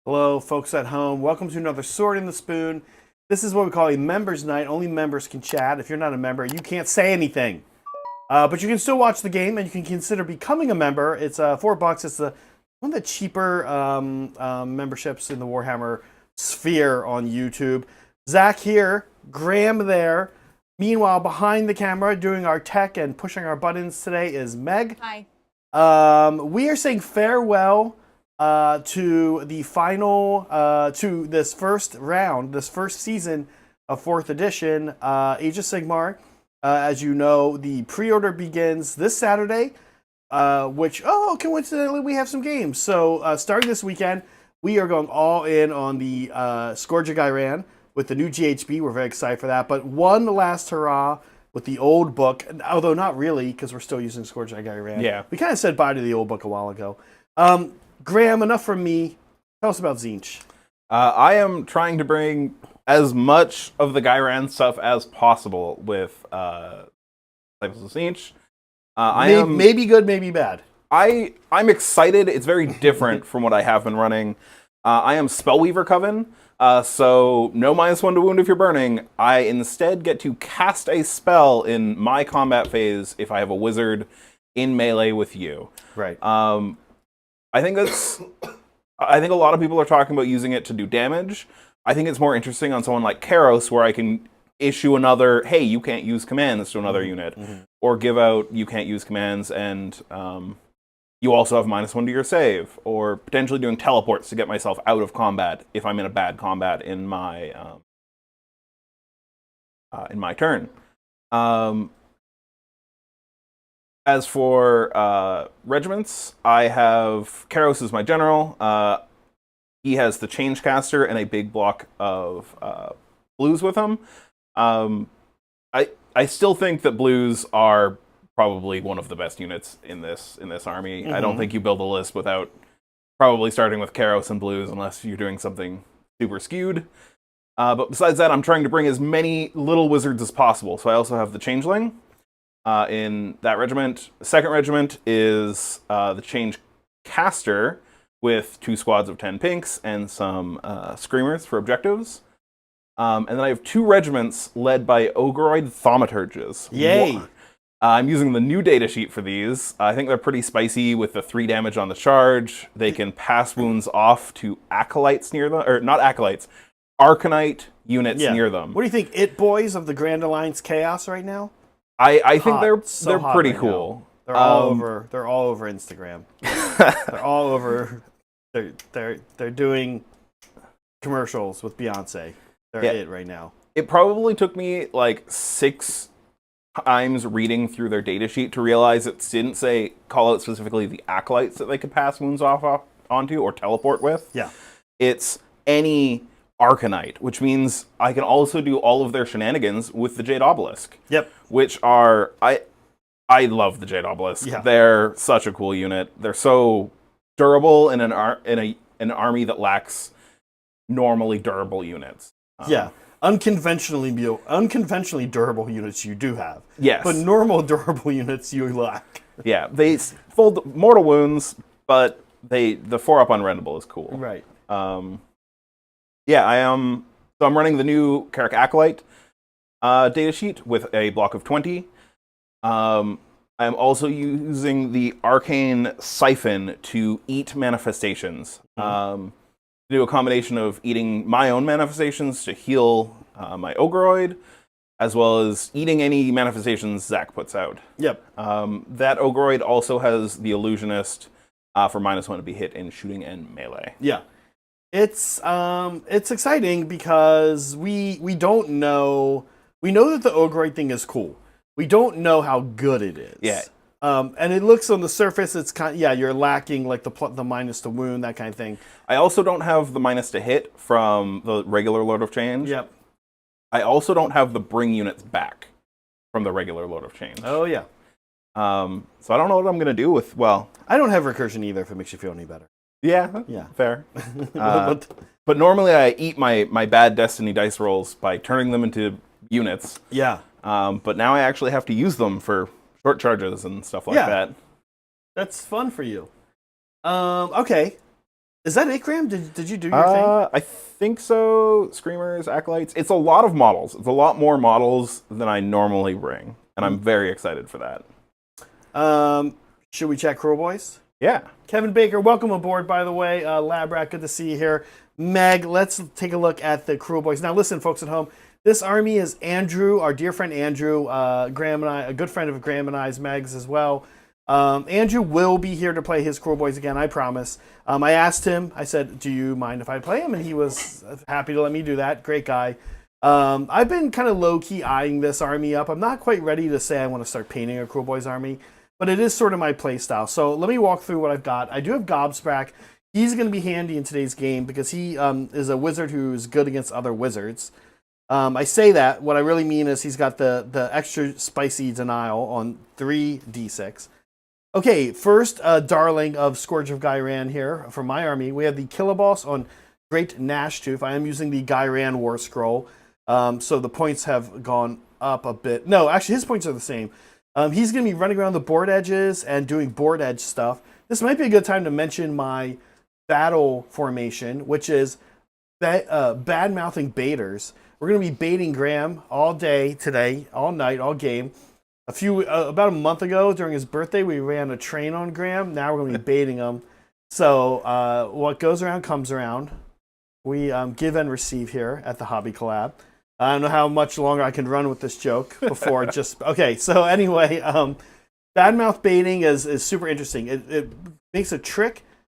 Hello, folks at home. Welcome to another Sword in the Spoon. This is what we call a members' night. Only members can chat. If you're not a member, you can't say anything. But you can still watch the game, and you can consider becoming a member. It's $4. It's one of the cheaper memberships in the Warhammer sphere on YouTube. Zach here, Graham there. Meanwhile, behind the camera, doing our tech and pushing our buttons today is Meg. Hi. We are saying farewell to the final, to this first round, this first season of 4th edition, Age of Sigmar. As you know, the pre-order begins this Saturday, which, coincidentally, we have some games. So, starting this weekend, we are going all in on the Scourge of Ghyran with the new GHB. We're very excited for that. But one last hurrah with the old book, although not really, because we're still using Scourge of Ghyran. Yeah. We kind of said bye to the old book a while ago. Graham, enough from me. Tell us about Tzeentch. I am trying to bring as much of the Ghyran stuff as possible with Disciples of Tzeentch. Maybe good, maybe bad. I'm excited. It's very different from what I have been running. I am Spellweaver Coven, so no -1 to wound if you're burning. I instead get to cast a spell in my combat phase if I have a wizard in melee with you. Right. I think a lot of people are talking about using it to do damage. I think it's more interesting on someone like Karos, where I can issue another, hey, you can't use commands to another unit, or give out, you can't use commands, and you also have -1 to your save, or potentially doing teleports to get myself out of combat if I'm in a bad combat in my turn. As for regiments, I have Karos as my general. He has the Change Caster and a big block of blues with him. I still think that blues are probably one of the best units in this army. I don't think you build a list without probably starting with Karos and blues unless you're doing something super skewed. But besides that, I'm trying to bring as many little wizards as possible. So I also have the Changeling in that regiment. The second regiment is the Change Caster with 2 squads of 10 pinks and some Screamers for objectives. And then I have 2 regiments led by Ogroid Thaumaturges. Yay! I'm using the new datasheet for these. I think they're pretty spicy with the 3 damage on the charge. They can pass wounds off to acolytes near them, or not acolytes, Arcanite units near them. What do you think, It Boys of the Grand Alliance Chaos right now? I think they're pretty right cool. Now. They're all over. They're all over Instagram. They're all over. They're doing commercials with Beyonce. They're it right now. It probably took me like 6 times reading through their datasheet to realize it didn't call out specifically the acolytes that they could pass wounds off onto or teleport with. Yeah. It's any Arcanite, which means I can also do all of their shenanigans with the Jade Obelisk. Yep. Which are I love the Jade Obelisk. Yeah. They're such a cool unit. They're so durable in an army that lacks normally durable units. Unconventionally durable units you do have. Yes. But normal durable units you lack. Yeah, they fold mortal wounds, but the 4-up unrendable is cool. Right. I am. So I'm running the new Kairic Acolyte datasheet with a block of 20. I'm also using the Arcane Siphon to eat manifestations. Do a combination of eating my own manifestations to heal my Ogroid, as well as eating any manifestations Zach puts out. Yep. That Ogroid also has the Illusionist for -1 to be hit in shooting and melee. Yeah. It's exciting because we don't know. We know that the Ogroid thing is cool. We don't know how good it is. Yeah. And it looks on the surface, it's you're lacking like the minus to wound, that kind of thing. I also don't have the minus to hit from the regular Lord of Change. Yep. I also don't have the bring units back from the regular Lord of Change. Oh, yeah. So I don't know what I'm going to do with, I don't have recursion either, if it makes you feel any better. Yeah. Fair. But normally I eat my bad Destiny dice rolls by turning them into units. Yeah. But now I actually have to use them for short charges and stuff like Yeah. that. That's fun for you. Okay. Is that it, Graham? Did you do your thing? I think so. Screamers, Acolytes. It's a lot of models. It's a lot more models than I normally bring, and I'm very excited for that. Should we check Kruleboyz? Yeah. Kevin Baker, welcome aboard, by the way. Labrat, good to see you here. Meg, let's take a look at the Kruleboyz. Now, listen, folks at home. This army is Andrew, our dear friend Andrew, Graham and I, a good friend of Graham and I's, Meg's as well. Andrew will be here to play his Kruleboyz again, I promise. I asked him, I said, do you mind if I play him? And he was happy to let me do that. Great guy. I've been kind of low-key eyeing this army up. I'm not quite ready to say I want to start painting a Kruleboyz army, but it is sort of my play style. So let me walk through what I've got. I do have Gobsprak. He's going to be handy in today's game because he is a wizard who's good against other wizards. I say that. What I really mean is he's got the extra spicy denial on 3d6. Okay, first darling of Scourge of Ghyran here from my army. We have the Killaboss on Great Gnashtoof. I am using the Ghyran War Scroll, so the points have gone up a bit. No, actually his points are the same. He's going to be running around the board edges and doing board edge stuff. This might be a good time to mention my battle formation, which is bad-mouthing baiters. We're going to be baiting Graham all day today, all night, all game. About a month ago during his birthday, we ran a train on Graham. Now we're going to be baiting him. So what goes around comes around. We give and receive here at the Hobby Collab. I don't know how much longer I can run with this joke before just... Okay, so anyway, badmouth baiting is super interesting. It makes a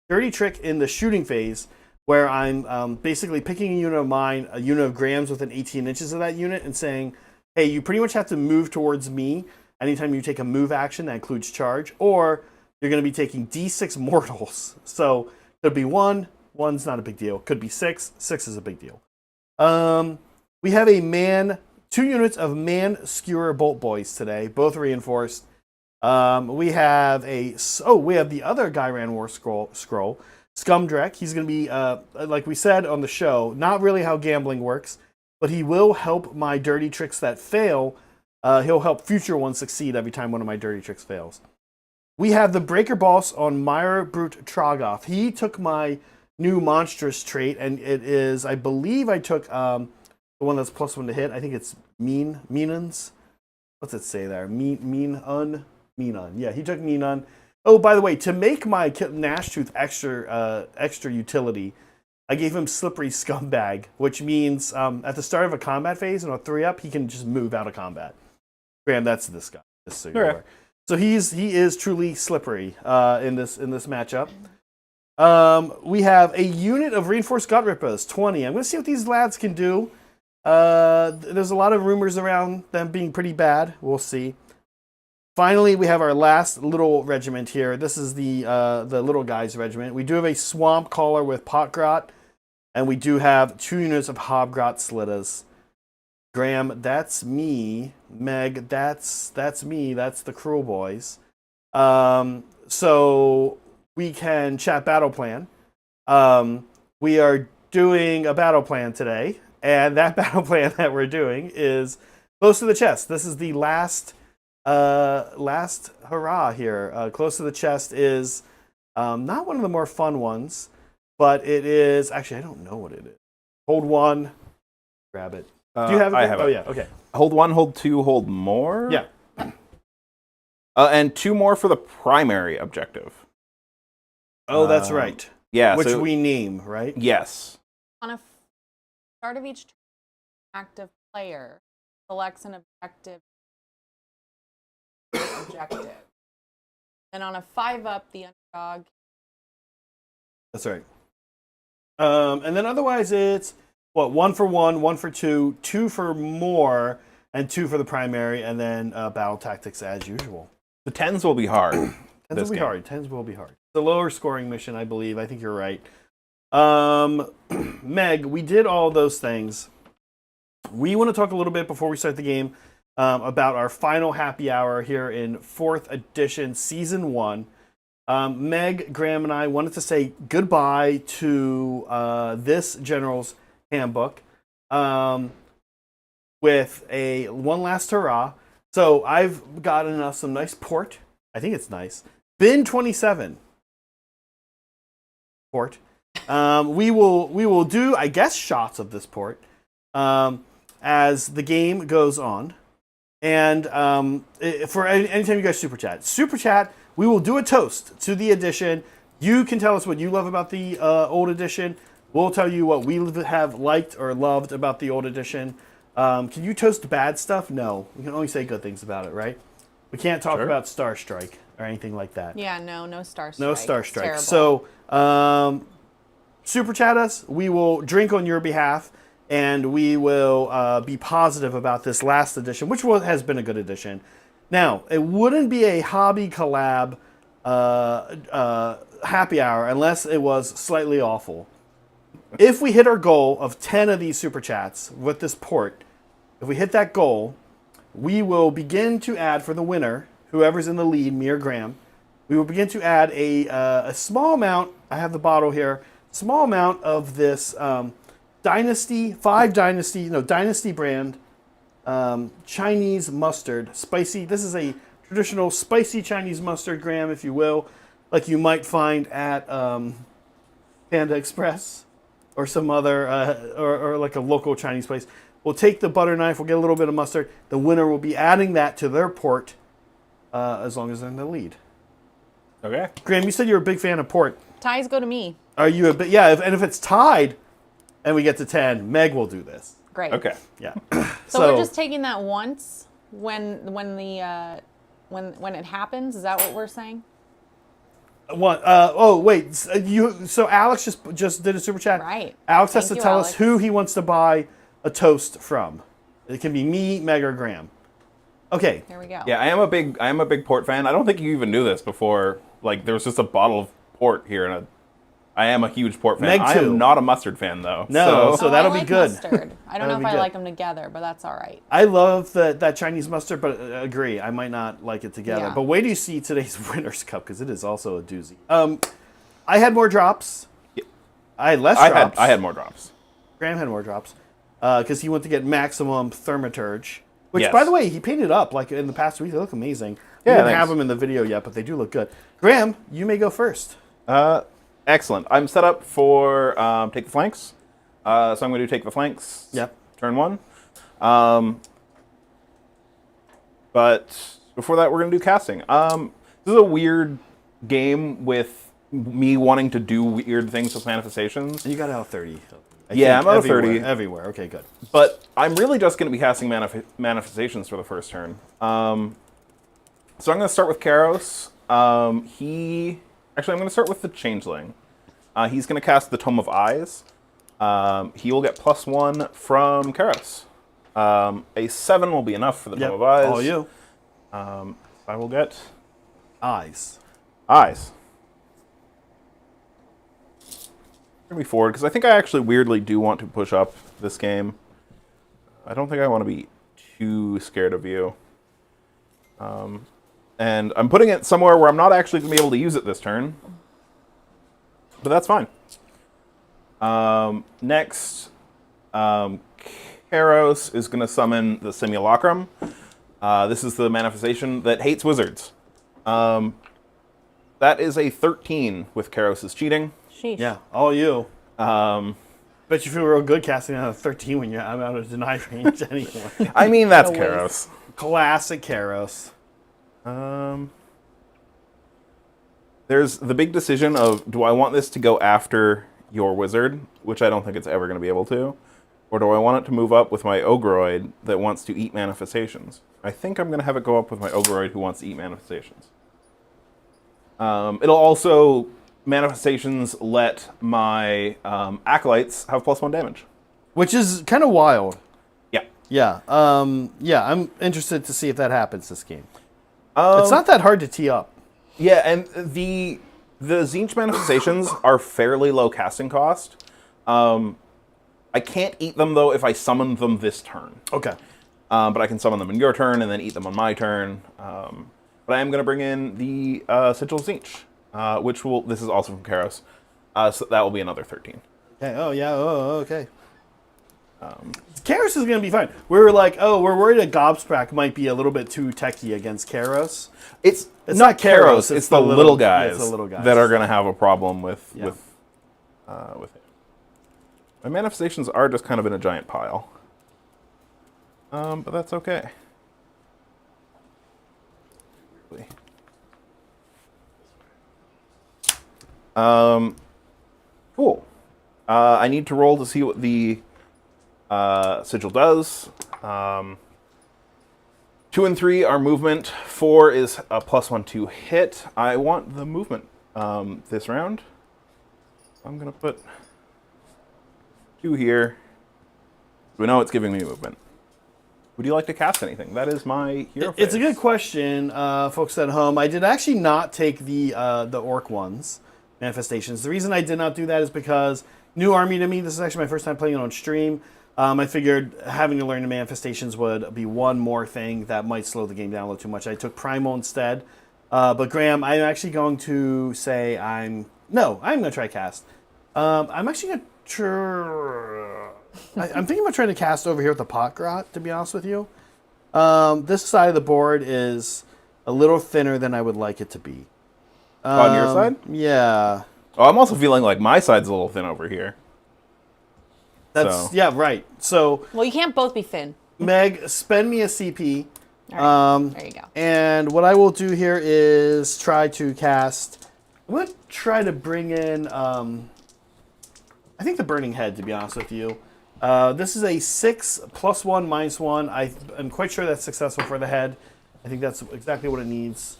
dirty trick in the shooting phase where I'm basically picking a unit of mine, a unit of Graham's within 18 inches of that unit, and saying, hey, you pretty much have to move towards me anytime you take a move action that includes charge, or you're going to be taking d6 mortals. So could be one's not a big deal. Could be six is a big deal. We have two units of man skewer bolt boys today, both reinforced. We have the other Ghyran War Scroll, Scumdrek. He's going to be, like we said on the show, not really how gambling works, but he will help my dirty tricks that fail. He'll help future ones succeed every time one of my dirty tricks fails. We have the Breaker Boss on Myra Brute Trogoth. He took my new monstrous trait, and it is, I believe I took the one that's +1 to hit. I think it's Meanons. What's it say there? Meanon. Yeah, he took Meanon. Oh, by the way, to make my Gnashtooth extra utility, I gave him Slippery Scumbag, which means at the start of a combat phase, in a 3-up, he can just move out of combat. Graham, that's this guy. Just so you're aware. So he is truly slippery in this matchup. We have a unit of Reinforced Gut Rippers, 20. I'm going to see what these lads can do. There's a lot of rumors around them being pretty bad. We'll see. Finally, we have our last little regiment here. This is the little guys regiment. We do have a Swamp Caller with Potgrot, and we do have 2 units of Hobgrot Slittas. Graham, that's me. Meg, that's me. That's the Kruleboyz. So we can chat battle plan. We are doing a battle plan today, and that battle plan that we're doing is close to the chest. This is the last hurrah here. Close to the chest is not one of the more fun ones, but it is actually I don't know what it is. Hold 1, grab it. Do you have it? I have it. Oh yeah, okay. Hold 1, hold 2, hold more. Yeah. And 2 more for the primary objective. Oh, that's right. Yeah, which we name, right? Yes. On a start of each turn, active player selects an objective. And on a 5-up, the underdog. That's right. And then otherwise it's, 1 for 1, 1 for 2, 2 for more, and 2 for the primary, and then battle tactics as usual. The 10s will be hard. 10s will be hard. 10s will be hard. The lower scoring mission, I believe. I think you're right. Meg, we did all those things. We want to talk a little bit before we start the game about our final happy hour here in 4th edition, Season 1. Meg, Graham, and I wanted to say goodbye to this General's Handbook with one last hurrah. So I've gotten us some nice port. I think it's nice. Bin 27 port. We will do, I guess, shots of this port as the game goes on. And for anytime you guys super chat, we will do a toast to the edition. You can tell us what you love about the old edition. We'll tell you what we have liked or loved about the old edition. Can you toast bad stuff? No. We can only say good things about it, right? We can't talk about Star Strike or anything like that. Yeah, no Star Strike. No Star Strike. Terrible. So, super chat us. We will drink on your behalf, and we will be positive about this last edition, which has been a good edition. Now, it wouldn't be a hobby collab happy hour unless it was slightly awful. If we hit our goal of 10 of these super chats with this port, if we hit that goal, we will begin to add for the winner, whoever's in the lead, me or Graham, we will begin to add a small amount, I have the bottle here, small amount of this Dynasty brand Chinese mustard, spicy. This is a traditional spicy Chinese mustard, Graham, if you will, like you might find at Panda Express or some other, or like a local Chinese place. We'll take the butter knife, we'll get a little bit of mustard. The winner will be adding that to their port as long as they're in the lead. Okay. Graham, you said you're a big fan of port. Ties go to me. Are you a bit? Yeah, if it's tied and we get to 10, Meg will do this. Great. Okay. Yeah. So we're just taking that once when it happens. Is that what we're saying? What? Oh wait. So Alex just did a super chat. Right. Alex has Thank to you, tell Alex. us who he wants to buy a toast from. It can be me, Meg, or Graham. Okay. Here we go. Yeah, I am a big port fan. I don't think you even knew this before. Like, there was just a bottle of port here, and I am a huge port fan. Meg I too. am not a mustard fan, though. No, so that'll I like be good. Mustard. I don't know That'll if be I good. like them together, but that's all right. I love that Chinese mustard, but agree, I might not like it together. Yeah. But wait till you see today's Winners' Cup, because it is also a doozy. I had more drops. I had less drops. I had more drops. Graham had more drops because he went to get maximum Thaumaturge, which, Yes. by the way, he painted up like in the past week. They look amazing. We Yeah, didn't thanks. have them in the video yet, but they do look good. Graham, you may go first. Excellent. I'm set up for take the flanks. So I'm going to do take the flanks. Yep. Turn one. But before that, we're going to do casting. This is a weird game with me wanting to do weird things with manifestations. And you got out 30. Yeah, I'm out of 30. Everywhere. Okay, good. But I'm really just going to be casting manifestations for the first turn. So I'm going to start with Kairos. Actually, I'm going to start with the Changeling. He's going to cast the Tome of Eyes. He will get +1 from Kairos. A 7 will be enough for the Yep. Tome of Eyes. All you. I will get Eyes. Eyes. Going to be forward, because I think I actually weirdly do want to push up this game. I don't think I want to be too scared of you. And I'm putting it somewhere where I'm not actually going to be able to use it this turn. But that's fine. Next, Kairos is going to summon the Simulacrum. This is the manifestation that hates wizards. That is a 13 with Kairos' cheating. Sheesh. Yeah, all you. Bet you feel real good casting out of 13 when I'm out of deny range anyway. I mean, that's No Kairos. Classic Kairos. There's the big decision of, do I want this to go after your wizard, which I don't think it's ever going to be able to, or do I want it to move up with my Ogroid that wants to eat manifestations? I think I'm going to have it go up with my Ogroid who wants to eat manifestations. It'll also, manifestations let my Acolytes have +1 damage. Which is kind of wild. Yeah. Yeah. I'm interested to see if that happens this game. It's not that hard to tee up. Yeah, and the Tzeentch manifestations are fairly low casting cost. I can't eat them, though, if I summon them this turn. Okay. But I can summon them in your turn and then eat them on my turn. But I am going to bring in the Sigil Tzeentch, which will... This is also from Kairos. So that will be another 13. Okay. Oh, yeah. Oh, okay. Karos is going to be fine. We were like, oh, we're worried a Gobsprak might be a little bit too techy against Karos. It's not Karos. It's the little guys, yeah, it's the little guys that are going to have a problem with Yeah. with it. My manifestations are just kind of in a giant pile, but that's okay. Cool. I need to roll to see what the sigil does. 2 and 3 are movement. 4 is a +1 to hit. I want the movement this round. I'm going to put 2 here. We know it's giving me movement. Would you like to cast anything? That is my hero It's a phase. good question, folks at home. I did actually not take the orc ones, manifestations. The reason I did not do that is because new army to me. This is actually my first time playing it on stream. I figured having to learn the manifestations would be one more thing that might slow the game down a little too much. I took Primal instead. But Graham, I'm actually going to say I'm going to try cast. I'm actually going to I'm thinking about trying to cast over here with the Pot Grot, to be honest with you. This side of the board is a little thinner than I would like it to be. On your side? Yeah. Oh, I'm also feeling like my side's a little thin over here. Yeah, right. So, Well, you can't both be thin. Meg, spend me a CP. All right, there you go. And what I will do here is try to cast. I'm going to try to bring in, I think the Burning Head, to be honest with you. This is a 6 +1 -1. I'm quite sure that's successful for the head. I think that's exactly what it needs.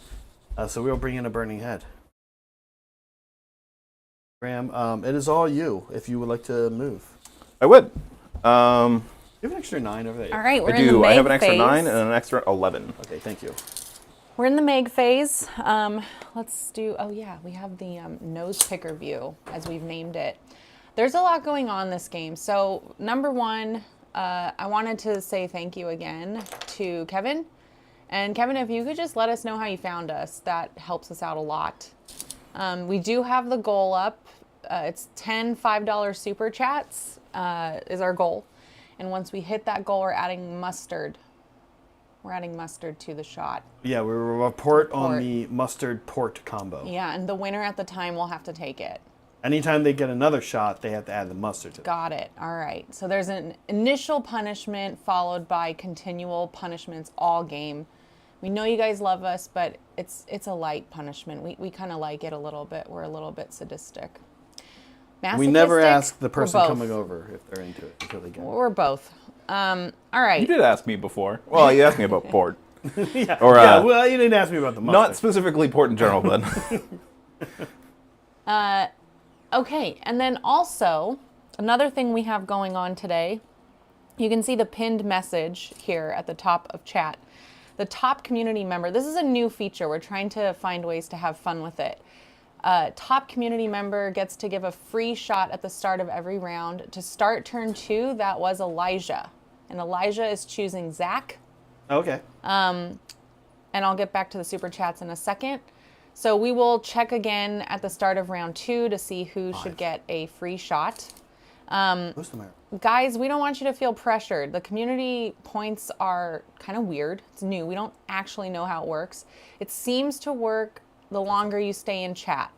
So we'll bring in a Burning Head. Graham, it is all you if you would like to move. I would. You have an extra 9 over there. All right, we're I in the do. Meg I have an extra phase. 9 and an extra 11. Okay, thank you. We're in the Meg phase. Let's do, oh yeah, we have the nose picker view, as we've named it. There's a lot going on this game. So number one, I wanted to say thank you again to Kevin. And Kevin, if you could just let us know how you found us, that helps us out a lot. We do have the goal up. It's 10 $5 super chats is our goal. And once we hit that goal, we're adding mustard. We're adding mustard to the shot. Yeah, we will report on the mustard port combo. Yeah, and the winner at the time will have to take it. Anytime they get another shot, they have to add the mustard to it. Got it. All right. So there's an initial punishment followed by continual punishments all game. We know you guys love us, but it's a light punishment. We kind of like it a little bit. We're a little bit sadistic. We never Masochistic? ask the person We're both. coming over if they're into it until they get it. We're both. All right. You did ask me before. Well, you asked me about port. Yeah, Or, yeah, well, you didn't ask me about the mustard. Not specifically port in general, then. Okay, and then also, another thing we have going on today, you can see the pinned message here at the top of chat. The top community member, this is a new feature. We're trying to find ways to have fun with it. Top community member gets to give a free shot at the start of every round. To start turn 2, that was Elijah. And Elijah is choosing Zach. Okay. And I'll get back to the super chats in a second. So we will check again at the start of round 2 to see who should get a free shot. Who's the mayor? Guys, we don't want you to feel pressured. The community points are kind of weird. It's new. We don't actually know how it works. It seems to work the longer you stay in chat.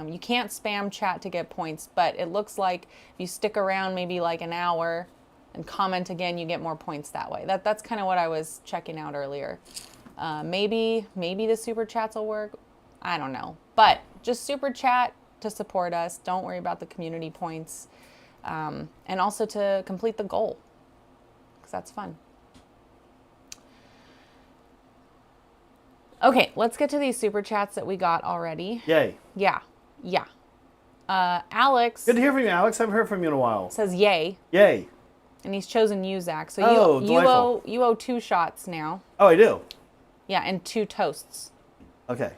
You can't spam chat to get points, but it looks like if you stick around maybe like an hour and comment again, you get more points that way. That's kind of what I was checking out earlier. Maybe the super chats will work. I don't know. But just super chat to support us. Don't worry about the community points. And also to complete the goal, because that's fun. Okay, let's get to these super chats that we got already. Yay. Yeah. Alex Good to hear from you, Alex. I haven't heard from you in a while. says yay, Yay. and he's chosen you, Zach. So Oh, you delightful. owe 2 shots now. Oh, I do? Yeah, and 2 toasts. Okay.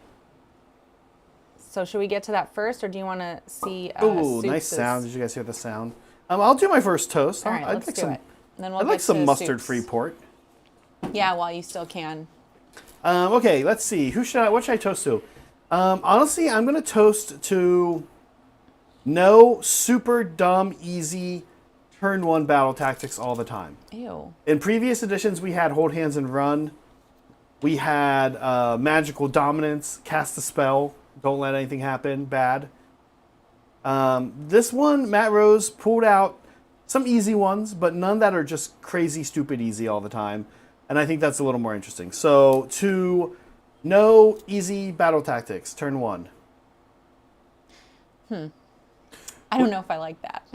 So should we get to that first, or do you want to see Ooh, nice Soups' sound. Did you guys hear the sound? I'll do my first toast. All right, I'd let's like do some, it. And then we'll I'd like get some to mustard-free Soups. port. Yeah, while you still can. Okay, let's see. What should I toast to? Honestly, I'm going to toast to no super dumb, easy turn 1 battle tactics all the time. Ew. In previous editions, we had hold hands and run. We had magical dominance, cast a spell, don't let anything happen, bad. This one, Matt Rose pulled out some easy ones, but none that are just crazy, stupid easy all the time. And I think that's a little more interesting. So, no easy battle tactics, turn 1. I don't know if I like that.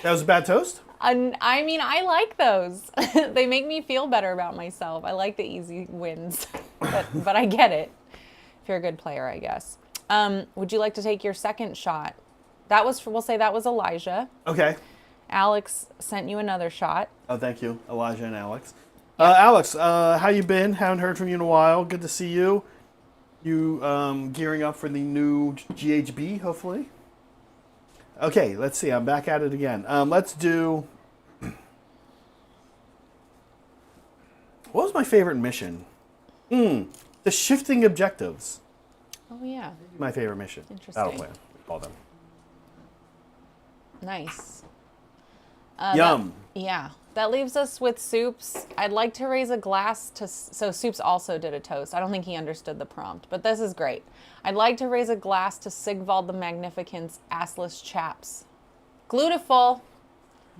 That was a bad toast? I mean, I like those. They make me feel better about myself. I like the easy wins, but I get it. If you're a good player, I guess. Would you like to take your second shot? We'll say that was Elijah. Okay. Alex sent you another shot. Oh, thank you, Elijah and Alex. Alex, how you been? Haven't heard from you in a while. Good to see you. You gearing up for the new GHB, hopefully? Okay, let's see. I'm back at it again. Let's do... What was my favorite mission? The shifting objectives. Oh, yeah. My favorite mission. Interesting. Battle plan, we call them. Nice. Yum. Yeah. That leaves us with Soups. I'd like to raise a glass to... So Soups also did a toast. I don't think he understood the prompt, but this is great. I'd like to raise a glass to Sigvald the Magnificent's assless chaps. Glutiful.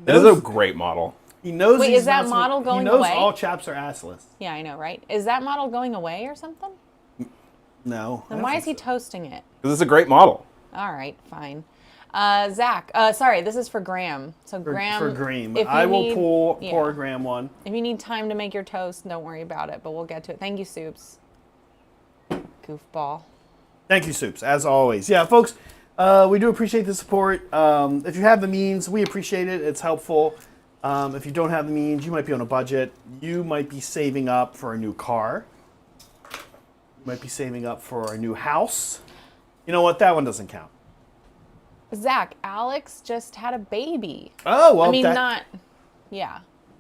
It is a great model. He knows. Wait, he's is that not model going He knows away? all chaps are assless. Yeah, I know, right? Is that model going away or something? No. Then why is he toasting it? Because it's a great model. All right, fine. Zach, sorry, this is for Graham. So Graham, for Graham. if you I will need- pour yeah. a Graham one. If you need time to make your toast, don't worry about it, but we'll get to it. Thank you, Soups. Goofball. Thank you, Soups, as always. Yeah, folks, we do appreciate the support. If you have the means, we appreciate it. It's helpful. If you don't have the means, you might be on a budget. You might be saving up for a new car. You might be saving up for a new house. You know what? That one doesn't count. Zach, Alex just had a baby. Oh, well, I mean, that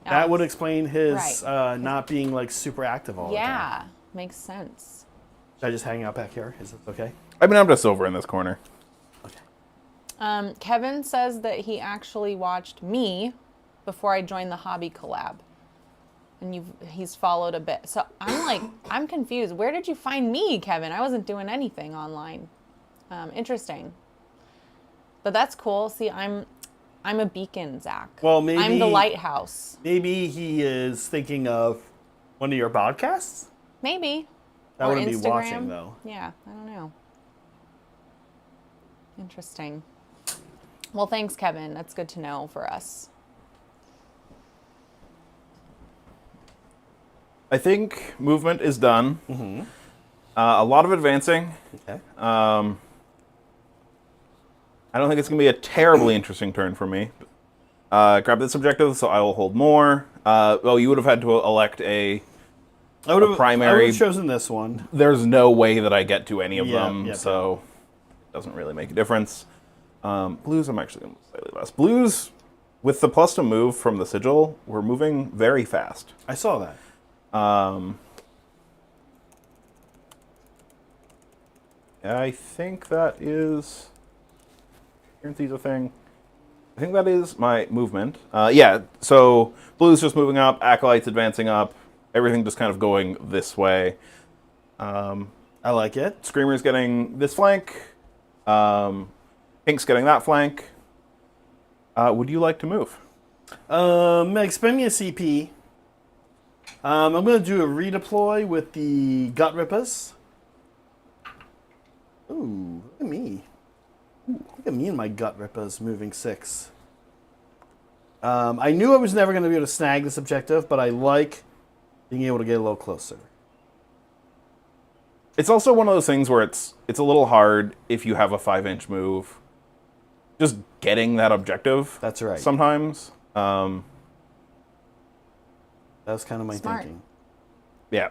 Alex. would explain his Right. not being like super active all the time. Yeah, makes sense. Should I just hang out back here? Is this okay? I mean, I'm just over in this corner. Okay. Kevin says that he actually watched me before I joined the hobby collab. And he's followed a bit. So I'm confused. Where did you find me, Kevin? I wasn't doing anything online. Interesting. But that's cool. See, I'm a beacon, Zach. Well, maybe I'm the lighthouse. Maybe he is thinking of one of your podcasts. Maybe. That Or wouldn't be Instagram. watching though. Yeah, I don't know. Interesting. Well, thanks, Kevin. That's good to know for us. I think movement is done. Mm-hmm. A lot of advancing. Okay. I don't think it's going to be a terribly interesting turn for me. Grab this objective, so I will hold more. Well, you would have had to elect a primary. I would have chosen this one. There's no way that I get to any of Yeah, them, yeah. so it doesn't really make a difference. Blues, I'm actually going to slightly less. Blues, with the plus to move from the sigil, we're moving very fast. I saw that. I think that is... Guarantees a thing. I think that is my movement. Yeah, so Blue's just moving up, Acolytes advancing up, everything just kind of going this way. I like it. Screamer's getting this flank. Pink's getting that flank. Would you like to move? Expend me a CP. I'm going to do a redeploy with the Gut Rippers. Ooh, look at me. Look at me and my Gut Rippers moving 6. I knew I was never going to be able to snag this objective, but I like being able to get a little closer. It's also one of those things where it's a little hard if you have a 5-inch move. Just getting that objective. That's right. Sometimes. That was kind of my Smart. thinking. Yeah.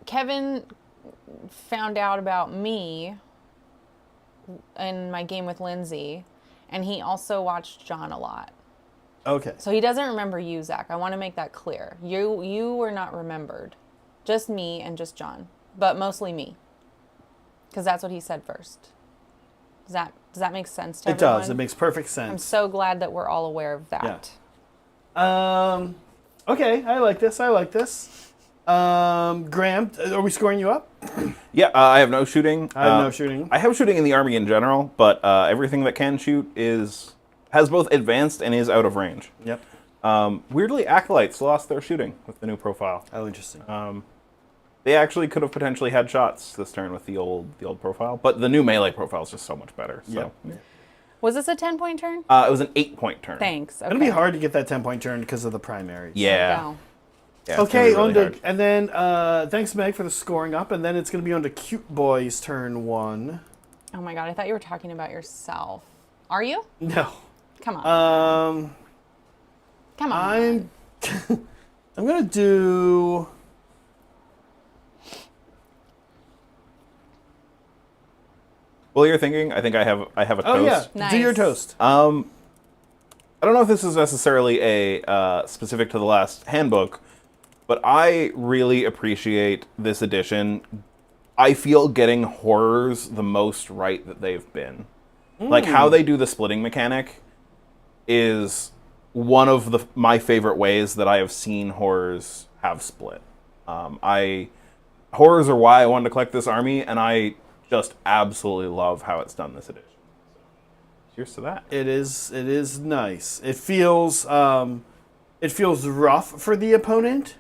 Kevin found out about me in my game with Lindsay, and he also watched John a lot. Okay. So he doesn't remember you, Zach. I want to make that clear. You were not remembered. Just me and just John. But mostly me. Because that's what he said first. Does that make sense to It everyone? does. It makes perfect I'm sense. so glad that we're all aware of that. Okay, I like this. Graham, are we scoring you up? Yeah, I have no shooting. I have no shooting. I have shooting in the army in general, but everything that can shoot has both advanced and is out of range. Yep. Weirdly, Acolytes lost their shooting with the new profile. Oh, interesting. They actually could have potentially had shots this turn with the old profile, but the new melee profile is just so much better. So. Yep. Was this a 10-point turn? It was an 8-point turn. Thanks. Okay. It'll be hard to get that 10-point turn because of the primaries. Yeah. Go. Yeah, it's Okay, gonna on be really to, hard. and then thanks Meg for the scoring up, and then it's going to be on to Kruleboyz turn 1. Oh my god, I thought you were talking about yourself. Are you? No. Come on. Come on. I'm going to do... While you're thinking, I think I have a toast. Oh yeah, Nice. do your toast. I don't know if this is necessarily a specific to the last handbook, but I really appreciate this edition. I feel getting horrors the most right that they've been. Like how they do the splitting mechanic is one of my favorite ways that I have seen horrors have split. Horrors are why I wanted to collect this army, and I just absolutely love how it's done this edition. Cheers to that. It is nice. It feels rough for the opponent,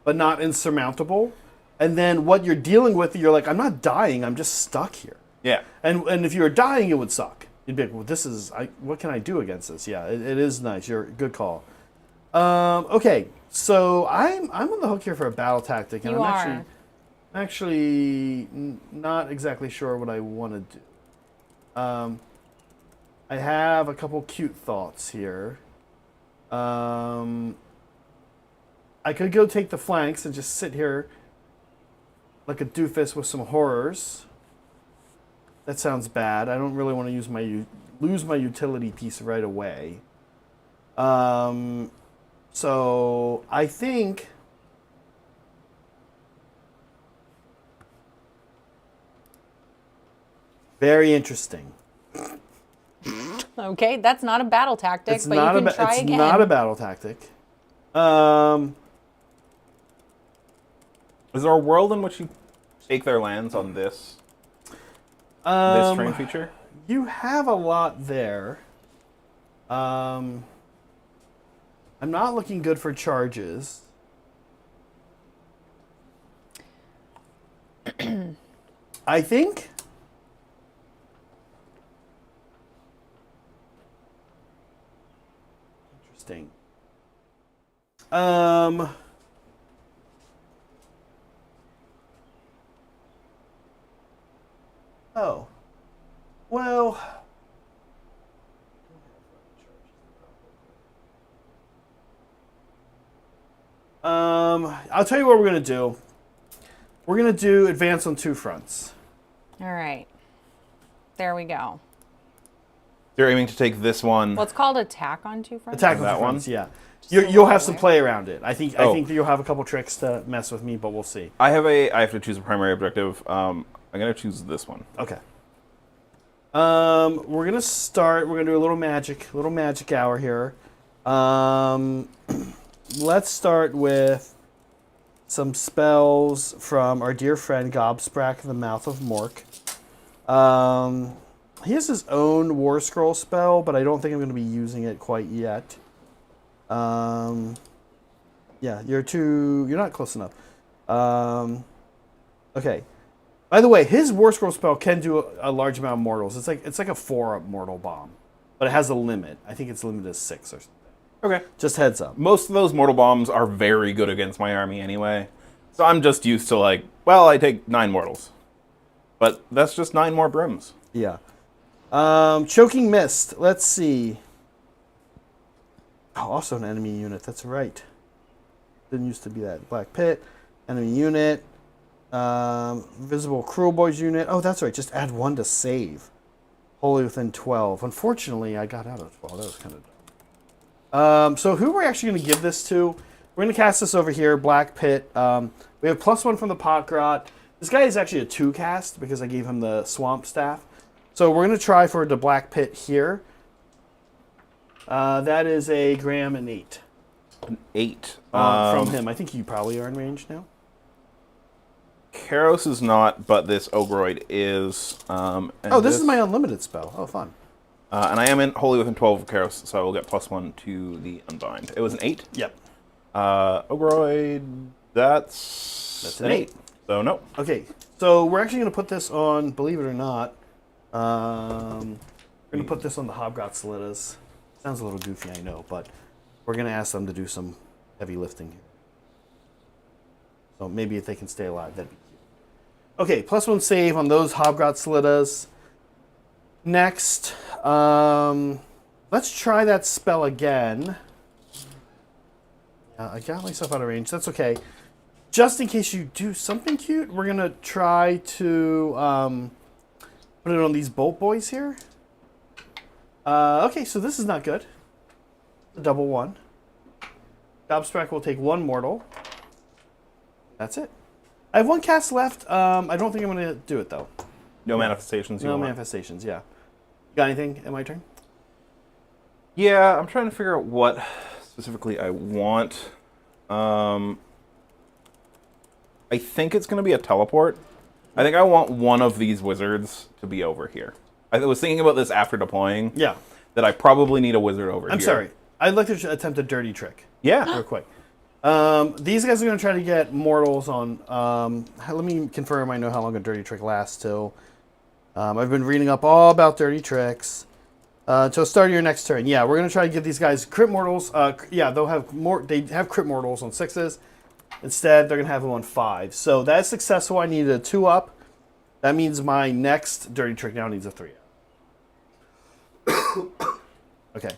but not insurmountable. And then what you're dealing with, you're like, I'm not dying, I'm just stuck here. Yeah. And if you were dying, it would suck. You'd be like, well, what can I do against this? Yeah, it is nice. Good call. Okay, so I'm on the hook here for a battle tactic, and You I'm are. actually not exactly sure what I want to do. I have a couple cute thoughts here. I could go take the flanks and just sit here like a doofus with some horrors. That sounds bad. I don't really want to lose my utility piece right away. So I think very interesting. Okay, that's not a battle tactic, It's but not you can try it's again. not a battle tactic. Is there a world in which you take their lands on this train feature? You have a lot there. I'm not looking good for charges. I think interesting. Oh. Well, I'll tell you what we're gonna do. We're gonna do advance on 2 fronts. All right. There we go. You're aiming to take this one. Well, it's called attack on 2 fronts. Attack on That 2 one? fronts, yeah. Just a You'll little have some weird. play around it. I think Oh. that you'll have a couple tricks to mess with me, but we'll see. I have to choose a primary objective. I'm gonna choose this one. Okay. We're gonna start. We're gonna do a little magic hour here. Let's start with some spells from our dear friend Gobsprack, the Mouth of Mork. He has his own War Scroll spell, but I don't think I'm going to be using it quite yet. Yeah, you're not close enough. Okay. By the way, his War Scroll spell can do a large amount of mortals. It's like a 4-up mortal bomb, but it has a limit. I think it's limited to 6 or something. Okay. Just heads up. Most of those mortal bombs are very good against my army anyway. So I'm just used to I take 9 mortals. But that's just 9 more brims. Yeah. Choking Mist. Let's see. Oh, also an enemy unit. That's right. Didn't used to be that. Black Pit. Enemy unit. Visible Kruleboyz unit. Oh, that's right. Just add 1 to save. Wholly within 12. Unfortunately, I got out of 12. That was kind of dumb. So who we're actually going to give this to? We're going to cast this over here. Black Pit. We have +1 from the Pot Grot. This guy is actually a 2 cast because I gave him the Swamp Staff. So we're going to try for the black pit here. That is a Graham and 8. An 8. From him. I think you probably are in range now. Kairos is not, but this Ogroid is. This is my unlimited spell. Oh, fun. And I am wholly within 12 of Kairos, so I will get +1 to the Unbind. It was an 8? Yep. Ogroid, that's an 8. So, no. Okay, so we're actually going to put this on, believe it or not, we're going to put this on the Hobgoblins. Sounds a little goofy, I know, but we're going to ask them to do some heavy lifting here. So maybe if they can stay alive, that'd be cute. Okay, +1 save on those Hobgoblins. Next, let's try that spell again. I got myself out of range. That's okay. Just in case you do something cute, we're going to try to put it on these Bolt Boys here. Okay, so this is not good. A double 1. Gobstrack will take 1 mortal. That's it. I have 1 cast left. I don't think I'm going to do it, though. No manifestations. No manifestations, yeah. Got anything at my turn? Yeah, I'm trying to figure out what specifically I want. I think it's going to be a teleport. I think I want one of these wizards to be over here. I was thinking about this after deploying. Yeah. That I probably need a wizard over here. I'm sorry. I'd like to attempt a dirty trick. Yeah. Real quick. These guys are going to try to get mortals on... let me confirm I know how long a dirty trick lasts till. I've been reading up all about dirty tricks. Till start of your next turn. Yeah, we're going to try to give these guys crit mortals. Yeah, they'll have more. They have crit mortals on 6s. Instead, they're going to have them on 5. So that's successful. I needed a 2 up. That means my next dirty trick now needs a 3 up. Okay.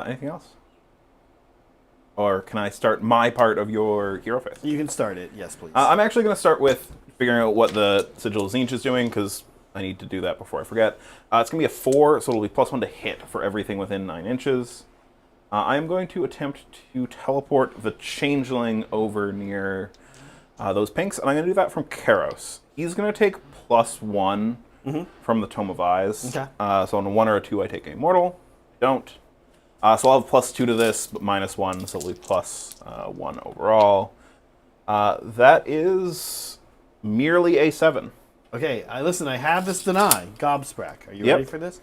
Anything else? Or can I start my part of your hero phase? You can start it. Yes, please. I'm actually going to start with figuring out what the Sigil of Tzeentch is doing, because I need to do that before I forget. It's going to be a 4, so it'll be +1 to hit for everything within 9 inches. I am going to attempt to teleport the Changeling over near those pinks, and I'm going to do that from Kairos. He's going to take +1 from the Tome of Eyes. Okay. So on a 1 or a 2, I take a mortal. I don't. So I'll have +2 to this, but -1, so it'll be +1 overall. That is merely a 7. Okay, listen, I have this deny. Gobstrack. Are you ready for this?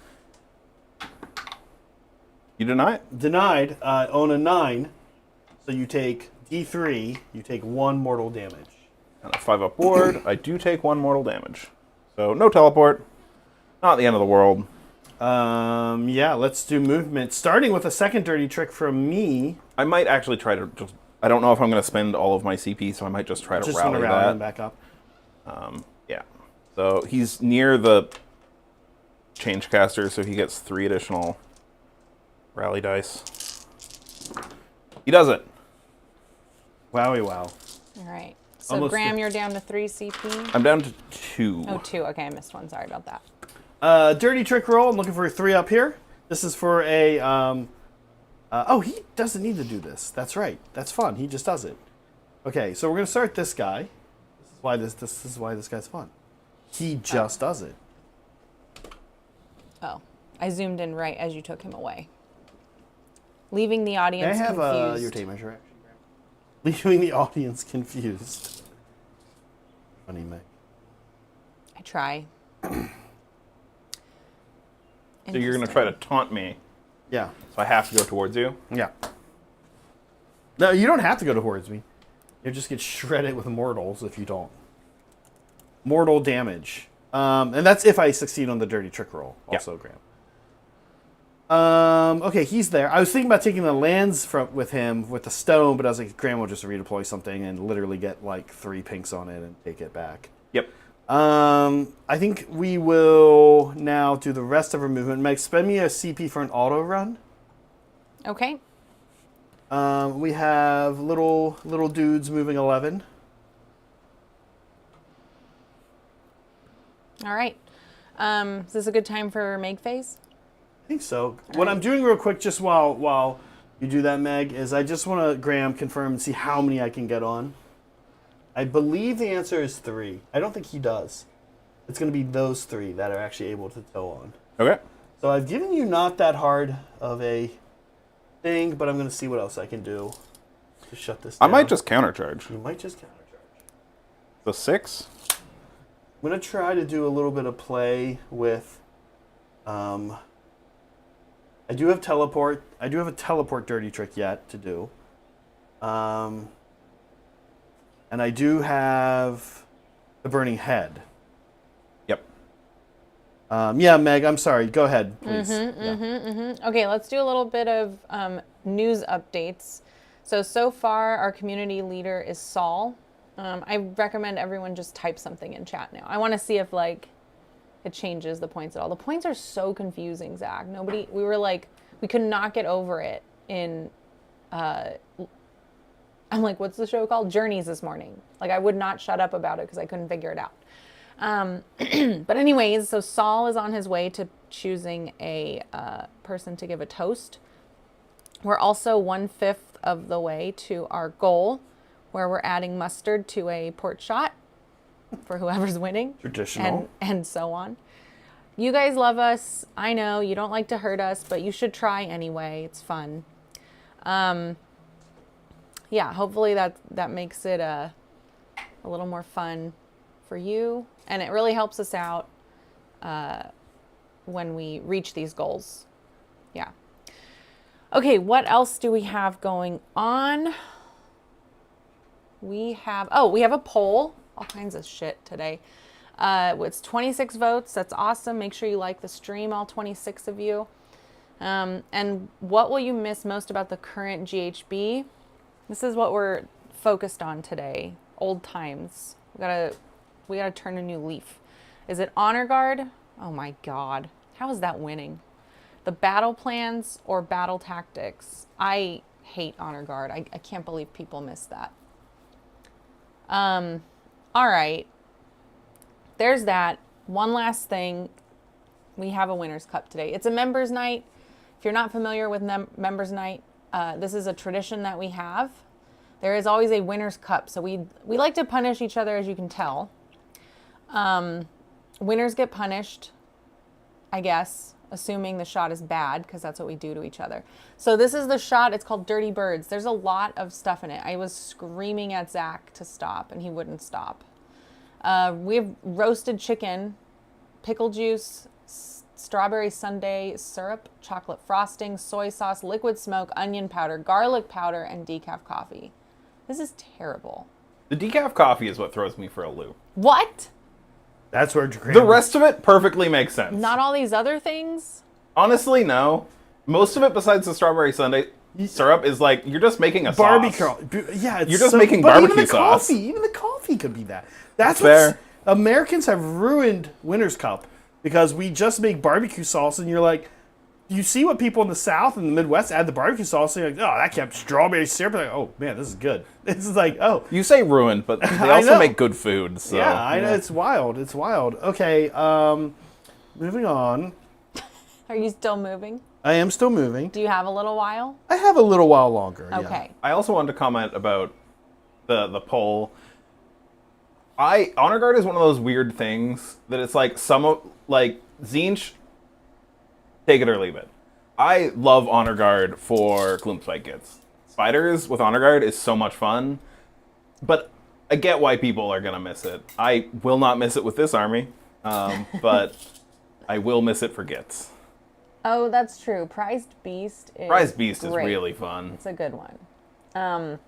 You deny it? Denied on a 9, so you take D3, you take 1 mortal damage. On a 5-up board, I do take 1 mortal damage. So no teleport. Not the end of the world. Yeah, let's do movement. Starting with a second dirty trick from me. I might actually try to just... I don't know if I'm going to spend all of my CP, so I might just try to rally that. Him back up. Yeah. So he's near the change caster, so he gets 3 additional rally dice. He does it. Wowie wow. All right. So Almost Graham, you're down to 3 CP. I'm down to 2. Oh, 2. Okay, I missed 1. Sorry about that. Dirty trick roll. I'm looking for a 3 up here. This is for a... oh, he doesn't need to do this. That's right. That's fun. He just does it. Okay, so we're going to start this guy. This is why this guy's fun. He just does it. Oh, I zoomed in right as you took him away. Leaving the audience May I have confused. your tape measure, actually, Graham? Leaving the audience confused. Funny, Meg. I try. So you're going to try to taunt me. Yeah. So I have to go towards you? Yeah. No, you don't have to go towards me. You'll just get shredded with mortals if you don't. Mortal damage. And that's if I succeed on the dirty trick roll, also, Graham. Okay, he's there. I was thinking about taking the lands with him with the stone, but I was like, Graham will just redeploy something and literally get like 3 pinks on it and take it back. Yep. I think we will now do the rest of our movement. Meg, spend me a CP for an auto run. Okay. We have little dudes moving 11. All right. Is this a good time for Meg phase? I think so. What I'm doing real quick, just while you do that, Meg, is I just want to, Graham, confirm and see how many I can get on. I believe the answer is 3. I don't think he does. It's going to be those 3 that are actually able to tow on. Okay. So I've given you not that hard of a thing, but I'm going to see what else I can do to shut this down. I might just countercharge. You might just countercharge. So 6? I'm going to try to do a little bit of play with... I do have teleport. I do have a teleport dirty trick yet to do. And I do have the burning head. Yep. Yeah, Meg, I'm sorry. Go ahead, please. Yeah. Okay, let's do a little bit of news updates. So far, our community leader is Saul. I recommend everyone just type something in chat now. I want to see if, like, it changes the points at all. The points are so confusing, Zach. We were like, we could not get over it in, I'm like, what's the show called? Journeys this morning. Like, I would not shut up about it because I couldn't figure it out. But anyways, so Saul is on his way to choosing a person to give a toast. We're also 1/5 of the way to our goal, where we're adding mustard to a port shot for whoever's winning. Traditional. And so on. You guys love us. I know you don't like to hurt us, but you should try anyway. It's fun. Yeah, hopefully that makes it a little more fun for you. And it really helps us out when we reach these goals. Yeah. Okay, what else do we have going on? We have a poll. All kinds of shit today. It's 26 votes. That's awesome. Make sure you like the stream, all 26 of you. And what will you miss most about the current GHB? This is what we're focused on today. Old times. We gotta turn a new leaf. Is it Honor Guard? Oh my God. How is that winning? The battle plans or battle tactics? I hate Honor Guard. I can't believe people miss that. All right. There's that. One last thing. We have a Winner's Cup today. It's a members night. If you're not familiar with members night, this is a tradition that we have. There is always a Winner's Cup. So we like to punish each other, as you can tell. Winners get punished, I guess, assuming the shot is bad, because that's what we do to each other. So this is the shot. It's called Dirty Birds. There's a lot of stuff in it. I was screaming at Zach to stop, and he wouldn't stop. We have roasted chicken, pickle juice, strawberry sundae syrup, chocolate frosting, soy sauce, liquid smoke, onion powder, garlic powder, and decaf coffee. This is terrible. The decaf coffee is what throws me for a loop. What? That's where The rest of it perfectly makes sense. Not all these other things? Honestly, no. Most of it, besides the strawberry sundae syrup, is like you're just making a barbecue. sauce. Yeah, it's You're just so, making but barbecue even the sauce. Even the coffee could be that. That's fair. Americans have ruined Winner's Cup because we just make barbecue sauce, and you're like, you see what people in the South and the Midwest add the barbecue sauce, and you're like, oh, that kept strawberry syrup. Like, oh man, this is good. This is like, oh. You say ruined, but they also make good food. So, yeah, I know. It's wild. It's wild. Okay, moving on. Are you still moving? I am still moving. Do you have a little while? I have a little while longer. Okay. I also wanted to comment about the poll. Honor Guard is one of those weird things that it's like Tzeentch, take it or leave it. I love Honor Guard for Gloomspite kits. Spiders with Honor Guard is so much fun, but I get why people are gonna miss it. I will not miss it with this army, but I will miss it for Gits. Oh, that's true. Prized Beast is Is great. really fun. It's a good one.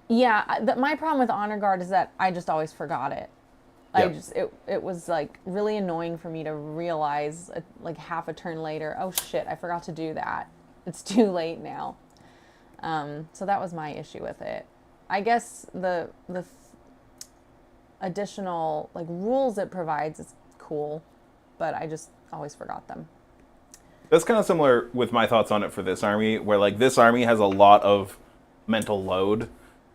Yeah, my problem with Honor Guard is that I just always forgot it. Yep. It was like really annoying for me to realize like half a turn later, oh shit, I forgot to do that. It's too late now. So that was my issue with it. I guess the additional like rules it provides is cool, but I just always forgot them. That's kind of similar with my thoughts on it for this army, where like this army has a lot of mental load,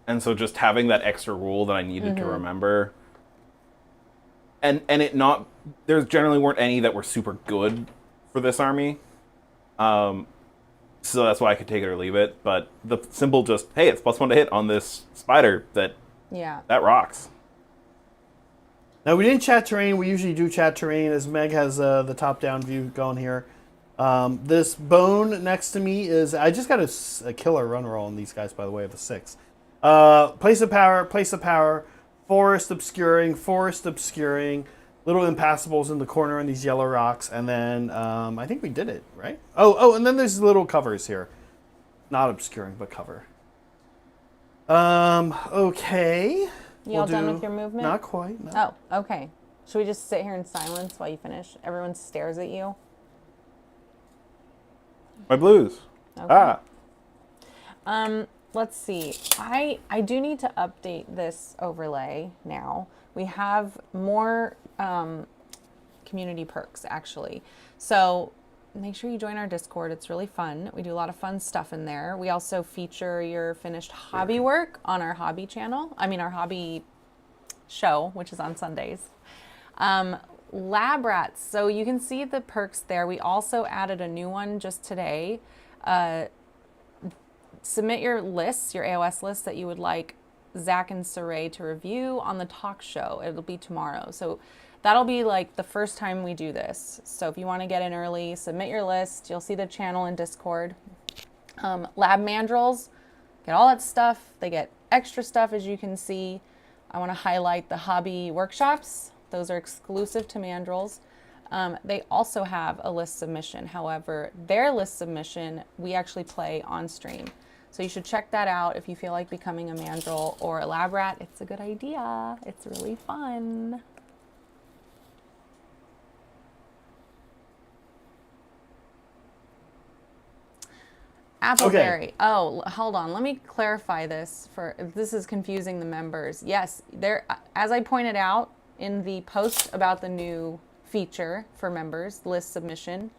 and so just having that extra rule that I needed to remember, and it not, there generally weren't any that were super good for this army, so that's why I could take it or leave it. But the simple just, hey, it's +1 to hit on this spider that Yeah. rocks. Now, we didn't chat terrain. We usually do chat terrain as Meg has the top-down view going here. This bone next to me is... I just got a killer run roll on these guys, by the way, of a 6. Place of power, forest obscuring, little impassables in the corner on these yellow rocks, and then I think we did it, right? Oh, and then there's little covers here. Not obscuring, but cover. Okay. You all done with your movement? Not quite, no. Oh, okay. Should we just sit here in silence while you finish? Everyone stares at you. My blues. Okay. Let's see. I do need to update this overlay now. We have more community perks, actually. So make sure you join our Discord. It's really fun. We do a lot of fun stuff in there. We also feature your finished hobby work on our hobby channel. I mean, our hobby show, which is on Sundays. Lab rats. So you can see the perks there. We also added a new one just today. Submit your lists, your AOS lists that you would like Zach and Saray to review on the talk show. It'll be tomorrow. So that'll be like the first time we do this. So if you want to get in early, submit your list. You'll see the channel in Discord. Lab mandrels, get all that stuff. They get extra stuff, as you can see. I want to highlight the hobby workshops. Those are exclusive to mandrels. They also have a list submission. However, their list submission, we actually play on stream. So you should check that out if you feel like becoming a mandrel or a lab rat. It's a good idea. It's really fun. Appleberry. Okay. Oh, hold on. Let me clarify this this is confusing the members. Yes, there, as I pointed out in the post about the new feature for members, list submission,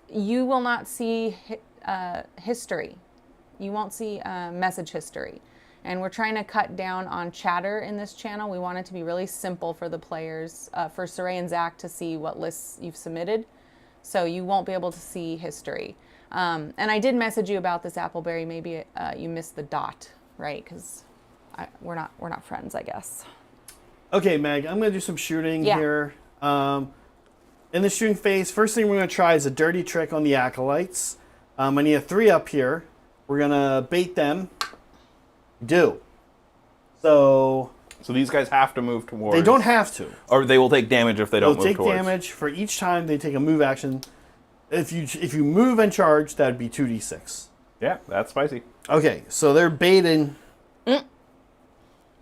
you will not see history. You won't see message history. And we're trying to cut down on chatter in this channel. We want it to be really simple for the players, for Saray and Zach to see what lists you've submitted. So you won't be able to see history. And I did message you about this, Appleberry. Maybe you missed the dot, right? Because we're not friends, I guess. Okay, Meg, I'm going to do some shooting Yeah. here. In the shooting phase, first thing we're going to try is a dirty trick on the Acolytes. I need a 3 up here. We're going to bait them. So these guys have to move towards... they don't have to. Or they will take damage if they don't They'll move towards. take damage for each time they take a move action. If you move and charge, that'd be 2d6. Yeah, that's spicy. Okay, so they're baiting.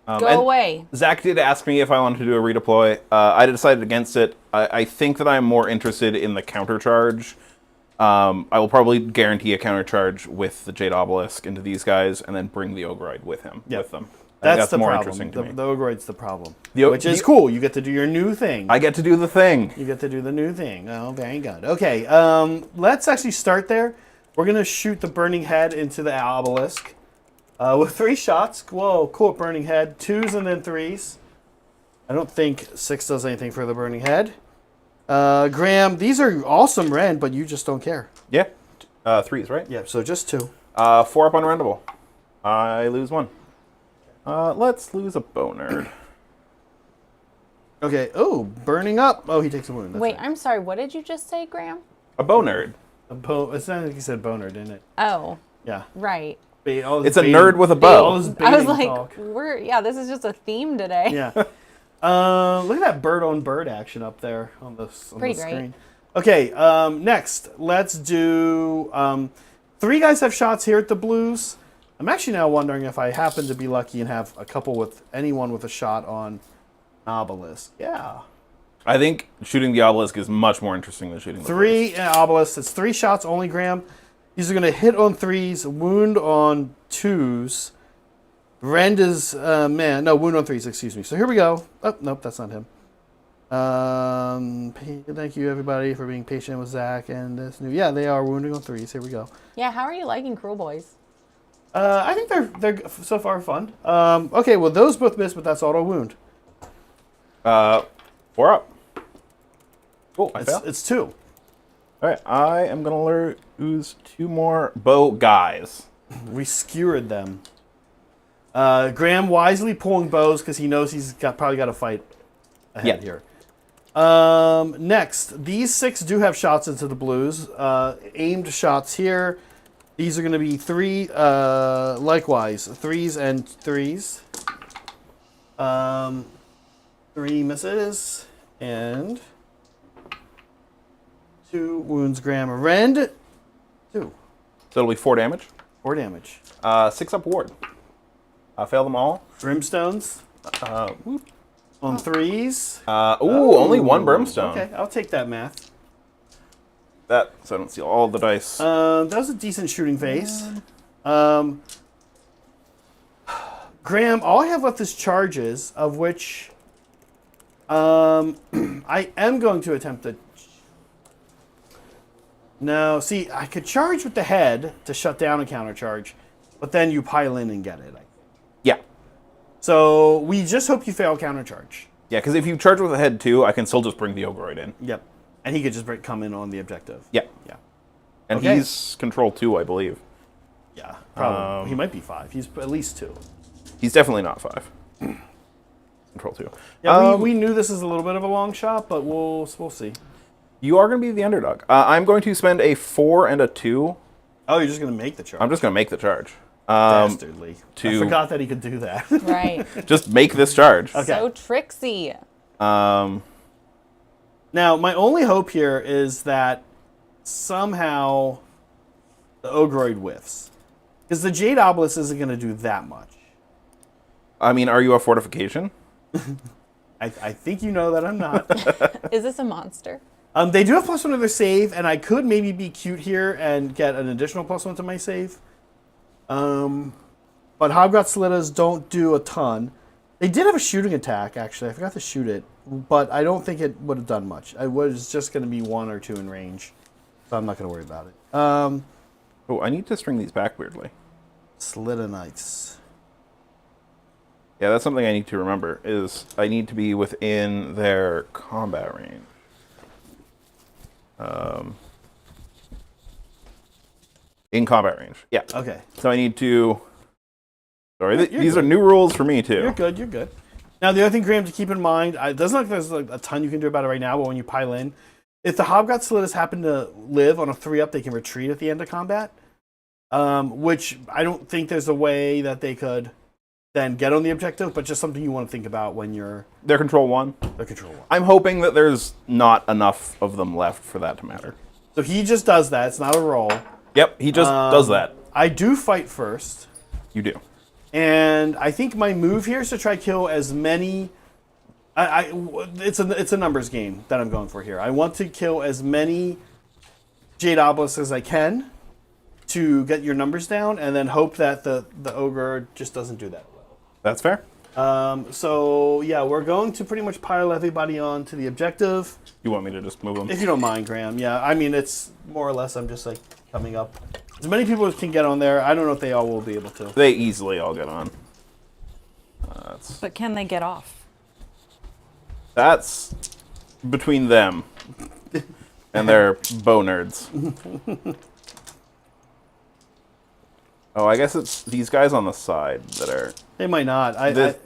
Go away. Zach did ask me if I wanted to do a redeploy. I decided against it. I think that I'm more interested in the countercharge. I will probably guarantee a countercharge with the Jade Obelisk into these guys, and then bring the Ogroid with him. Yep. With them. That's the more problem. interesting to me. The Ogroid's the problem. Which is cool. You get to do your new thing. I get to do the thing. You get to do the new thing. Oh, very good. Okay, let's actually start there. We're going to shoot the Burning Head into the Obelisk with 3 shots. Whoa, cool Burning Head. 2s and then 3s. I don't think 6 does anything for the Burning Head. Graham, these are awesome rend, but you just don't care. Yeah. 3s, right? Yeah, so just 2. 4 up unrendable. I lose 1. Let's lose a boner. Okay. Oh, burning up. Oh, he takes a wound. That's Wait, right. I'm sorry. What did you just say, Graham? A bonerd. It sounded like you said boner, didn't it? Oh, Yeah. right. It's a nerd with a bow. All this I was baiting like, talk. this is just a theme today. Yeah. Look at that bird on bird action up there on the Pretty screen. Okay. Next, let's do 3 guys have shots here at the Blues. I'm actually now wondering if I happen to be lucky and have a couple with anyone with a shot on Obelisk. Yeah. I think shooting the obelisk is much more interesting than shooting the 3 Obelisk. It's 3 shots only, Graham. These are going to hit on 3s, wound on 2s. Rend is, wound on 3s, excuse me. So here we go. Oh, nope, that's not him. Thank you, everybody, for being patient with Zach and this new... Yeah, they are wounding on 3s. Here we go. Yeah, how are you liking Kruleboyz? I think they're so far fun. Okay, well, those both missed, but that's auto wound. 4 up. Cool, I fail. It's 2. All right, I am going to lose 2 more bow guys. We skewered them. Graham wisely pulling bows because he knows he's probably got a fight ahead here. Next, these 6 do have shots into the blues. Aimed shots here. These are going to be 3, likewise, 3s and 3s. 3 misses, and 2 wounds Graham. Rend, 2. So it'll be 4 damage. 4 damage. 6 up ward. Fail them all. Brimstones Whoop. on 3s. Only 1 brimstone. Okay, I'll take that math. That, so I don't steal all the dice. That was a decent shooting phase. Graham, all I have left is charges, of which I am going to attempt to... No, see, I could charge with the head to shut down a countercharge, but then you pile in and get it. Yeah. So we just hope you fail countercharge. Yeah, because if you charge with the head too, I can still just bring the Ogroid in. Yep. And he could just come in on the objective. Yeah. Yeah. And Okay. he's control 2, I believe. Yeah, probably. He might be 5. He's at least 2. He's definitely not 5. Control 2. Yeah, we knew this is a little bit of a long shot, but we'll see. You are going to be the underdog. I'm going to spend a 4 and a 2. Oh, you're just going to make the charge. I'm just going to make the charge. Dastardly. I to- forgot that he could do that. Right. Just make this charge. Okay. So tricksy. Now, my only hope here is that somehow the Ogroid whiffs. Because the Jade Obelisk isn't going to do that much. I mean, are you a fortification? I think you know that I'm not. Is this a monster? They do have +1 to their save, and I could maybe be cute here and get an additional +1 to my save. But Hobgot Slittas don't do a ton. They did have a shooting attack, actually. I forgot to shoot it, but I don't think it would have done much. I was just going to be 1 or 2 in range, so I'm not going to worry about it. Oh, I need to string these back weirdly. Slittanites. Yeah, that's something I need to remember, is I need to be within their combat range. In combat range. Yeah. Okay. So I need to... Sorry, You're these good. are new rules for me, too. You're good, you're good. Now, the other thing, Graham, to keep in mind, it doesn't look like there's a ton you can do about it right now, but when you pile in, if the Hobgot Slittas happen to live on a 3-up, they can retreat at the end of combat, which I don't think there's a way that they could then get on the objective, but just something you want to think about when you're They're control 1. the control one. I'm hoping that there's not enough of them left for that to matter. So he just does that. It's not a roll. Yep, he just does that. I do fight first. You do. And I think my move here is to try to kill as many. It's a numbers game that I'm going for here. I want to kill as many Jade Obelisks as I can to get your numbers down, and then hope that the ogre just doesn't do that well. That's fair. So yeah, we're going to pretty much pile everybody on to the objective. You want me to just move them? If you don't mind, Graham. Yeah, I mean it's more or less. I'm just like coming up. As many people as can get on there. I don't know if they all will be able to. They easily all get on. But can they get off? That's between them and their bow nerds. Oh, I guess it's these guys on the side that are. They might not.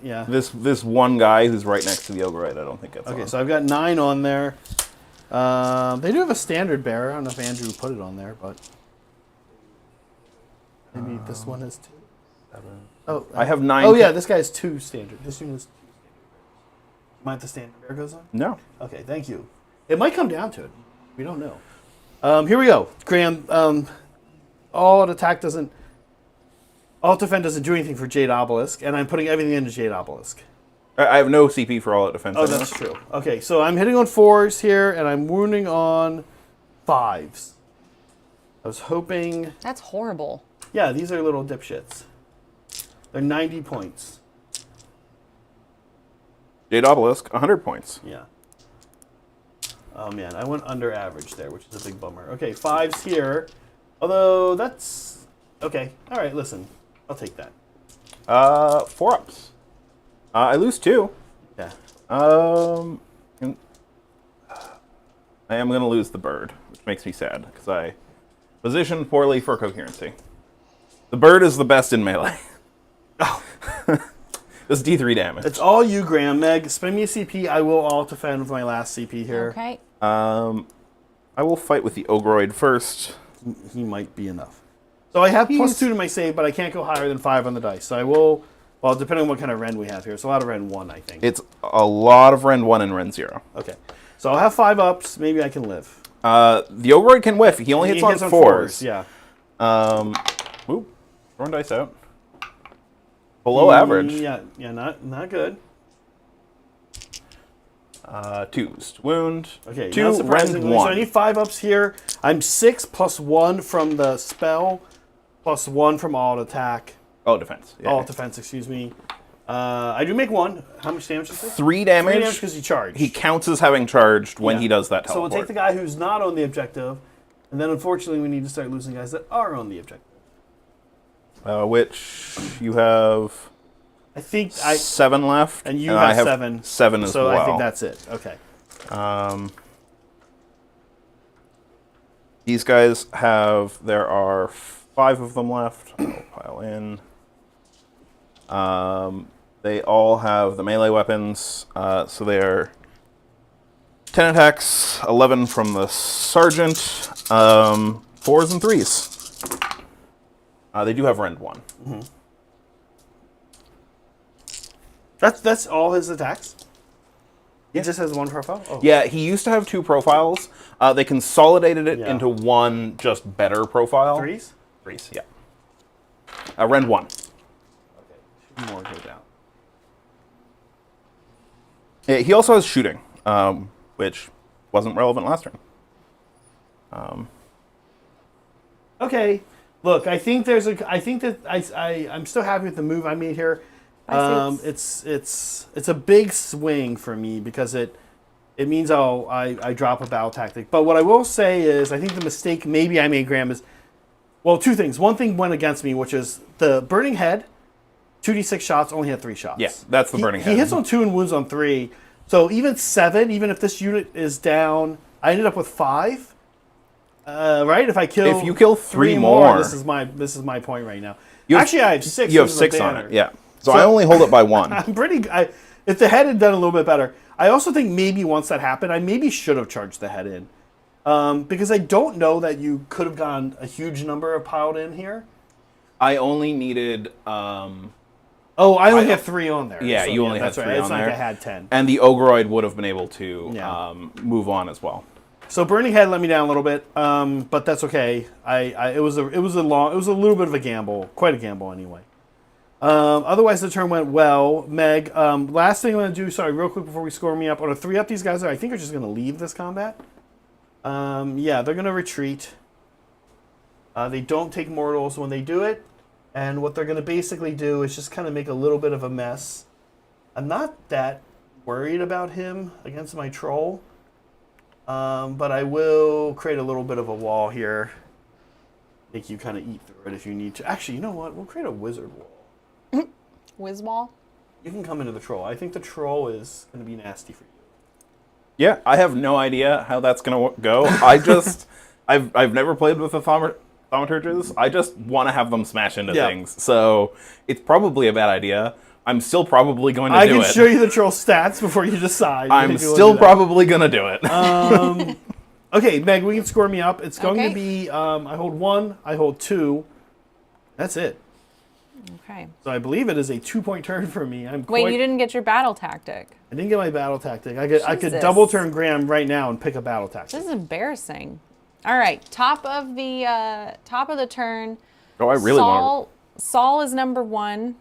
Yeah. This one guy who's right next to the ogre, I don't think gets on. Okay, so I've got 9 on there. They do have a standard bearer. I don't know if Andrew put it on there, but maybe this one is 2. 7. Oh, I have 9. Oh yeah, this guy is 2 standard. This one is 2 standard. Mind if the standard bearer goes on? No. Okay, thank you. It might come down to it. We don't know. Here we go, Graham. All attack doesn't. Alt defend doesn't do anything for Jade Obelisk, and I'm putting everything into Jade Obelisk. I have no CP for all at defense. Oh, that's true. Okay, so I'm hitting on 4s here, and I'm wounding on 5s. I was hoping... That's horrible. Yeah, these are little dipshits. They're 90 points. Jade Obelisk, 100 points. Yeah. Oh, man, I went under average there, which is a big bummer. Okay, 5s here. Although, that's... Okay, all right, listen. I'll take that. 4 ups. I lose 2. Yeah. I am going to lose the bird, which makes me sad, because I positioned poorly for coherency. The bird is the best in melee. This is D3 damage. It's all you, Graham. Meg, spend me a CP. I will alt defend with my last CP here. Okay. I will fight with the Ogroid first. He might be enough. So I have +2 to my save, but I can't go higher than 5 on the dice. So I will, well, depending on what kind of Rend we have here. It's a lot of Rend 1, I think. It's a lot of Rend 1 and Rend 0. Okay. So I'll have 5 ups. Maybe I can live. The Ogroid can whiff. He only hits on 4s. Yeah. Ooh, throwing dice out. Below average. Yeah, not good. 2s. Wound. Okay, 2, not surprisingly. Rend 1. So I need 5 ups here. I'm 6 +1 from the spell, +1 from alt attack. Oh, defense. Yeah. Alt defense, excuse me. I do make 1. How much damage is this? 3 damage. 3 damage because he charged. He counts as having charged when he does that So teleport. we'll take the guy who's not on the objective, and then unfortunately we need to start losing guys that are on the objective. Which you have I think 7 left. and you I have 7. 7 as so well. I think that's it. Okay. These guys have, there are 5 of them left. I'll pile in. They all have the melee weapons, so they are 10 attacks, 11 from the sergeant, 4s and 3s. They do have Rend 1. Mm-hmm. That's all his attacks? He just has 1 profile? Oh. Yeah, he used to have 2 profiles. They consolidated it Yeah. into one just better profile. 3s? 3s, yeah. Rend 1. Okay. More go down. Yeah, he also has shooting, which wasn't relevant last turn. Okay. Look, I think there's a. I think that I'm still happy with the move I made here. It's a big swing for me because it means I drop a battle tactic. But what I will say is I think the mistake maybe I made, Graham, is, well, 2 things. One thing went against me, which is the burning head. 2d6 shots, only had 3 shots. Yeah, that's the burning head. He hits on 2 and wounds on 3. So even 7, even if this unit is down, I ended up with 5. Right? If you kill 3 more, this is my point right now. I have 6. You have 6 on it. Yeah. So I only hold it by 1. I'm pretty. If the head had done a little bit better, I also think maybe once that happened, I maybe should have charged the head in, because I don't know that you could have gone a huge number of piled in here. I only needed. I only have 3 on there. Yeah, so, you only had that's 3 right. on It's there. not like I had 10. And the Ogroid would have been able to move on as well. So burning head let me down a little bit, but that's okay. It was a little bit of a gamble, quite a gamble anyway. Otherwise, the turn went well. Meg, last thing I'm going to do, sorry, real quick before we score me up, on a 3-up, these guys I think are just going to leave this combat. Yeah, they're going to retreat. They don't take mortals when they do it, and what they're going to basically do is just kind of make a little bit of a mess. I'm not that worried about him against my troll, but I will create a little bit of a wall here. Make you kind of eat through it if you need to. Actually, you know what? We'll create a wizard wall. Whiz wall? You can come into the troll. I think the troll is going to be nasty for you. Yeah, I have no idea how that's gonna go. I've never played with the thaumaturges. I just want to have them smash into things. So it's probably a bad idea. I'm still probably going to do it. I can show you the troll stats before you decide. I'm still probably going to do it. Okay, Meg, we can score me up. It's going Okay. to be, I hold 1, I hold 2. That's it. Okay. So I believe it is a 2-point turn for me. Wait, you didn't get your battle tactic. I didn't get my battle tactic. I could Jesus. double turn Graham right now and pick a battle tactic. This is embarrassing. All right, top of the turn. Oh, I really want Saul is number 1.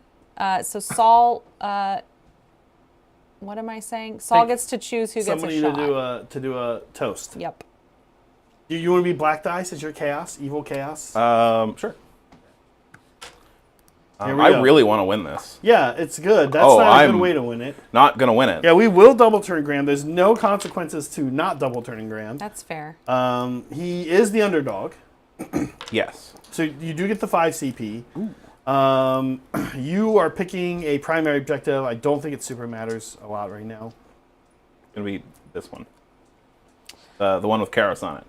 So Saul, what am I saying? Saul gets to choose who gets a somebody shot. to do a toast. Yep. You want to be black dice as your chaos, evil chaos? Sure. Here we I go. really want to win this. Yeah, it's good. That's Oh, not a good I'm- way to win it. Not going to win it. Yeah, we will double turn Graham. There's no consequences to not double turning Graham. That's fair. He is the underdog, Yes. so you do get the 5 CP. You are picking a primary objective. I don't think it super matters a lot right now. It's going to be this one. The one with Karos on it.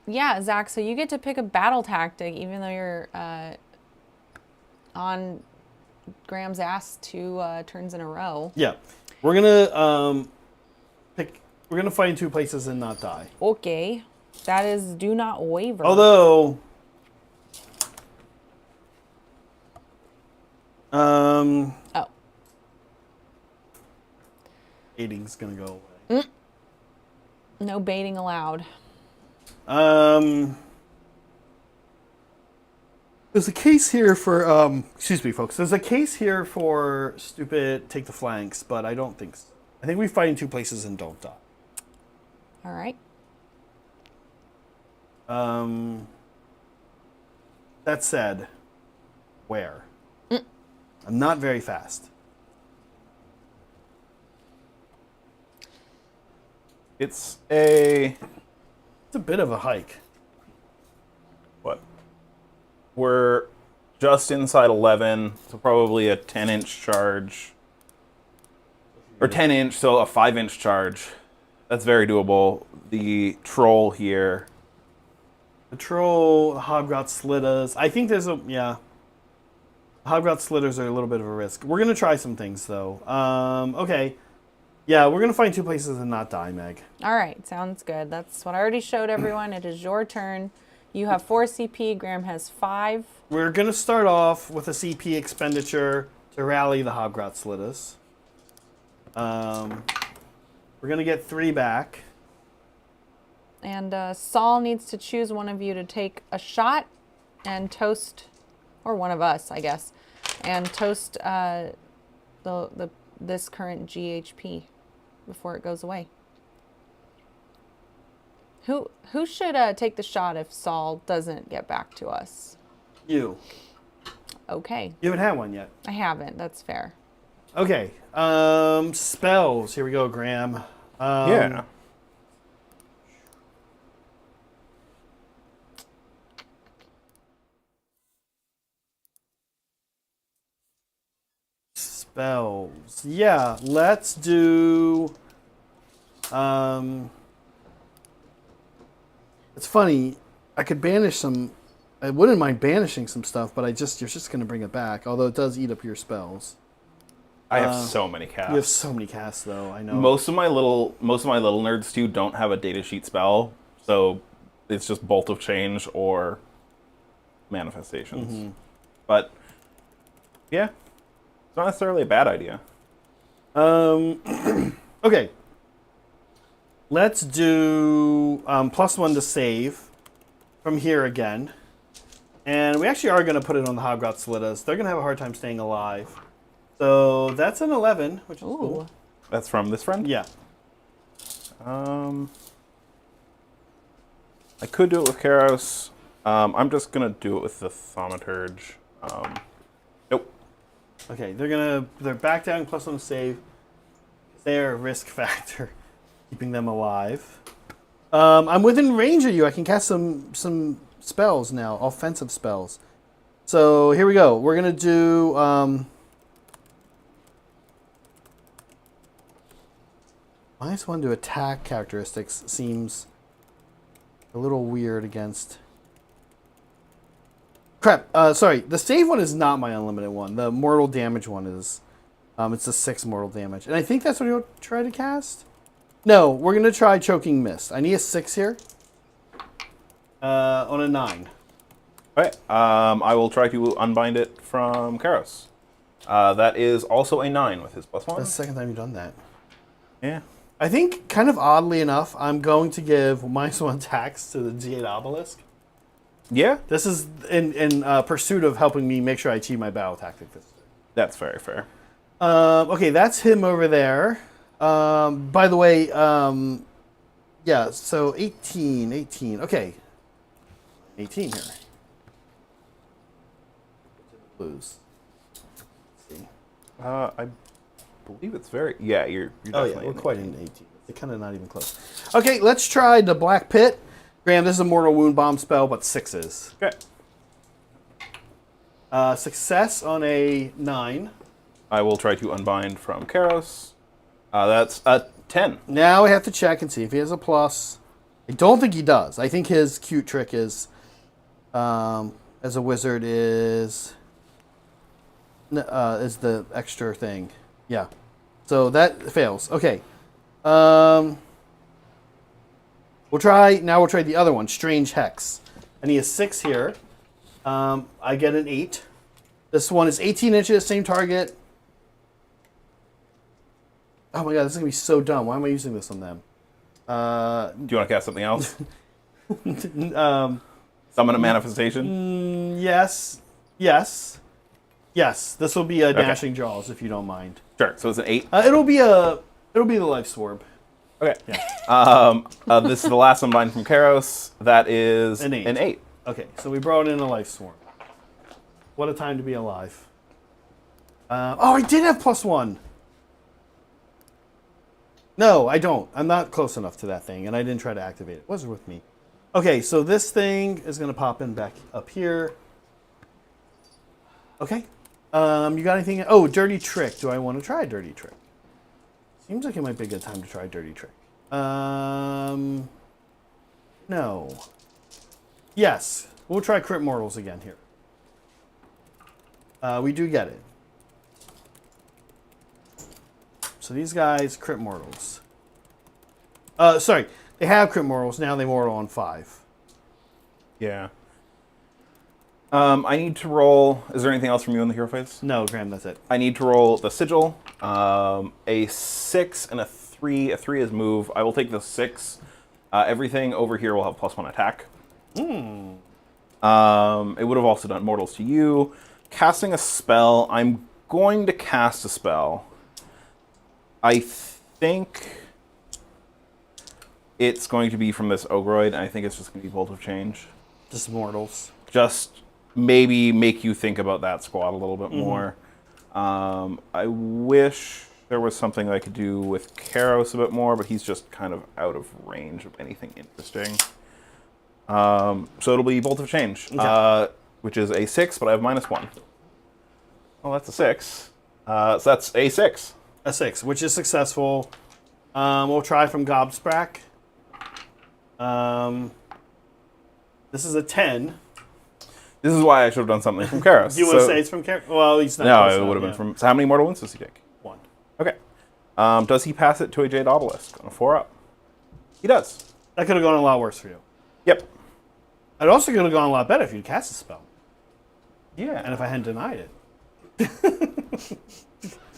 Yeah, Zach, so you get to pick a battle tactic even though you're on Graham's ass 2 turns in a row. Yeah. We're gonna pick. We're gonna fight in 2 places and not die. Okay. That is do not waver. Although, Oh. baiting's gonna go away. No baiting allowed. There's a case here for excuse me, folks. There's a case here for stupid take the flanks, but I don't think so. I think we fight in 2 places and don't die. All right. That said, where? I'm not very fast. It's a bit of a hike. what? We're just inside 11, so probably a 10-inch charge. Or 10-inch, so a 5-inch charge. That's very doable. The troll here. The troll, the Hobgrot Slitters. I think there's a, yeah. Hobgrot Slitters are a little bit of a risk. We're going to try some things, though. Okay. Yeah, we're going to find 2 places and not die, Meg. All right. Sounds good. That's what I already showed everyone. It is your turn. You have 4 CP. Graham has 5. We're going to start off with a CP expenditure to rally the Hobgrot Slitters. We're going to get 3 back. And Saul needs to choose one of you to take a shot and toast, or one of us, I guess, and toast this current GHP before it goes away. Who should take the shot if Saul doesn't get back to us? You. Okay. You haven't had one yet. I haven't. That's fair. Okay. Spells. Here we go, Graham. Yeah. Spells. Yeah, let's do... It's funny. I could banish some... I wouldn't mind banishing some stuff, but you're just going to bring it back, although it does eat up your spells. I have so many casts. You have so many casts, though. I know. Most of my little nerds too don't have a datasheet spell, so it's just Bolt of Change or Manifestations. Mm-hmm. But yeah, it's not necessarily a bad idea. Okay. Let's do +1 to save from here again. And we actually are going to put it on the Hobgrot Slitters. They're going to have a hard time staying alive. So that's an 11, which is cool. That's from this friend? Yeah. I could do it with Kairos. I'm just going to do it with the Thaumaturge. Nope. Okay, they're back down +1 to save. They're a risk factor, keeping them alive. I'm within range of you. I can cast some spells now, offensive spells. So here we go. We're going to do... -1 to attack characteristics seems a little weird against... Crap. Sorry. The save one is not my unlimited one. The mortal damage one is... it's a 6 mortal damage. And I think that's what you'll try to cast? No, we're going to try Choking Mist. I need a 6 here. On a 9. Okay. I will try to unbind it from Kairos. That is also a 9 with his +1. That's the second time you've done that. Yeah. I think, kind of oddly enough, I'm going to give -1 attacks to the G8 Obelisk. Yeah. This is in pursuit of helping me make sure I achieve my battle tactic. That's very fair. Okay, that's him over there. By the way, yeah, so 18. Okay. 18 here. Blues. Let's see. I believe it's very... Yeah, you're Oh, definitely... yeah, we're quite in 18. It's kind of not even close. Okay, let's try the Black Pit. Graham, this is a Mortal Wound Bomb spell, but 6s. Okay. Success on a 9. I will try to unbind from Kairos. That's a 10. Now I have to check and see if he has a plus. I don't think he does. I think his cute trick is, as a wizard, is is the extra thing. Yeah. So that fails. Okay. We'll try the other one, Strange Hex. And he has 6 here. I get an 8. This one is 18 inches, same target. Oh my god, this is going to be so dumb. Why am I using this on them? Do you want to cast something else? Um, Summon a manifestation? yes. Yes. Yes. This will be a Dashing Jaws, if you don't mind. Sure. So it's an 8. It'll be the Life Swarb. Okay. Yeah. This is the last Unbind from Kairos. That is An 8. An 8. Okay, so we brought in a Life Swarm. What a time to be alive. Oh, I did have +1. No, I don't. I'm not close enough to that thing, and I didn't try to activate it. It wasn't with me. Okay, so this thing is going to pop in back up here. Okay. You got anything? Oh, Dirty Trick. Do I want to try Dirty Trick? Seems like it might be a good time to try Dirty Trick. No. Yes. We'll try Crit Mortals again here. We do get it. So these guys, Crit Mortals. Sorry. They have Crit Mortals. Now they mortal on 5. Yeah. I need to roll... Is there anything else from you in the hero phase? No, Graham, that's it. I need to roll the Sigil. A 6 and a 3. A 3 is move. I will take the 6. Everything over here will have +1 attack. It would have also done mortals to you. Casting a spell. I'm going to cast a spell. I think it's going to be from this Ogroid, and I think it's just going to be Bolt of Change. Just mortals. Just maybe make you think about that squad a little bit more. I wish there was something I could do with Kairos a bit more, but he's just kind of out of range of anything interesting. So it'll be Bolt of Change, which is a 6, but I have -1. Well, that's a 6. So that's a 6. A 6, which is successful. We'll try from Gobsprack. This is a 10. This is why I should have done something from Kairos. Do you want to say it's from Kairic? Well, he's not. No, close it enough, would have been yeah. from... So how many mortal wounds does he take? 1. Okay. Does he pass it to a Jade Obelisk on a 4-up? He does. That could have gone a lot worse for you. Yep. It also could have gone a lot better if you'd cast a spell. Yeah. And if I hadn't denied it.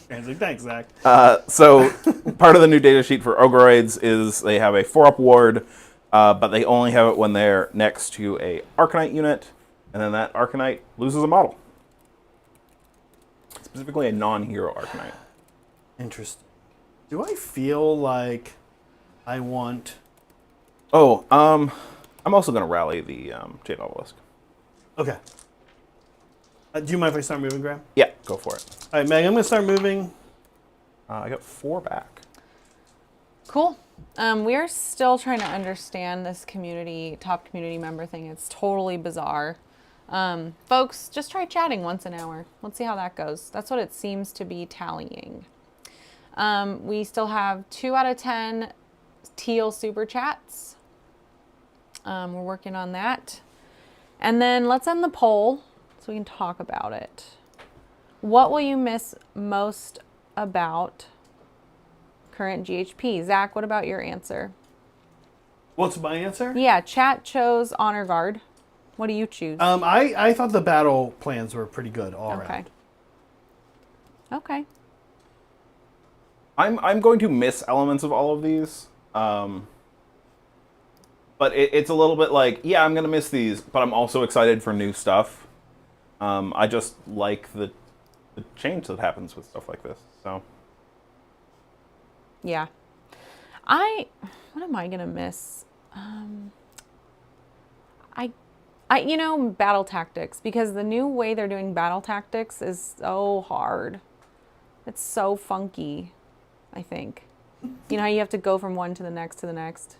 Grant's like, thanks, Zach. So part of the new data sheet for Ogroids is they have a 4-up ward, but they only have it when they're next to a Arcanite unit, and then that Arcanite loses a model. Specifically a non-hero Arcanite. Interesting. Do I feel like I want... Oh, I'm also going to rally the Jade Obelisk. Okay. Do you mind if I start moving, Graham? Yeah, go for it. All right, Meg, I'm going to start moving. I got 4 back. Cool. We are still trying to understand this top community member thing. It's totally bizarre. Folks, just try chatting once an hour. Let's see how that goes. That's what it seems to be tallying. We still have 2 out of 10 teal super chats. We're working on that. And then let's end the poll so we can talk about it. What will you miss most about current GHP? Zach, what about your answer? What's my answer? Yeah, chat chose Honor Guard. What do you choose? I thought the battle plans were pretty good all around. Okay. I'm going to miss elements of all of these. But it's a little bit like, yeah, I'm going to miss these, but I'm also excited for new stuff. I just like the change that happens with stuff like this. So, Yeah. What am I going to miss? Battle tactics, because the new way they're doing battle tactics is so hard. It's so funky, I think. You know how you have to go from one to the next to the next?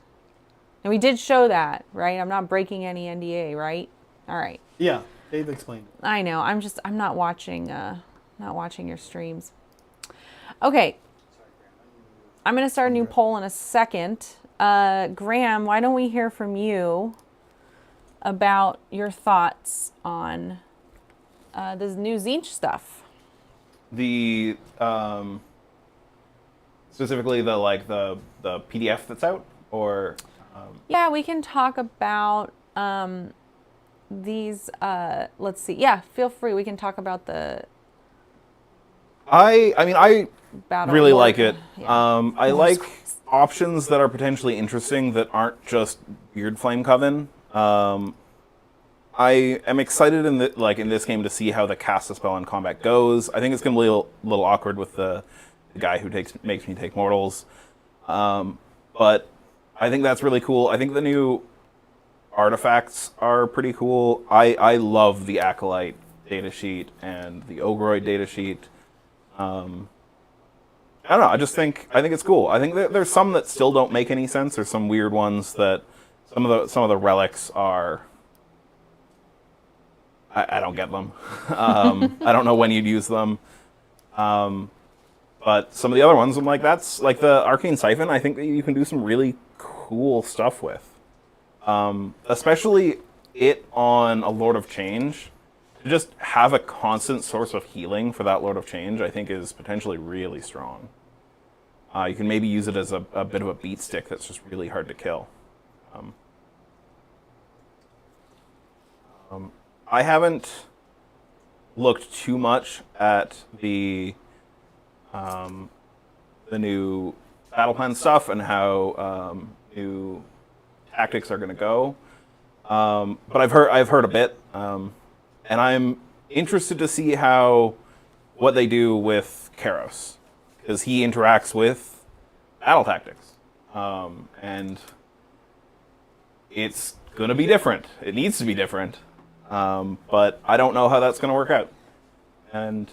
And we did show that, right? I'm not breaking any NDA, right? All right. Yeah, Dave explained. I know. I'm not watching your streams. Okay. I'm going to start a new poll in a second. Graham, why don't we hear from you about your thoughts on this new Tzeentch stuff? the specifically the PDF that's out, or Yeah, we can talk about these. Let's see. Yeah, feel free. We can talk about the I mean I battle. really war- like it. Yeah. I like options that are potentially interesting that aren't just weird Flame Coven. I am excited in this game to see how the cast a spell in combat goes. I think it's going to be a little awkward with the guy who makes me take mortals, but I think that's really cool. I think the new artifacts are pretty cool. I love the Acolyte datasheet and the Ogroid datasheet. I don't know. I think it's cool. I think there's some that still don't make any sense. There's some weird ones that some of the relics are. I don't get them. I don't know when you'd use them. But some of the other ones, I'm like, that's like the Arcane Siphon. I think that you can do some really cool stuff with, especially it on a Lord of Change. To just have a constant source of healing for that Lord of Change, I think, is potentially really strong. You can maybe use it as a bit of a beat stick that's just really hard to kill. I haven't looked too much at the new battle plan stuff and how new tactics are going to go, but I've heard a bit. And I'm interested to see what they do with Kairos, because he interacts with battle tactics, and it's gonna be different. It needs to be different, but I don't know how that's gonna work out, and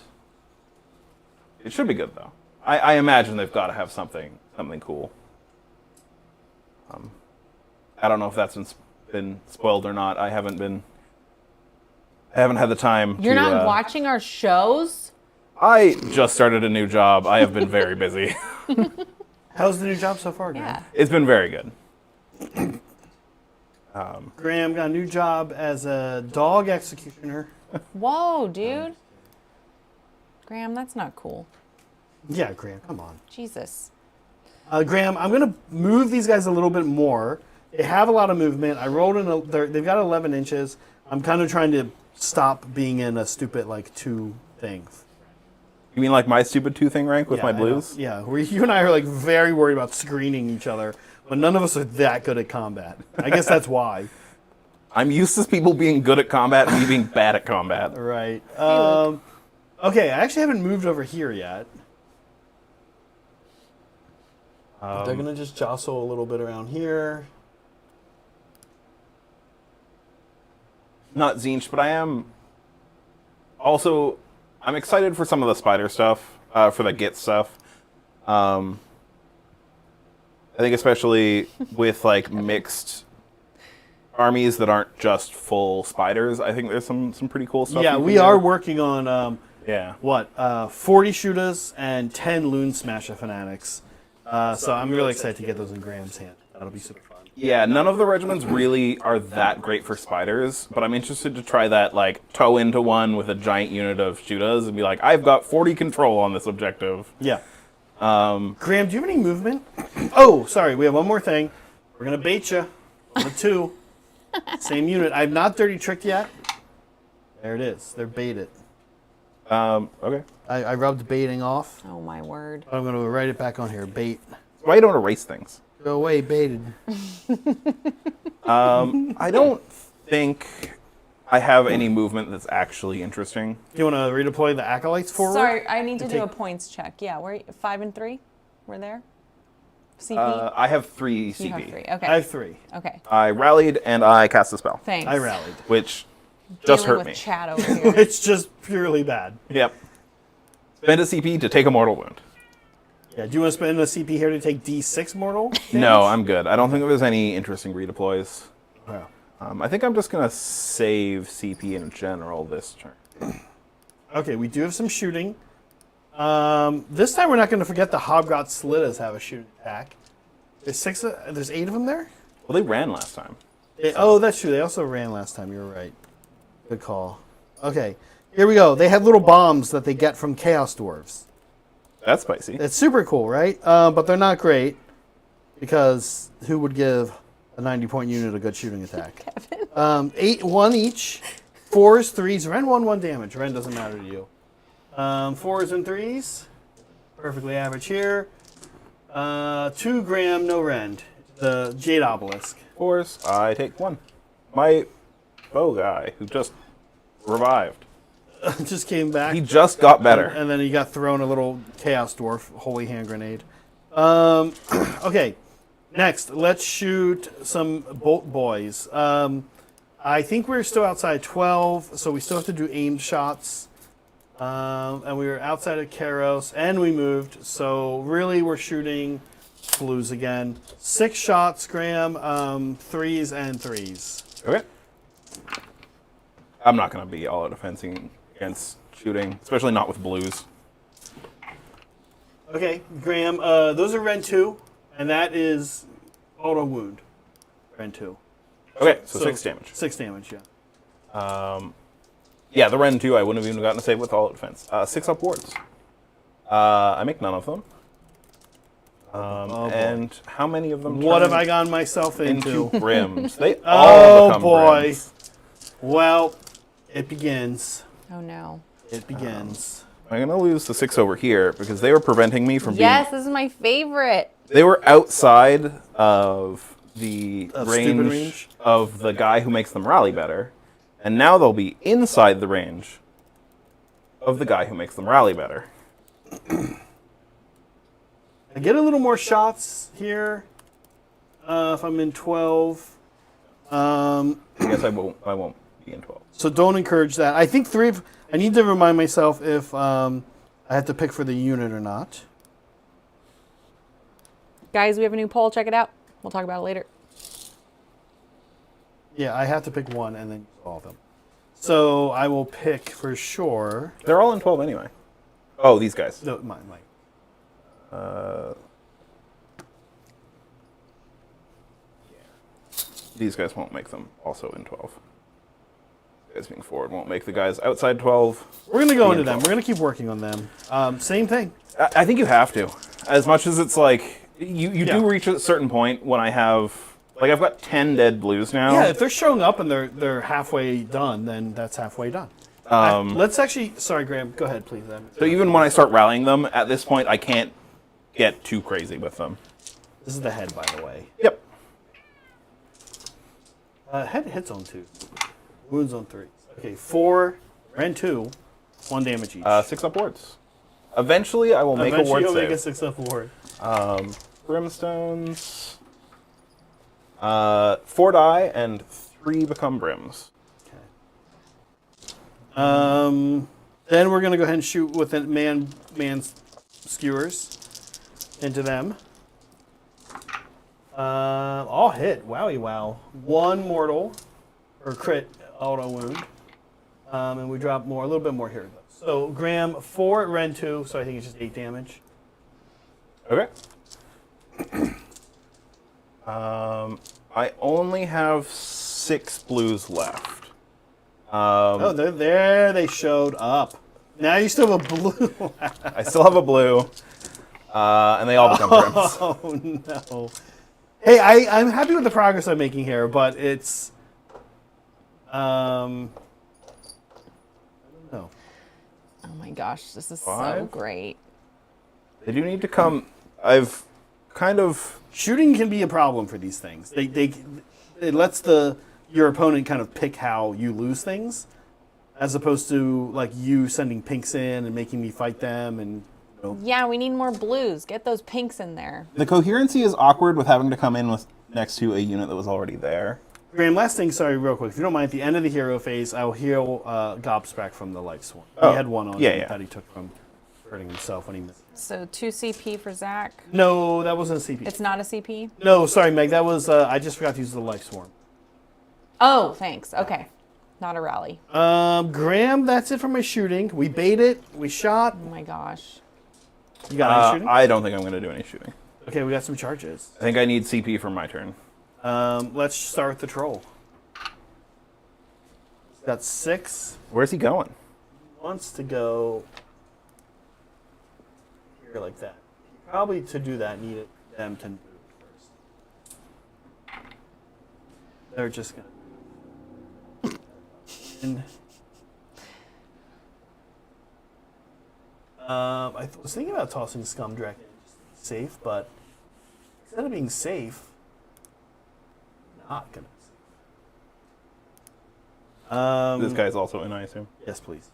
it should be good though. I imagine they've got to have something cool. I don't know if that's been spoiled or not. I haven't had the time. You're not watching our shows? I just started a new job. I have been very busy. How's the new job so far, Graham? Yeah. It's been very good. Graham got a new job as a dog executioner. Whoa, dude. Graham, that's not cool. Yeah, Graham, come on. Jesus. Graham, I'm going to move these guys a little bit more. They have a lot of movement. I rolled in they've got 11 inches. I'm kind of trying to stop being in a stupid, 2 things. You mean like my stupid 2 thing rank with Yeah, my I know. blues? Yeah, you and I are very worried about screening each other, but none of us are that good at combat. I guess that's why. I'm used to people being good at combat and me being bad at combat. Right. Okay, I actually haven't moved over here yet. They're going to just jostle a little bit around here. Not Tzeentch, but I am also. I'm excited for some of the spider stuff, for the Git stuff. I think especially with mixed armies that aren't just full spiders. I think there's some pretty cool stuff. Yeah, you we can are do. working on 40 shooters and 10 Loon Smasher Fanatics. So I'm really excited to get those in Graham's hand. That'll be super fun. Yeah, none of the regiments really are that great for spiders, but I'm interested to try that, toe into one with a giant unit of Shudas and be like, I've got 40 control on this objective. Yeah. Graham, do you have any movement? Oh, sorry, we have one more thing. We're going to bait you on the 2. Same unit. I'm not dirty tricked yet. There it is. They're baited. Okay. I rubbed baiting off. Oh, my word. I'm going to write it back on here. Bait. Why you don't erase things? Go away, baited. I don't think I have any movement that's actually interesting. You want to redeploy the Acolytes forward? Sorry, I need to do take- a points check. Yeah, we're 5 and 3. We're there. CP. I have 3 CP. You have 3. Okay. I have 3. Okay. I rallied and I cast a spell, Thanks. I rallied. which just Dealing hurt with me. chat over here. It's just purely bad. Yep. Spend a CP to take a mortal wound. Yeah, do you want to spend a CP here to take D6 mortal damage? No, I'm good. I don't think there's any interesting redeploys. Wow. I think I'm just gonna save CP in general this turn. Okay, we do have some shooting. This time we're not going to forget the Hobgot Slittas have a shooting attack. There's 8 of them there? Well, they ran last time. Oh, that's true. They also ran last time. You're right. Good call. Okay. Here we go. They have little bombs that they get from Chaos Dwarves. That's spicy. It's super cool, right? But they're not great because who would give a 90-point unit a good shooting attack? Kevin. 8, 1 each. 4s, 3s. Ren 1 damage. Ren doesn't matter to you. 4s and 3s. Perfectly average here. 2 Graham, no Rend. The Jade Obelisk. 4s, I take 1. My bow guy, who just revived. Just came back. He just got better. And then he got thrown a little Chaos Dwarf Holy Hand Grenade. Okay, next, let's shoot some Bolt Boys. I think we're still outside 12, so we still have to do aimed shots. And we were outside of Kairos, and we moved, so really we're shooting blues again. 6 shots, Graham, 3s and 3s. Okay. I'm not going to be all out offensing against shooting, especially not with blues. Okay, Graham, those are Ren 2, and that is auto wound. Ren 2. Okay, so 6 damage. 6 damage, yeah. Yeah, the Ren 2 I wouldn't have even gotten to save with all out defense. 6 up wards. I make none of them. And how many of them What turn have I gotten myself into? brims? They all Oh become boy. brims. Well, it begins. Oh no. It begins. I'm going to lose the 6 over here because they were preventing me from Yes, this is my favorite. They were outside of the stupid range? of the guy who makes them rally better. And now they'll be inside the range of the guy who makes them rally better. I get a little more shots here if I'm in 12. I guess I won't be in 12. So don't encourage that. I think I need to remind myself if I have to pick for the unit or not. Guys, we have a new poll. Check it out. We'll talk about it later. Yeah, I have to pick one and then all of them. So I will pick for sure. They're all in 12 anyway. Oh, these guys. No, mine. These guys won't make them also in 12. Guys being forward won't make the guys outside 12. We're gonna go be in into them. 12. We're gonna keep working on them. Same thing. I think you have to. As much as it's like, you Yeah. do reach a certain point when I have, like I've got 10 dead blues now. Yeah, if they're showing up and they're halfway done, then that's halfway done. Let's actually. Sorry, Graham. Go ahead, please. So even when I start rallying them, at this point I can't get too crazy with them. This is the head, by the way. Yep. Head hits on 2. Wounds on 3. Okay, 4, Ren 2, 1 damage each. 6 upwards. Eventually I will make a ward you'll save. make a 6 up ward. Brimstones. 4 die and 3 become brims. Then we're gonna go ahead and shoot with a man's skewers into them. All hit. Wowie wow. 1 mortal or crit auto wound. And we drop a little bit more here. So Graham 4 Ren 2, so I think it's just 8 damage. Okay. I only have 6 blues left. Oh, they're there. They showed up. Now you still have a blue. I still have a blue, and they all become brims. Oh no. Hey, I'm happy with the progress I'm making here, but it's I don't know. Oh my gosh, this is so 5? great. They do need to come. I've kind of. Shooting can be a problem for these things. It lets your opponent kind of pick how you lose things, as opposed to like you sending pinks in and making me fight them and. Yeah, we need more blues. Get those pinks in there. The coherency is awkward with having to come in with next to a unit that was already there. Graham, last thing, sorry, real quick. If you don't mind, at the end of the hero phase, I'll heal Gobsprack from the life swarm. Oh, He had one on yeah, him yeah. that he took from hurting himself when he missed. So 2 CP for Zach. No, that wasn't a CP. It's not a CP? No, sorry, Meg. That was I just forgot to use the life swarm. Oh, thanks. Okay. Not a rally. Graham, that's it for my shooting. We bait it. We shot. Oh my gosh. You got any shooting? I don't think I'm going to do any shooting. Okay, we got some charges. I think I need CP for my turn. Let's start with the troll. Got 6. Where's he going? wants to go here like that. Probably to do that needed them to move first. They're just gonna. And, I was thinking about tossing Scum Dragon just to be safe, but instead of being safe, not gonna. This guy's also in, I assume. Yes, please.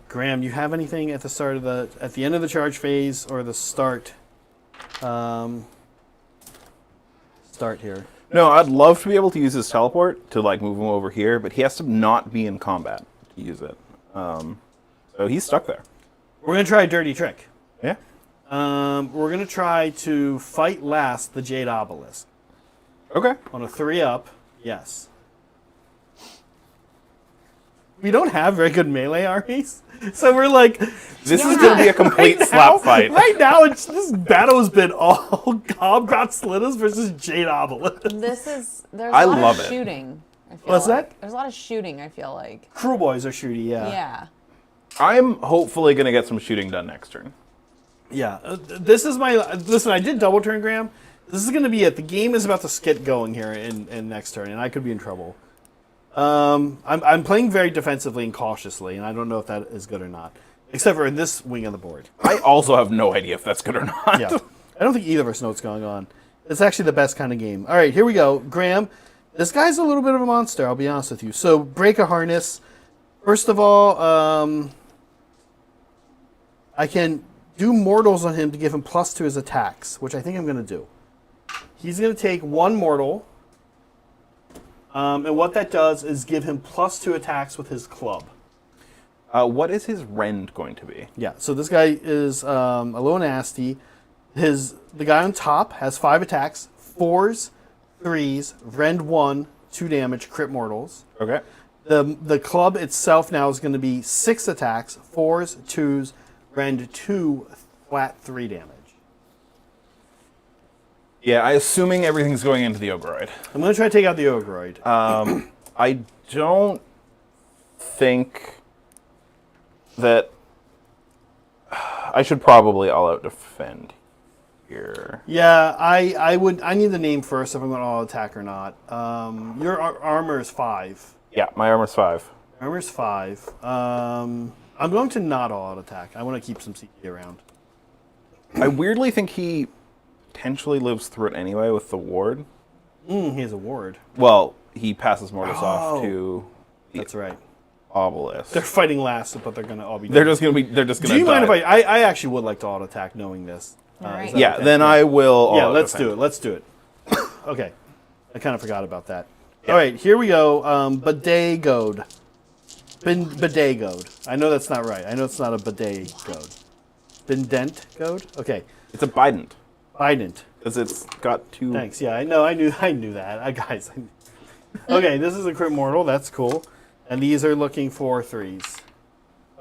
Graham, you have anything at the end of the charge phase or the start? Start here. No, I'd love to be able to use his teleport to like move him over here, but he has to not be in combat to use it. So he's stuck there. We're gonna try a dirty trick. Yeah. We're gonna try to fight last the Jade Obelisk Okay. on a 3-up. Yes. We don't have very good melee armies, so we're like, This is going to be a complete slap fight. Right now, this battle has been all Gobgrot Slitters versus Jade Obelisk. There's a I lot love of it. shooting. I feel What's like. that? There's a lot of shooting, I feel like. Kruleboyz are shooty, yeah. Yeah. I'm hopefully going to get some shooting done next turn. Yeah. This is my listen. I did double turn, Graham. This is going to be it. The game is about to get going here in next turn, and I could be in trouble. I'm playing very defensively and cautiously, and I don't know if that is good or not. Except for in this wing of the board. I also have no idea if that's good or not. Yeah. I don't think either of us know what's going on. It's actually the best kind of game. All right, here we go. Graham, this guy's a little bit of a monster, I'll be honest with you. So, break a harness. First of all, I can do mortals on him to give him +2 his attacks, which I think I'm going to do. He's going to take 1 mortal. And what that does is give him +2 attacks with his club. What is his rend going to be? Yeah, so this guy is a little nasty. The guy on top has 5 attacks, 4s, 3s, rend 1, 2 damage, crit mortals. Okay. The club itself now is going to be 6 attacks, 4s, 2s, rend 2, flat 3 damage. Yeah, I assuming everything's going into the Ogroid. I'm going to try to take out the Ogroid. I don't think that I should probably all out defend here. Yeah, I need the name first if I'm going to all attack or not. Your armor is 5. Yeah, my armor's 5. Armor's 5. I'm going to not all out attack. I want to keep some CP around. I weirdly think he potentially lives through it anyway with the ward. He has a ward. Well, he passes mortals off to the That's right. obelisk. They're fighting last, but they're going to all be They're dead. just gonna Do you mind if die. I actually would like to auto attack knowing this. All right. Is that Yeah, okay? then I will. Yeah, all let's defend. do it. Let's do it. Okay. I kind of forgot about that. All right, here we go. Bidet goad. Bidet goad. I know that's not right. I know it's not a bidet goad. Bindent goad? Okay. It's a Bident Bident. because it's got 2. Thanks. Yeah, I know. I knew that. Guys. Okay, this is a crit mortal. That's cool. And these are looking for 3s.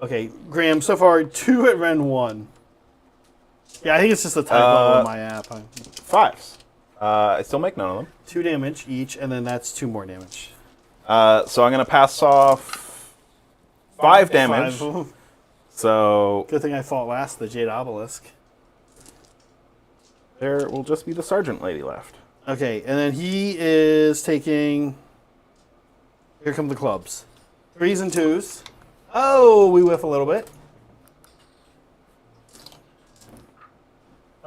Okay, Graham, so far 2 at Ren 1. Yeah, I think it's just a typo on my app. 5s. I still make none of them. 2 damage each, and then that's 2 more damage. So I'm gonna pass off 5 damage. 5. So Good thing I fought last, the Jade Obelisk. there will just be the sergeant lady left. Okay, and then he is taking... Here come the clubs. 3s and 2s. Oh, we whiff a little bit.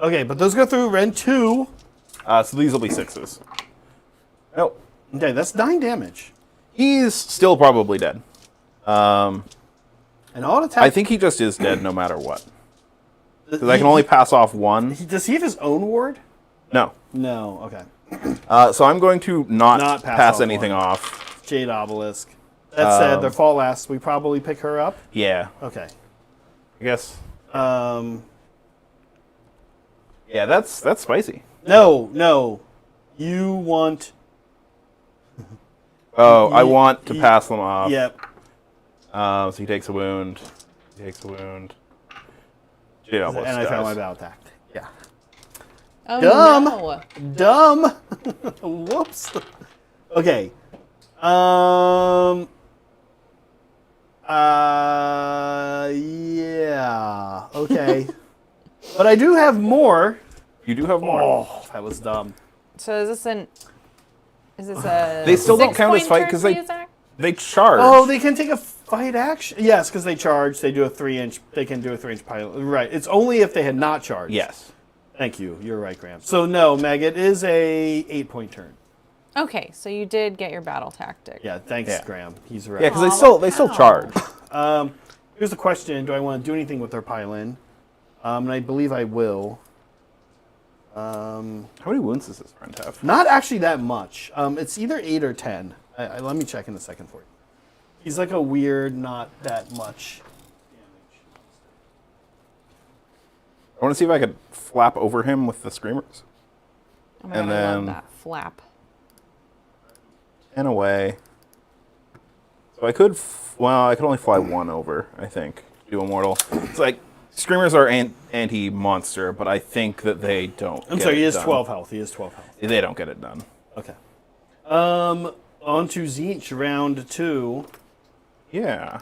Okay, but those go through Ren 2. So these will be 6s. Nope. Okay, that's 9 damage. He's still probably dead. And all attack... I think he just is dead no matter what. Because I can only pass off 1. Does he have his own ward? No. No, okay. So I'm going to not Not pass pass off anything 1. off. Jade Obelisk. That said, their fault last. We probably pick her up. Yeah. Okay. I guess. No. Yeah, that's spicy. You want... Oh, I want to pass them off. Yep. So he takes a wound. Jade Obelisk And I found my dies. battle attack. Yeah. Oh, Dumb. no. Dumb. Whoops. Okay. Yeah. Okay. But I do have more. You do have more. Oh, that was dumb. So is this a They still don't count as 6-point fight turn because for they you, Zach? they charge. Oh, they can take a fight action. Yes, because they charge. They do a 3-inch. They can do a 3-inch pilot. Right. It's only if they had not charged. Yes. Thank you. You're right, Graham. So no, Meg, it is a 8-point turn. Okay, so you did get your battle tactic. Yeah. Thanks, Yeah. Graham. He's right. Yeah, because they still Wow. charge. Here's the question: do I want to do anything with their pylon? And I believe I will. How many wounds does this friend have? Not actually that much. It's either 8 or 10. Let me check in a second for you. He's like a weird, not that much damage. I want to see if I could flap over him with the screamers. Oh my And God, I love then- that flap. 10 away. So I could, I could only fly one over, I think. Do immortal. It's like, screamers are anti-monster, but I think that they don't I'm get sorry, it he is done. 12 health. He is 12 health. They don't get it done. Okay. On to Tzeentch, round 2. Yeah.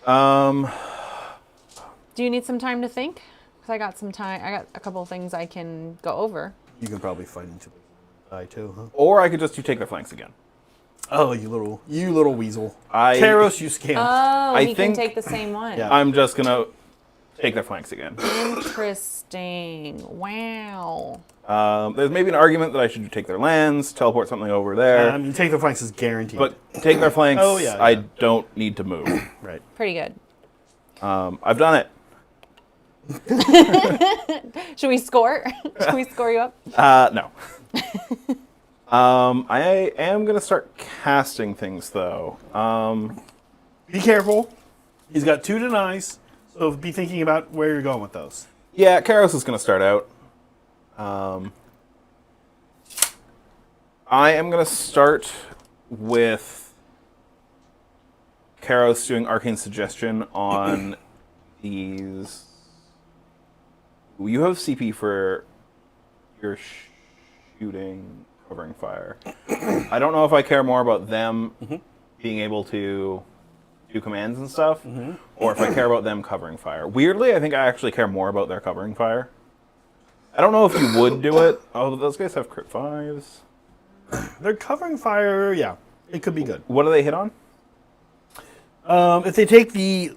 Do you need some time to think? Because I got some time. I got a couple of things I can go over. You can probably fight into the die too, huh? Or I could just take their flanks again. Oh, you little weasel. I- Karos, you scamp. Oh, I he think- can take the same one. Yeah. I'm just going to take their flanks again. Interesting. Wow. There's maybe an argument that I should take their lands, teleport something over there. I mean, take the flanks is guaranteed. But take their flanks, Oh, yeah, I yeah. don't need to move. Right. Pretty good. I've done it. Should we score? Should we score you up? No. I am going to start casting things, though. Be careful. He's got 2 denies, so be thinking about where you're going with those. Yeah, Karos is going to start out. I am going to start with Karos doing Arcane Suggestion on these. You have CP for your shooting, covering fire. I don't know if I care more about them being able to do commands and stuff, or if I care about them covering fire. Weirdly, I think I actually care more about their covering fire. I don't know if you would do it. Oh, those guys have crit 5s. They're covering fire, yeah. It could be good. What do they hit on? If they take the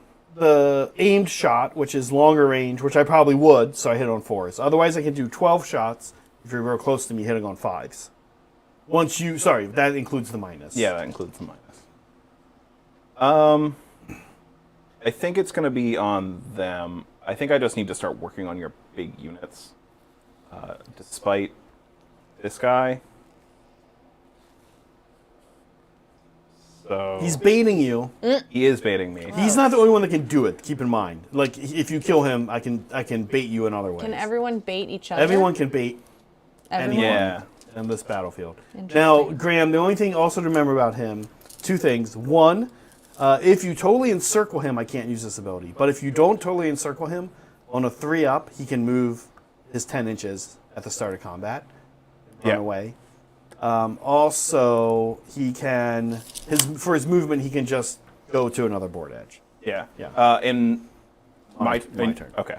aimed shot, which is longer range, which I probably would, so I hit on 4s. Otherwise, I can do 12 shots if you're real close to me hitting on 5s. Sorry, that includes the minus. Yeah, that includes the minus. I think it's going to be on them. I think I just need to start working on your big units. Despite this guy. So He's baiting you. he is baiting me. He's not the only one that can do it, keep in mind. Like, if you kill him, I can bait you in other ways. Can everyone bait each other? Everyone can bait Everyone? Yeah. on this battlefield. Interesting. Now, Graham, the only thing also to remember about him, 2 things. One, if you totally encircle him, I can't use this ability. But if you don't totally encircle him, on a 3-up, he can move his 10 inches at the start of combat and run Yeah. away. Also, he can, for his movement, he can just go to another board edge. Yeah. Yeah. In my my turn. Okay.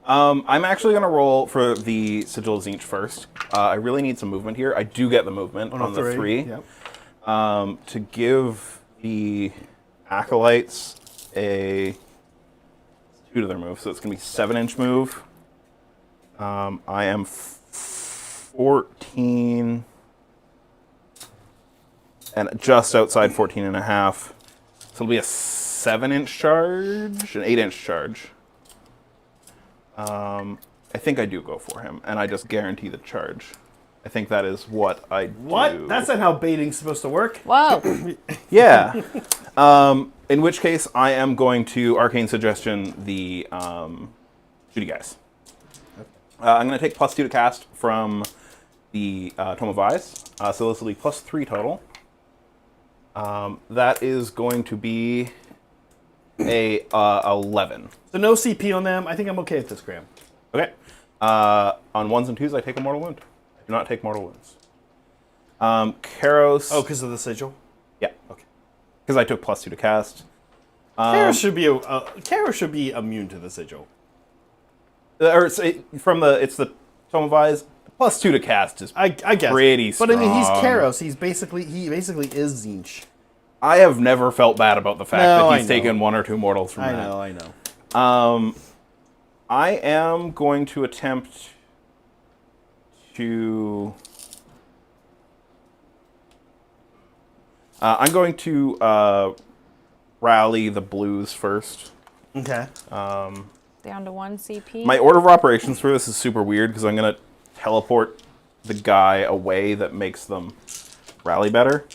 I'm actually going to roll for the Sigil of Tzeentch first. I really need some movement here. I do get the movement on the 3. Yep. To give the Acolytes a 2 to their move, so it's going to be 7-inch move. I am 14 and just outside 14 and a half. So it'll be a 7-inch charge, an 8-inch charge. I think I do go for him, and I just guarantee the charge. I think that is what I do. What? That's not how baiting's supposed to work. Whoa. Yeah. In which case, I am going to Arcane Suggestion the shooty guys. I'm going to take +2 to cast from the Tome of Eyes. So this will be +3 total. That is going to be a 11. So no CP on them. I think I'm okay with this, Graham. Okay. On 1s and 2s, I take a mortal wound. I do not take mortal wounds. Kairos. Oh, because of the sigil. Yeah. Okay. Because I took +2 to cast. Kairos should be immune to the sigil. Or it's the Tome of Eyes. +2 to cast is I guess pretty strong. But I mean, he's Kairos. He basically is Tzeentch. I have never felt bad about the fact No, that he's I know. taken 1 or 2 mortals from I that. know. I know. I am going to attempt to. I'm going to rally the blues first. Okay. Down to 1 CP. My order of operations for this is super weird because I'm going to teleport the guy away that makes them rally better.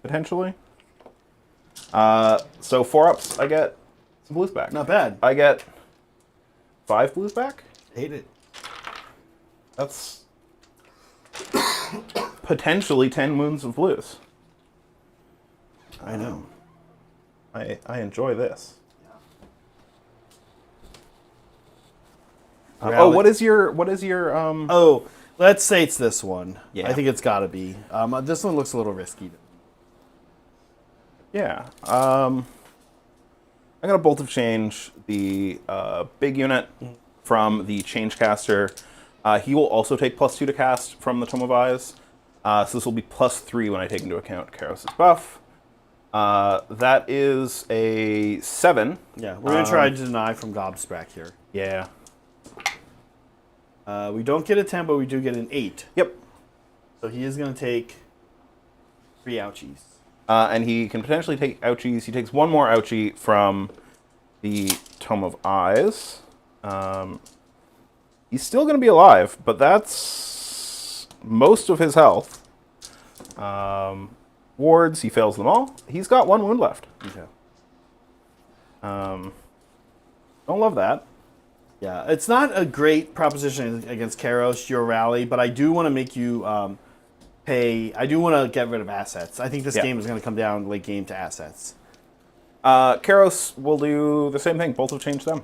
Potentially. So 4-ups, I get some blues back. Not bad. I get 5 blues back. Hate it. That's potentially 10 wounds of blues. I know. I enjoy this. Rally. What is your Oh, let's say it's this one. Yeah. I think it's got to be. This one looks a little risky. Yeah. I'm going to Bolt of Change the big unit from the Change Caster. He will also take +2 to cast from the Tome of Eyes. So this will be +3 when I take into account Kairos' buff. That is a 7. Yeah, we're going to try to deny from Gobsprack here. Yeah. We don't get a 10, but we do get an 8. Yep. So he is going to take 3 ouchies. And he can potentially take ouchies. He takes 1 more ouchie from the Tome of Eyes. He's still going to be alive, but that's most of his health. Wards, he fails them all. He's got 1 wound left. Okay. Don't love that. Yeah, it's not a great proposition against Kairos, your rally, but I do want to make you pay. I do want to get rid of assets. I think this game is going to come down late game to assets. Kairos will do the same thing. Both will change them.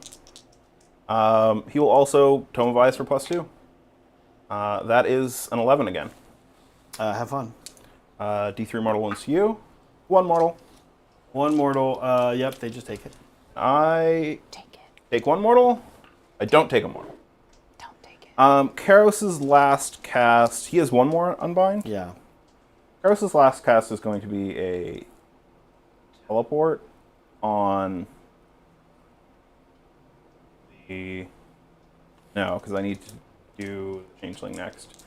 He will also Tome of Eyes for +2. That is an 11 again. Have fun. D3 mortal wounds to you. 1 mortal. 1 mortal. Yep, they just take it. I Take it. take 1 mortal. I don't take a mortal. Don't take it. Kairos' last cast, he has 1 more unbind. Yeah. Kairos' last cast is going to be a teleport on the... No, because I need to do Changeling next.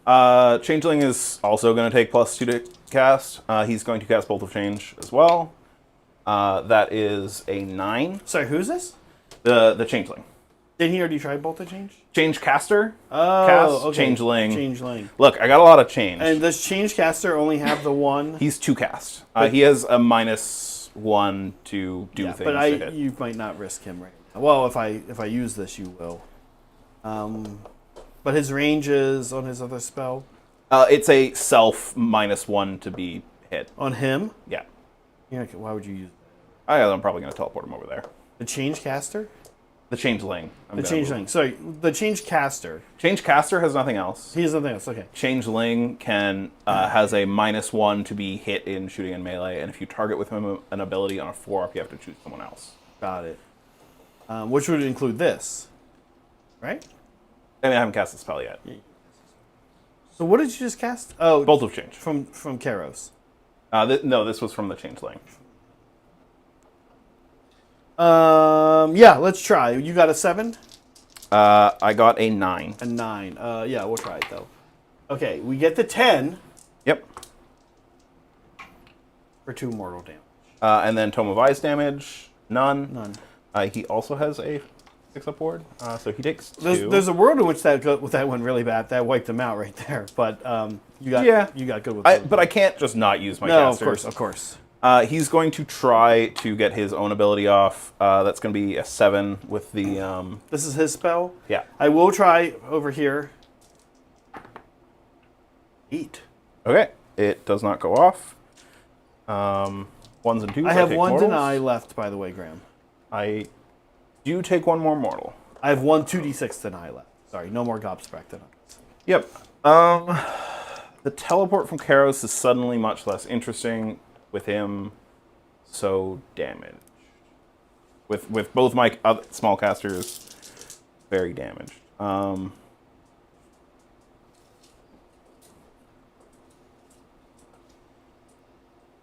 Changeling is also going to take +2 to cast. He's going to cast Bolt of Change as well. That is a 9. Sorry, who's this? The Changeling. Didn't he already try Bolt to Change? Change Caster. Oh, cast, okay. Changeling. Changeling. Look, I got a lot of change. And does Change Caster only have the 1? He's 2 cast. He has a -1 to do things. But to hit. you might not risk him right now. Well, if I use this, you will. But his range is on his other spell. It's a self -1 to be hit. On him? Yeah. Why would you use I'm probably going to teleport him over there. the Change Caster? The Changeling. The Changeling. Sorry, the Change Caster. Change Caster has nothing else. He has nothing else. Okay. Changeling can has a -1 to be hit in shooting and melee, and if you target with him an ability on a 4-up, you have to choose someone else. Got it. Which would include this, right? I mean, I haven't cast the spell yet. So what did you just cast? Oh, Bolt of Change. from Kairos. No, this was from the Changeling. Yeah, let's try. You got a 7? I got a 9. A 9. Yeah, we'll try it though. Okay, we get the 10 Yep. for 2 mortal damage. And then Tome of Eyes damage, none. None. He also has a 6-up ward, so he takes 2. There's a world in which that went really bad. That wiped him out right there. But you got good with but I can't just not use my no, casters. of course. He's going to try to get his own ability off. That's going to be a 7 with the... This is his spell. Yeah. I will try over here. 8. Okay. It does not go off. 1s and 2s. I have take 1 mortals. deny left, by the way, Graham. I do take 1 more mortal. I have 1 2d6 deny left. Sorry, no more Gobsprack denies. Yep. The teleport from Kairos is suddenly much less interesting with him so damaged. With both my other small casters very damaged.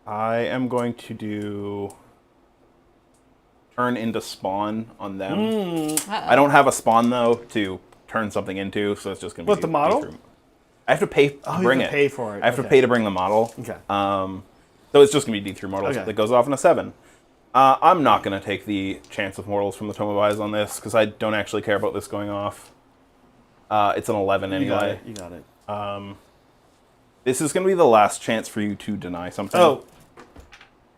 I am going to do turn into spawn on them. I don't have a spawn though to turn something into, so it's just going to be What, the model? I have to pay to bring you have it. to pay for it. I have to pay to bring the model. Okay. So it's just going to be D3 Mortals that goes off in a 7. I'm not going to take the chance of Mortals from the Tome of Eyes on this, because I don't actually care about this going off. It's an 11 anyway. You got it. This is going to be the last chance for you to deny something. Oh.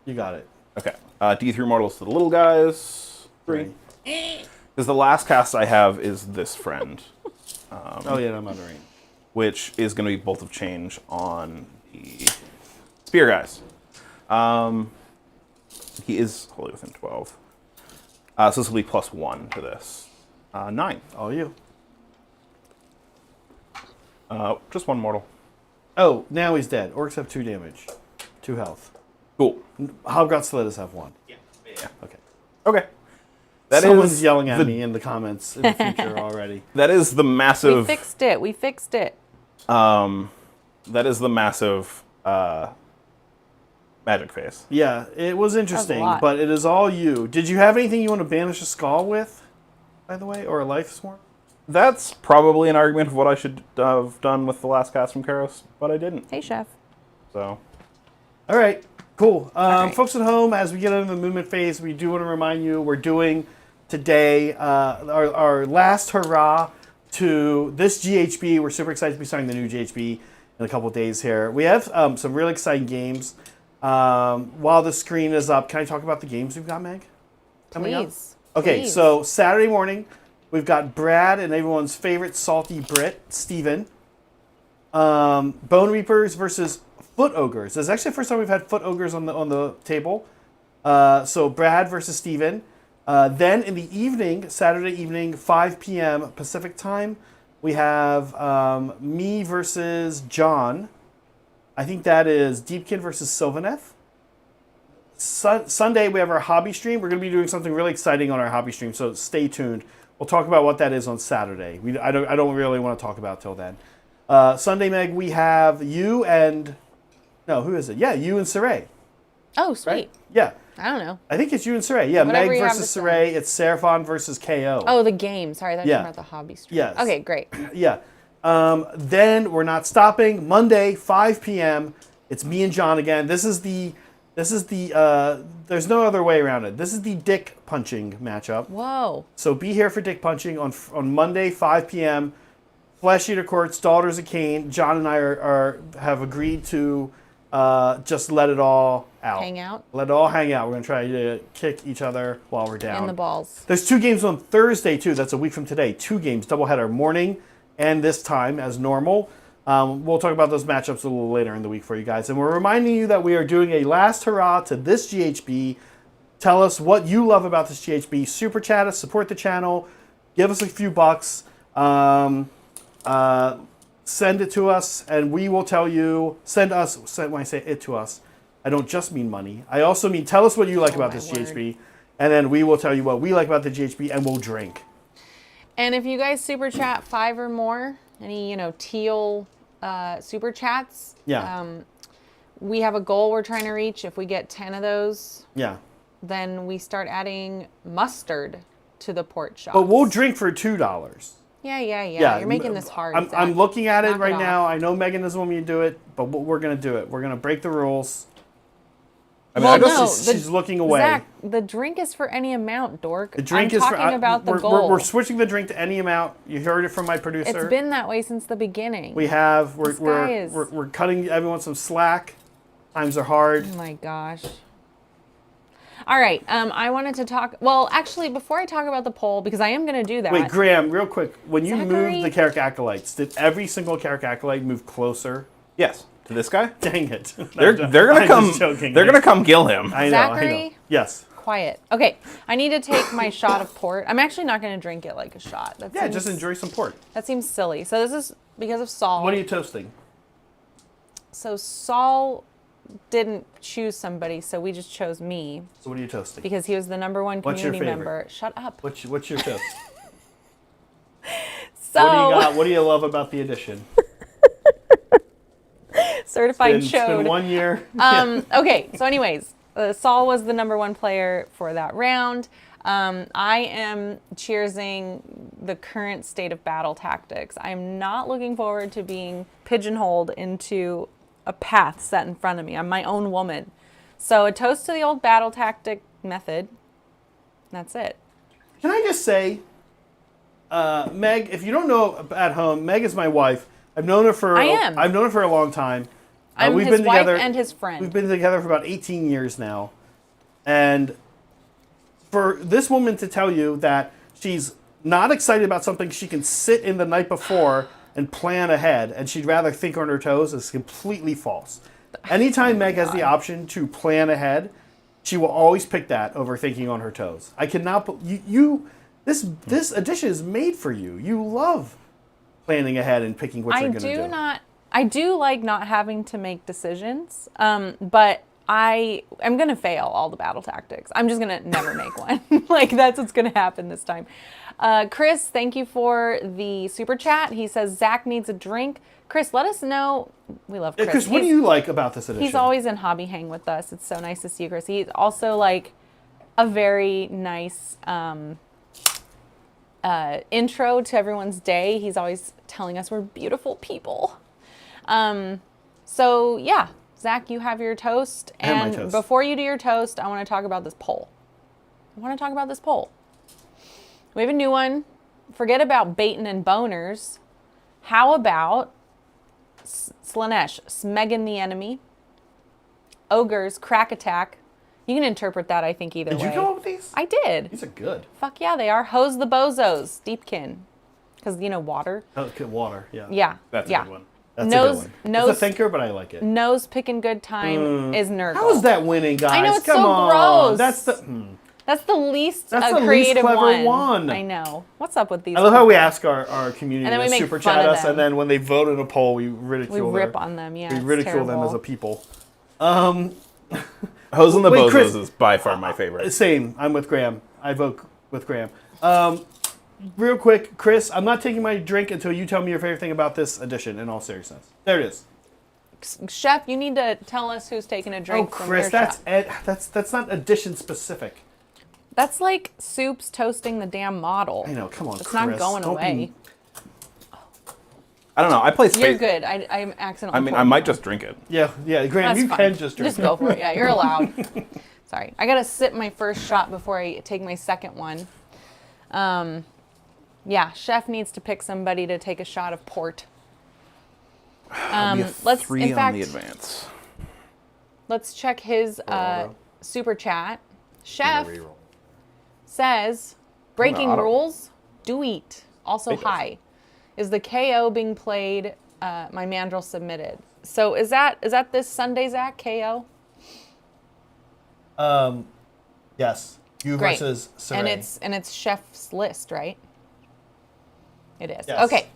You got it. Okay. D3 Mortals to the little guys. 3. Because the last cast I have is this friend. Oh, yeah, I'm under range. Which is going to be Bolt of Change on the Spear guys. He is wholly within 12. So this will be +1 to this. 9. All you. Just one mortal. Oh, now he's dead. Orcs have 2 damage. 2 health. Cool. Hobgot Stilettos have 1. Yeah. Okay. Okay. Someone's yelling at me in the comments in the future already. That is the massive... We fixed it. We fixed it. That is the massive magic phase. Yeah, it was interesting, lot. but it is all you. Did you have anything you want to banish a skull with, by the way, or a life swarm? That's probably an argument of what I should have done with the last cast from Kairos, but I didn't. Hey, Chef. So, all right, cool. right. Folks at home, as we get into the movement phase, we do want to remind you we're doing today our last hurrah to this GHB. We're super excited to be starting the new GHB in a couple of days here. We have some really exciting games. While the screen is up, can I talk about the games we've got, Meg? Coming up? Please. Okay, Please. so Saturday morning, we've got Brad and everyone's favorite salty Brit, Steven. Bone Reapers versus Foot Ogres. This is actually the first time we've had Foot Ogres on the table. So Brad versus Steven. Then in the evening, Saturday evening, 5 p.m. Pacific time, we have me versus John. I think that is Deepkin versus Sylvaneth. Sunday, we have our hobby stream. We're going to be doing something really exciting on our hobby stream, so stay tuned. We'll talk about what that is on Saturday. I don't really want to talk about it till then. Sunday, Meg, we have you and... No, who is it? Yeah, you and Saray. Oh, sweet. Right? Yeah. I don't know. I think it's you and Saray. Yeah, Whatever Meg you have versus to Saray. It's Seraphon versus KO. Oh, the game. Sorry, I thought you Yeah. were talking about the hobby stream. Yes. Okay, great. Yeah. Then we're not stopping. Monday, 5 p.m. It's me and John again. This is the there's no other way around it. This is the dick punching matchup. Whoa. So be here for dick punching on Monday, 5 p.m. Flesh Eater Courts, Daughters of Cain. John and I have agreed to just let it all out. Hang out? Let it all hang out. We're going to try to kick each other while we're down. In the balls. There's 2 games on Thursday, too. That's a week from today. 2 games, doubleheader, morning and this time as normal. We'll talk about those matchups a little later in the week for you guys. And we're reminding you that we are doing a last hurrah to this GHB. Tell us what you love about this GHB. Super chat us, support the channel, give us a few bucks, send it to us, and we will tell you. When I say it to us, I don't just mean money. I also mean tell us what you like about this GHB, and then we will tell you what we like about the GHB, and we'll drink. And if you guys super chat 5 or more, any teal super chats, we have a goal we're trying to reach. If we get 10 of those, then we start adding mustard to the port shop. But we'll drink for $2. Yeah. You're making this hard. I'm looking at it Knock right it now. off. I know Megan doesn't want me to do it, but we're going to do it. We're going to break the rules. I mean, Well, I guess no, she's looking away. Zach, the drink is for any amount, dork. The drink I'm is talking about the goal. We're switching the drink to any amount. You heard it from my producer. It's been that way since the beginning. We're cutting everyone some slack. Times are hard. Oh my gosh. All right. I wanted to talk. Well, actually, before I talk about the poll, because I am going to do that. Wait, Graham, real quick. When you Zachary? moved the Kairic Acolytes, did every single Kairic Acolyte move closer? Yes. To this guy? Dang it. They're gonna I'm come. just joking. They're gonna come kill him. I know. Zachary? Yes. quiet. Okay, I need to take my shot of port. I'm actually not going to drink it like a shot. Just enjoy some port. That seems silly. So this is because of Saul. What are you toasting? So Saul didn't choose somebody, so we just chose me. So what are you toasting? Because he was the #1 What's your community favorite? member. Shut up. What's your toast? So What do you got? What do you love about the edition? certified It's chode. been 1 year. Okay, so anyways, Saul was the #1 player for that round. I am cheersing the current state of battle tactics. I'm not looking forward to being pigeonholed into a path set in front of me. I'm my own woman. So a toast to the old battle tactic method. That's it. Can I just say, Meg, if you don't know at home, Meg is my wife. I've known her for I've known her for a long time. I'm we've his been wife together, and his friend. We've been together for about 18 years now. And for this woman to tell you that she's not excited about something she can sit in the night before and plan ahead, and she'd rather think on her toes, is completely false. Anytime Meg has the option to plan ahead, she will always pick that over thinking on her toes. I cannot. This edition is made for you. You love planning ahead and picking what you're going to do. I do like not having to make decisions, but I am going to fail all the battle tactics. I'm just going to never make one. Like, that's what's going to happen this time. Chris, thank you for the super chat. He says, Zach needs a drink. Chris, let us know. We love Chris. Chris, what do you like about this edition? He's always in Hobby Hang with us. It's so nice to see you, Chris. He's also like a very nice intro to everyone's day. He's always telling us we're beautiful people. So yeah, Zach, you have your toast. And my toast. Before you do your toast, I want to talk about this poll. We have a new one. Forget about baiting and boners. How about Slanesh, Smegging the enemy? Ogres, crack attack. You can interpret that, I think, either way. Did you come up with these? I did. These are good. Fuck yeah, they are. Hose the bozos, Deepkin. Because, water. Okay, water, yeah. Yeah. That's yeah. a good one. That's a good one. Nose, It's a thinker, but I like it. Nose picking good time is Nurgle. How is that winning, guys? I know, it's Come so on. gross. That's the least That's the least creative clever one. I know. What's up with these? I love how people? we ask our community And then we to make super fun chat of us, them. and then when they vote in a poll, we We ridicule rip on them, yeah. We it's ridicule them terrible. as a people. Hose and the Wait, Bozos Chris- is by far my favorite. Same. I'm with Graham. I vote with Graham. Real quick, Chris, I'm not taking my drink until you tell me your favorite thing about this edition, in all seriousness. There it is. Chef, you need to tell us who's taking a drink from Chris, your shop. that's not edition specific. That's like Soup's toasting the damn model. I know, come on, It's Chris. not going Don't away. I don't know. I play You're Space. good. I'm accidentally. I mean, I pouring might more. just drink it. Yeah, Graham, That's you fine. can just drink. Just go for it. Yeah, you're allowed. Sorry. I got to sip my first shot before I take my second one. Yeah, Chef needs to pick somebody to take a shot of port. Let's 3 in on fact, the advance. let's check his super chat. Chef Reroll. says, breaking auto. rules, do eat. Also, It does. hi. Is the KO being played? My Mandrill submitted. So is that this Sunday, Zach? KO. Yes. You Great. versus Saray. And it's Chef's list, right? It is. Yes. Okay.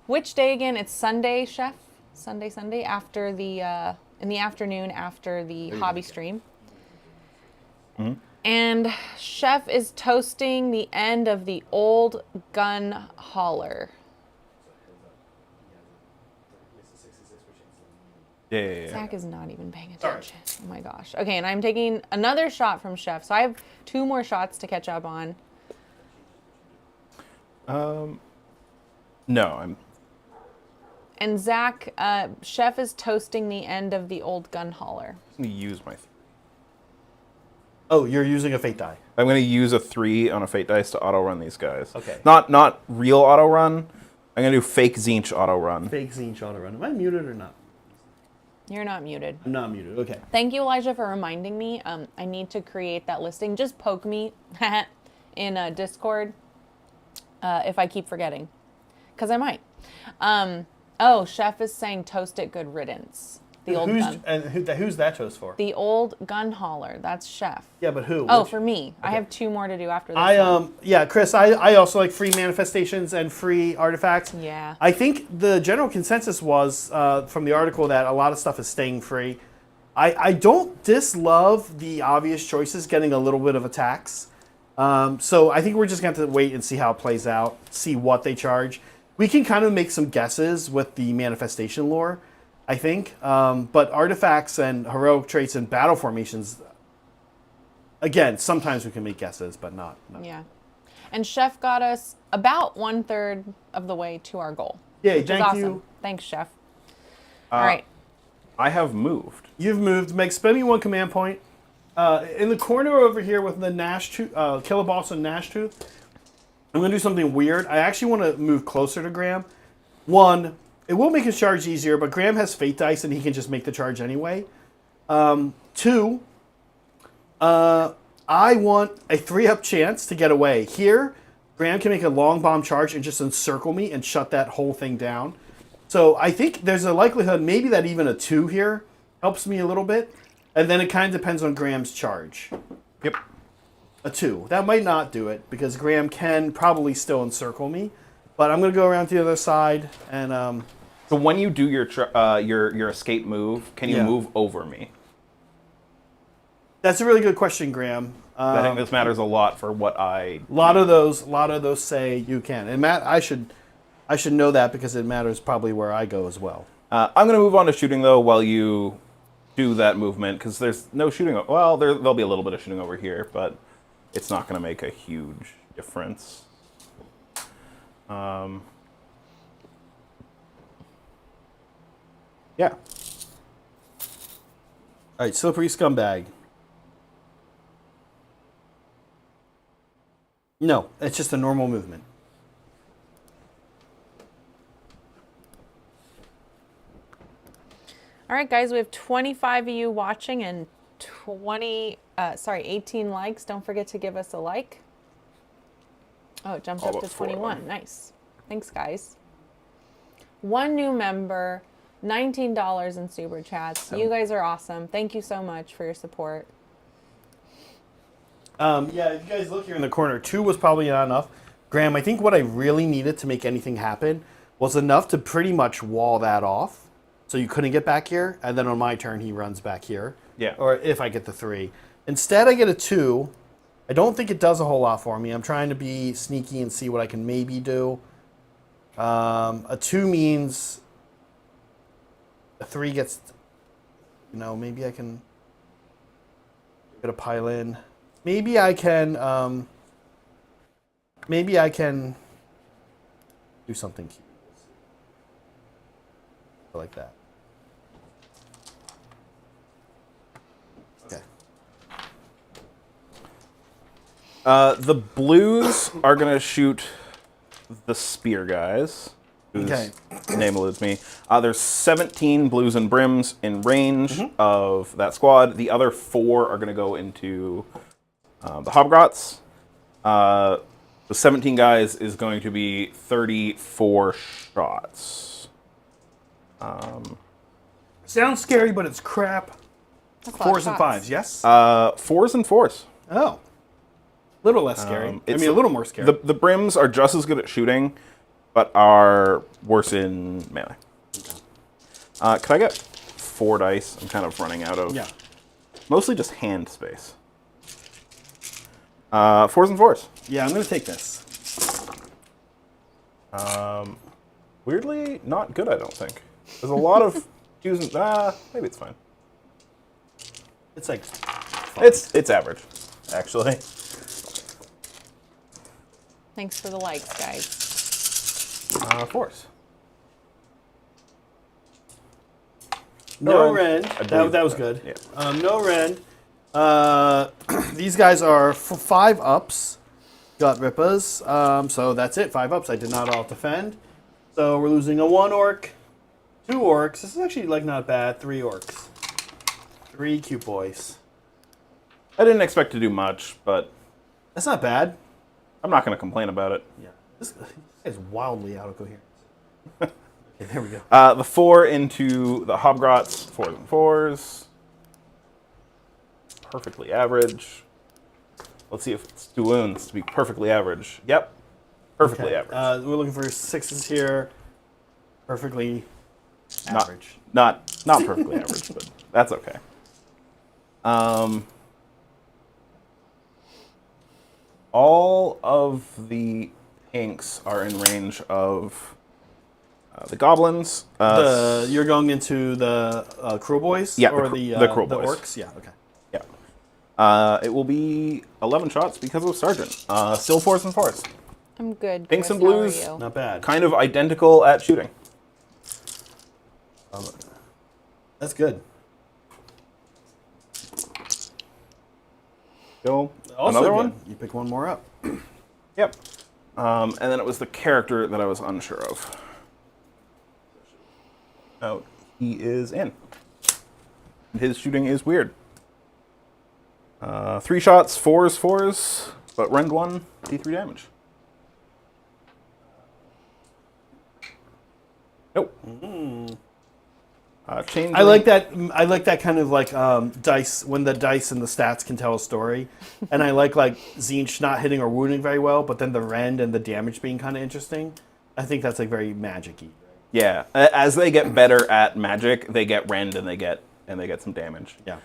Which day again? It's Sunday, Chef. Sunday after the in the afternoon after the hobby stream. Mm-hmm. And Chef is toasting the end of the old gun hauler. Yeah. Zach is not even paying attention. Oh my gosh. Okay, and I'm taking another shot from Chef. So I have 2 more shots to catch up on. No, I'm. And Zach, Chef is toasting the end of the old gun hauler. going to use my. Oh, you're using a fate die. I'm going to use a 3 on a fate dice to auto run these guys. Okay. Not real auto run. I'm going to do fake Tzeentch auto run. Fake Tzeentch auto run. Am I muted or not? You're not muted. I'm not muted. Okay. Thank you, Elijah, for reminding me. I need to create that listing. Just poke me in Discord if I keep forgetting, because I might. Oh, Chef is saying toast it, good riddance. The old gun. And who's that toast for? The old gun hauler. That's Chef. Yeah, but who? Oh, Which- for me. I have 2 more to do after this one. Yeah, Chris, I also like free manifestations and free artifacts. Yeah. I think the general consensus was from the article that a lot of stuff is staying free. I don't dislove the obvious choices getting a little bit of a tax. So I think we're just going to have to wait and see how it plays out, see what they charge. We can kind of make some guesses with the manifestation lore, I think. But artifacts and heroic traits and battle formations, again, sometimes we can make guesses, but not. Yeah. And Chef got us about 1/3 of the way to our goal. Yay, which is thank awesome. you. Thanks, Chef. All right. I have moved. You've moved. Meg, spend me 1 command point. In the corner over here with the Gnashtoof, Killaboss and Gnashtoof, I'm going to do something weird. I actually want to move closer to Graham. 1, it will make his charge easier, but Graham has Fate Dice and he can just make the charge anyway. 2, I want a 3-up chance to get away. Here, Graham can make a long bomb charge and just encircle me and shut that whole thing down. So I think there's a likelihood maybe that even a 2 here helps me a little bit. And then it kind of depends on Graham's charge. Yep. A 2. That might not do it because Graham can probably still encircle me. But I'm going to go around to the other side and... So when you do your escape move, can you move over me? That's a really good question, Graham. I think this matters a lot for what I... A lot of those say you can. And Matt, I should know that because it matters probably where I go as well. I'm going to move on to shooting, though, while you do that movement, because there's no shooting... Well, there'll be a little bit of shooting over here, but it's not going to make a huge difference. Yeah. All right, Slippery Scumbag. No, it's just a normal movement. All right, guys, we have 25 of you watching and 18 likes. Don't forget to give us a like. Oh, it jumped All up to but 4 of 21. them. Nice. Thanks, guys. 1 new member, $19 in super chats. You guys are awesome. Thank you so much for your support. Yeah, if you guys look here in the corner, 2 was probably not enough. Graham, I think what I really needed to make anything happen was enough to pretty much wall that off. So you couldn't get back here, and then on my turn he runs back here. Yeah. Or if I get the 3. Instead I get a 2. I don't think it does a whole lot for me. I'm trying to be sneaky and see what I can maybe do. A 2 means a 3 gets, maybe I can get a pile in. Maybe I can do something cute. Like that. Okay. The blues are going to shoot the spear guys. Whose name eludes me. There's 17 blues and brims in range of that squad. The other 4 are going to go into the Hobgrots. The 17 guys is going to be 34 shots. Sounds scary, but it's crap. That's a lot of 4s and shots. 5s, yes? 4s and 4s. Oh. A little less scary. I it's mean, a little more scary. The brims are just as good at shooting, but are worse in melee. Could I get 4 dice? I'm kind of running out of... Yeah. Mostly just hand space. 4s and 4s. Yeah, I'm going to take this. Weirdly, not good, I don't think. There's a lot of using... maybe it's fine. It's like... It's average, actually. Thanks for the likes, guys. 4s. No Rend. rend. I believe That was good. Yeah. No rend. These guys are 5 ups. Got Rippas. So that's it. 5 ups. I did not all defend. So we're losing a 1 orc, 2 orcs. This is actually not bad. 3 orcs. 3 cute boys. I didn't expect to do much, but That's not bad. I'm not going to complain about it. Yeah. This is wildly out of coherence. Okay, there we go. The 4 into the Hobgrots, 4s and 4s. Perfectly average. Let's see if it's 2 wounds to be perfectly average. Yep, perfectly average. We're looking for 6s here. Perfectly average. Not perfectly average, but that's okay. All of the inks are in range of the goblins. You're going into the Kruleboyz? Yeah, or the the Kruleboyz. orcs? Yeah, okay. Yeah. It will be 11 shots because of Sergeant. Still 4s and 4s. I'm good. Pinks Chris, and blues. How are you? Not bad. Kind of identical at shooting. That's good. Go. Also Another good. one? You pick one more up. Yep. And then it was the character that I was unsure of. Oh, he is in. His shooting is weird. 3 shots, 4s, 4s, but rend 1, d3 damage. Nope. Change. I like that. I like that kind of like dice when the dice and the stats can tell a story, and I like Tzeentch not hitting or wounding very well, but then the rend and the damage being kind of interesting. I think that's like very magic-y. Yeah, as they get better at magic, they get rend and they get some damage. Yeah,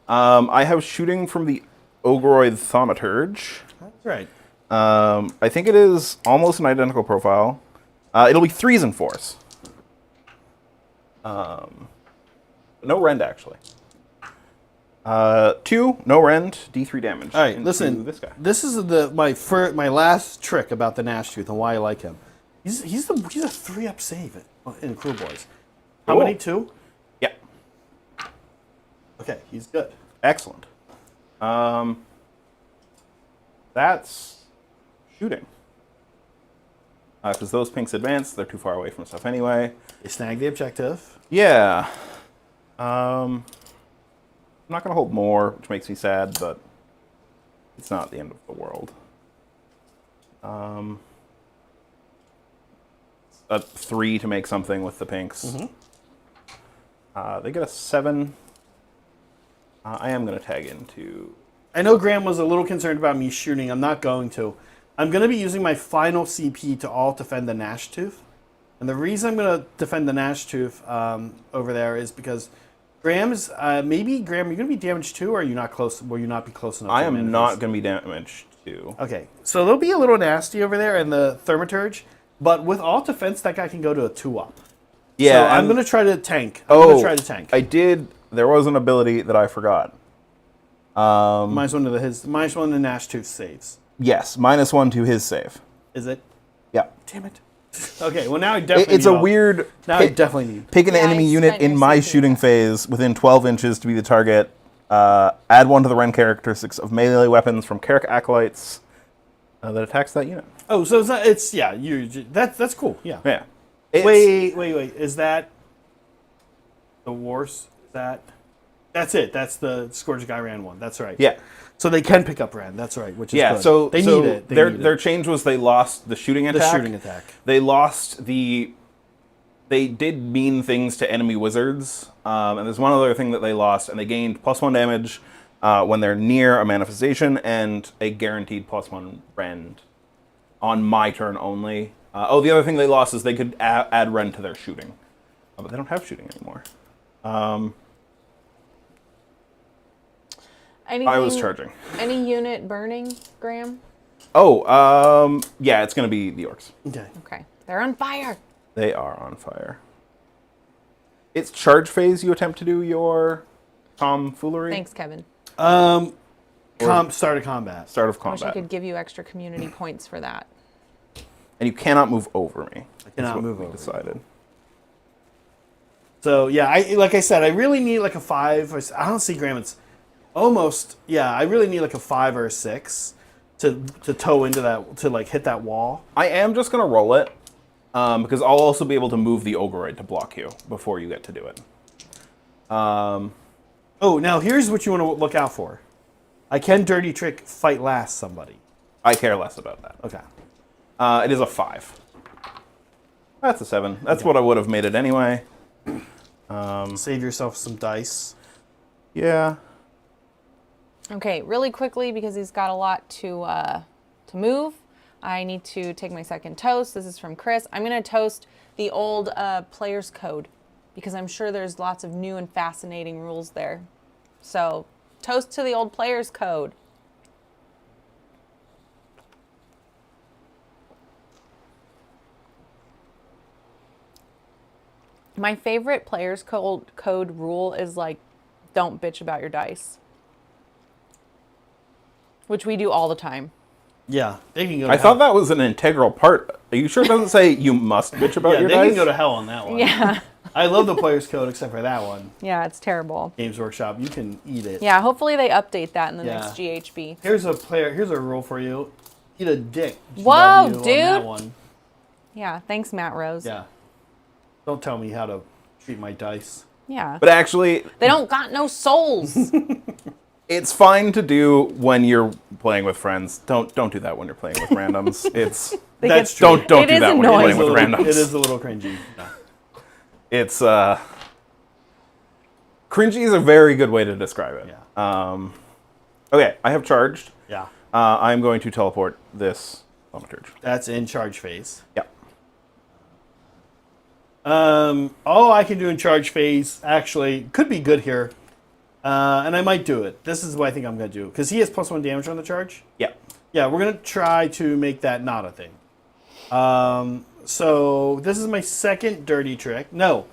I have shooting from the Ogroid Thaumaturge. that's right. I think it is almost an identical profile. It'll be 3s and 4s. No rend, actually. 2, no rend, d3 damage. All right, into listen. This guy. This is my last trick about the Gnashtooth and why I like him. He's a 3-up save in Kruleboyz. How Cool. many? 2? Yeah, Okay, he's good. excellent. That's shooting. Because those pinks advance, they're too far away from stuff anyway. They snag the objective. Yeah. I'm not going to hold more, which makes me sad, but it's not the end of the world. A 3 to make something with the pinks. They get a 7. I am going to tag into... I know Graham was a little concerned about me shooting. I'm not going to. I'm going to be using my final CP to all defend the Gnashtooth. And the reason I'm going to defend the Gnashtooth over there is because Graham's... maybe, Graham, are you going to be damaged too, or are you not close? Will you not be close enough? I to am manifest? not going to be damaged too. Okay, so they'll be a little nasty over there in the Thaumaturge, but with all defense, that guy can go to a 2-up. Yeah, so I'm going to try to tank. I'm going to try to tank. I did... There was an ability that I forgot. minus one to the Gnashtooth saves. Yes, -1 to his save. Is it? Yeah. Damn it. Okay, well now I definitely It's need a help. weird... Now I definitely need. Pick an Yeah, enemy I unit spent in your my CP. shooting phase within 12 inches to be the target. Add 1 to the rend characteristics of melee weapons from Kairic Acolytes that attacks that unit. Oh, so it's not. It's yeah. That's cool. Yeah. Yeah. Wait. Is that the wars? That's it. That's the Scourge of Ghyran one. That's right. Yeah. So they can pick up Rand. That's right. Which is Yeah, good. so they so need it. They need their it. change was they lost the shooting The attack. shooting attack. They lost the... They did mean things to enemy wizards. And there's one other thing that they lost, and they gained +1 damage when they're near a manifestation, and a guaranteed +1 rend on my turn only. The other thing they lost is they could add rend to their shooting. But they don't have shooting anymore. I was charging. Any unit burning, Graham? Yeah, it's going to be the orcs. Okay. Okay. They're on fire. They are on fire. It's charge phase you attempt to do your tomfoolery? Thanks, Kevin. Start of combat. Start of I wish I combat. could give you extra community points for that. And you cannot move over me. I cannot That's what move we over you. decided. So yeah, like I said, I really need like a 5. I don't see Graham. It's almost I really need like a 5 or a 6 to toe into that, to like hit that wall. I am just going to roll it because I'll also be able to move the Ogoroid to block you before you get to do it. Oh, now here's what you want to look out for. I can dirty trick fight last somebody. I care less about that. Okay. It is a 5. That's a 7. That's what I would have made it anyway. Save yourself some dice. Yeah. Okay, really quickly, because he's got a lot to move, I need to take my second toast. This is from Chris. I'm going to toast the old player's code, because I'm sure there's lots of new and fascinating rules there. So, toast to the old player's code. My favorite player's code rule is like, don't bitch about your dice. Which we do all the time. Yeah, they can go to I hell. thought that was an integral part. Are you sure it doesn't say you must bitch about your they dice? can go to hell on that one. Yeah. I love the player's code except for that one. Yeah, it's terrible. Games Workshop, you can eat it. Yeah, hopefully they update that in the Yeah. next GHB. Here's a rule for you. Eat a dick. Whoa, GW on dude. that one. Yeah, thanks, Matt Rose. Yeah. Don't tell me how to treat my dice. Yeah. But actually, They don't got no souls. it's fine to do when you're playing with friends. Don't do that when you're playing with randoms. It's That's true. don't It do is that when you're annoying. playing with randoms. It is a little cringy. Yeah. It's cringy is a very good way to describe it. Yeah. Okay, I have charged. Yeah. I'm going to teleport this thaumaturge. That's in charge phase. Yeah. All I can do in charge phase actually could be good here. And I might do it. This is what I think I'm going to do. Because he has +1 damage on the charge. Yeah. Yeah, we're going to try to make that not a thing. So this is my second dirty trick. No,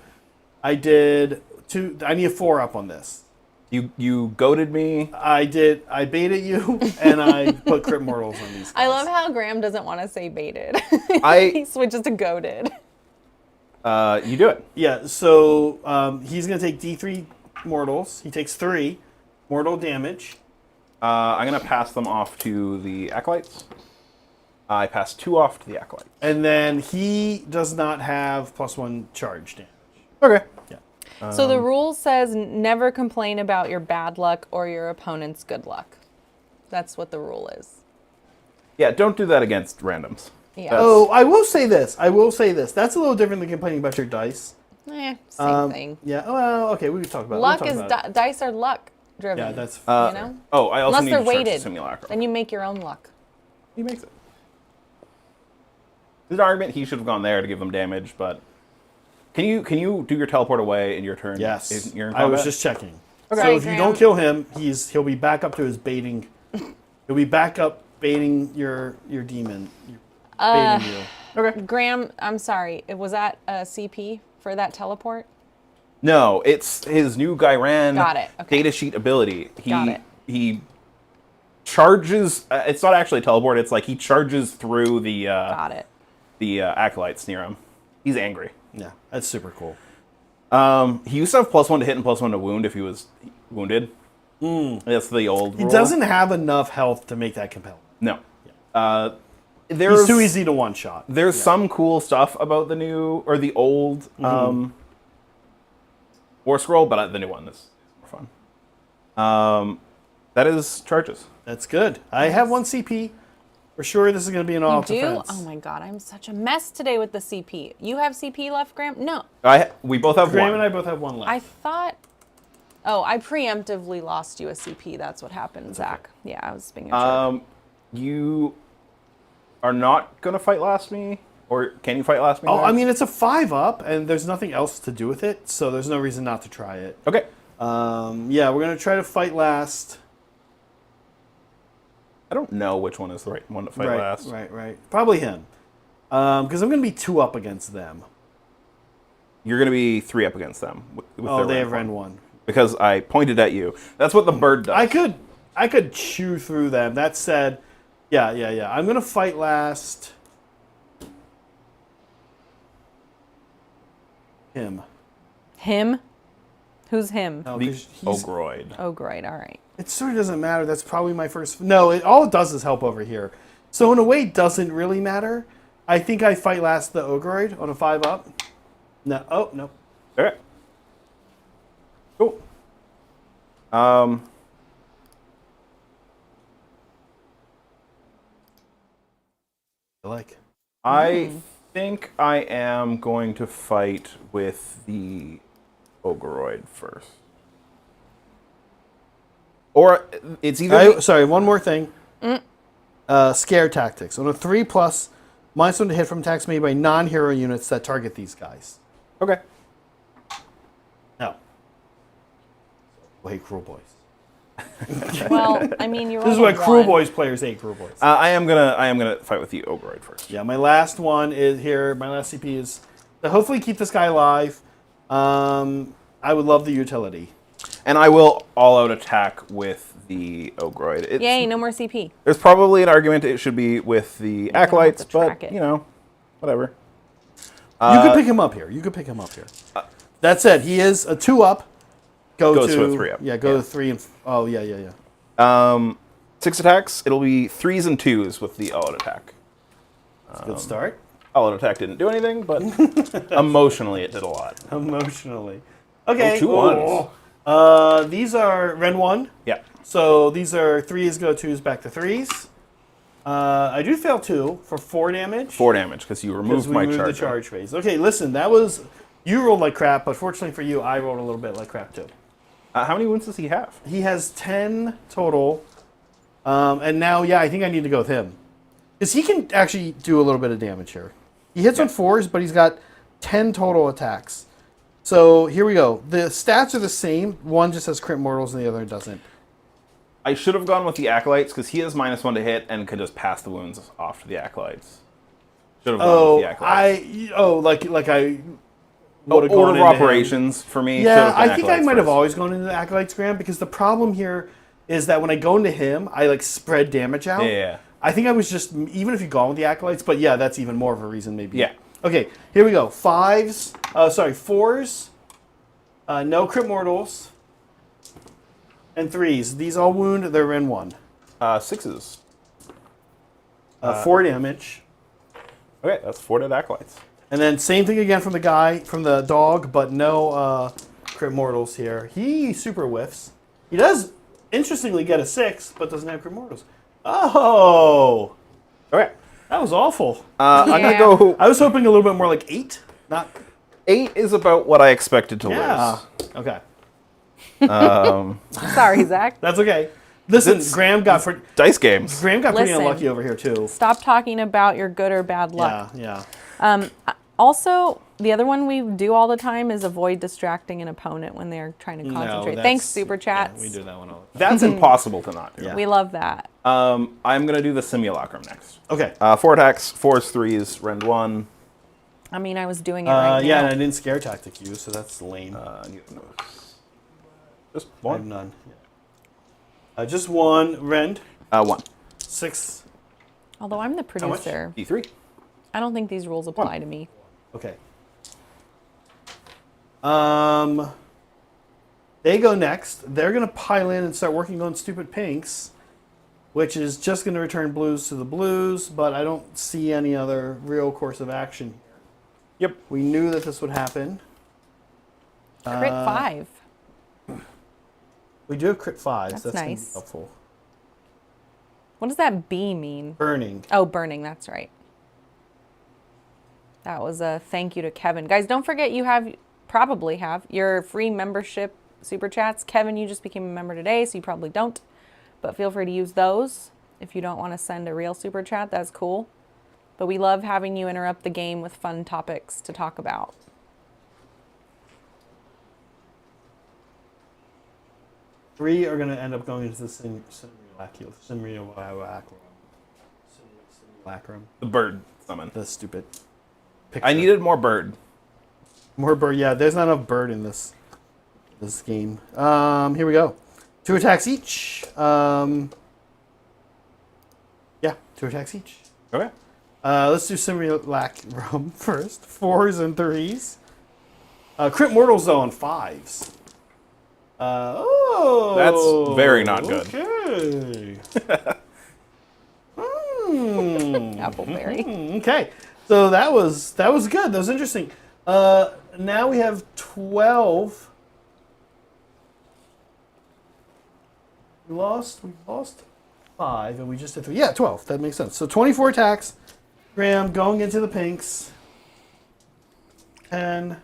I did 2. I need a 4 up on this. You goaded me. I baited you, and I put crit mortals on these guys. I love how Graham doesn't want to say baited. I- He switches to goaded. You do it. Yeah, so he's going to take D3 mortals. He takes 3 mortal damage. I'm going to pass them off to the acolytes. I pass 2 off to the acolytes. And then he does not have +1 charge damage. Okay. Yeah. So the rule says never complain about your bad luck or your opponent's good luck. That's what the rule is. Yeah, don't do that against randoms. Yeah. That's- Oh, I will say this. That's a little different than complaining about your dice. Same thing. Yeah, well, okay, we can talk about Luck we'll is talk about it. dice are luck driven. Yeah, that's... you know? Oh, I also Unless need they're to charge the weighted, simulacrum. then you make your own luck. He makes it. There's an argument he should have gone there to give them damage, but can you do your teleport away in your turn? Yes, in your I was combat? just checking. Okay. So if you Graham. don't kill him, he'll be back up to his baiting. He'll be back up baiting your demon. Baiting you. Okay. Graham, I'm sorry. Was that a CP for that teleport? No, it's his new Ghyran Got it, okay. data sheet ability. Got it. He charges. It's not actually a teleport. It's like he charges through the Got it. acolytes near him. He's angry. Yeah, that's super cool. He used to have +1 to hit and +1 to wound if he was wounded. That's the old He rule. doesn't have enough health to make that compelling. No. There's He's too easy to one-shot. There's some cool stuff about the new or the old War Scroll, but the new one is more fun. That is charges. That's good. I have 1 CP. For sure, this is going to be an You auto do? defense. Oh my god, I'm such a mess today with the CP. You have CP left, Graham? No. We both have Graham one. and I both have 1 left. I thought... Oh, I preemptively lost you a CP. That's what happened, Zach. Yeah, I was being a jerk. You are not gonna fight last me, or can you fight last me? Oh, Zach? I mean, it's a 5-up, and there's nothing else to do with it, so there's no reason not to try it. Okay. Yeah, we're going to try to fight last. I don't know which one is the right one to fight last. Right. Probably him. Because I'm going to be 2 up against them. You're gonna be 3 up against them. With Oh, their they Ren have form. Ren 1. Because I pointed at you. That's what the bird does. I could chew through them. That said, yeah. I'm going to fight last. Him. Him? Who's him? No, The 'cause he's- Ogroid. Oh, great. All right. It sort of doesn't matter. That's probably my first. No, all it does is help over here. So in a way, it doesn't really matter. I think I fight last the Ogroid on a 5-up. No. Oh, no. Okay. Cool. I like. I think I am going to fight with the Ogoroid first. Or it's either... Sorry, one more thing. Scare tactics. On a 3+, -1 to hit from attacks made by non-hero units that target these guys. Okay. No. Hate Kruleboyz. Well, I mean, you're This is why Kruleboyz players hate Kruleboyz. I am gonna fight with the Ogoroid first. Yeah, my last one is here. My last CP is to hopefully keep this guy alive. I would love the utility. And I will all-out attack with the Ogoroid. Yay, no more CP. There's probably an argument it should be with the Acolytes, to track but, it. you know, whatever. You could pick him up here. That said, he is a 2-up. Goes to a 3-up. Yeah, go to 3 and... Oh, yeah. 6 attacks. It'll be 3s and 2s with the all-out attack. That's a good start. All-out attack didn't do anything, but emotionally it did a lot. Emotionally. Okay. Oh, 2 ones. These are Ren 1. Yeah. So these are 3s, go 2s, back to 3s. I do fail 2 for 4 damage. 4 damage, because you removed my the charge. charge phase. Okay, listen, that was... You rolled like crap, but fortunately for you, I rolled a little bit like crap too. How many wounds does he have? He has 10 total. And now, yeah, I think I need to go with him. Because he can actually do a little bit of damage here. He hits on 4s, but he's got 10 total attacks. So here we go. The stats are the same. One just has crit mortals and the other doesn't. I should have gone with the Acolytes, because he has -1 to hit and can just pass the wounds off to the Acolytes. Should have gone with the Acolytes. Like I... Order of operations for me. Yeah, I think I might have always gone into the Acolytes, Graham, because the problem here is that when I go into him, I like spread damage out. Yeah. I think I was just, even if you gone with the Acolytes, but yeah, that's even more of a reason maybe. Yeah. Okay, here we go. 4s, no crit mortals, and 3s. These all wound, they're in 1. 6s. 4 damage. Okay, that's 4 dead Acolytes. And then same thing again from the guy, from the dog, but no crit mortals here. He super whiffs. He does, interestingly, get a 6, but doesn't have crit mortals. Oh! Okay. That was awful. I'm going to go... I was hoping a little bit more like 8. Not 8 is about what I expected to lose. Okay. Sorry, Zach. That's okay. Listen, Graham got dice games. Graham got pretty Listen. unlucky over here too. Stop talking about your good or bad luck. Yeah. Also, the other one we do all the time is avoid distracting an opponent when they're trying to concentrate. Thanks, Super Chats. Yeah, we do that one all the time. That's impossible to not do. Yeah. We love that. I'm going to do the Simulacrum next. Okay. 4 attacks, 4s, 3s, rend 1. I mean, I was doing it right yeah, now. and I didn't scare tactic you, so that's lame. Just I have 1? none. Yeah. Just 1. Rend. 1. 6. Although I'm the much? producer, D3. I don't think these rules apply to me. Okay. They go next. They're going to pile in and start working on stupid pinks, which is just going to return blues to the blues, but I don't see any other real course of action here. Yep. We knew that this would happen. Crit 5. We do have crit 5s. That's That's going to nice. be helpful. What does that B mean? Burning. Oh, burning. That's right. That was a thank you to Kevin. Guys, don't forget you probably have your free membership super chats. Kevin, you just became a member today, so you probably don't. But feel free to use those if you don't want to send a real super chat. That's cool. But we love having you interrupt the game with fun topics to talk about. Three are going to end up going into the simulacrum. The bird summon. The stupid picture. I needed more bird. More bird. Yeah, there's not enough bird in this game. Here we go. 2 attacks each. Yeah, 2 attacks each. Okay. Let's do simulacrum first. 4s and 3s. Crit mortals though on 5s. Oh, That's very not good. Okay. Appleberry. Okay, so that was good. That was interesting. Now we have 12. We lost 5, and we just did 3. Yeah, 12. That makes sense. So 24 attacks. Graham going into the pinks. 10.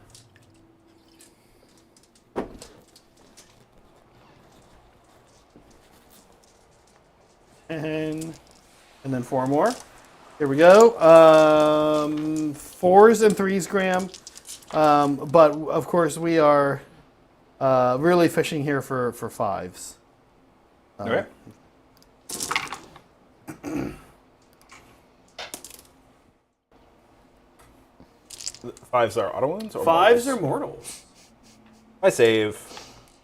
And then 4 more. Here we go. 4s and 3s, Graham. But of course, we are really fishing here for 5s. Okay. Fives are auto wounds? Or 5s mortals? are mortals. My save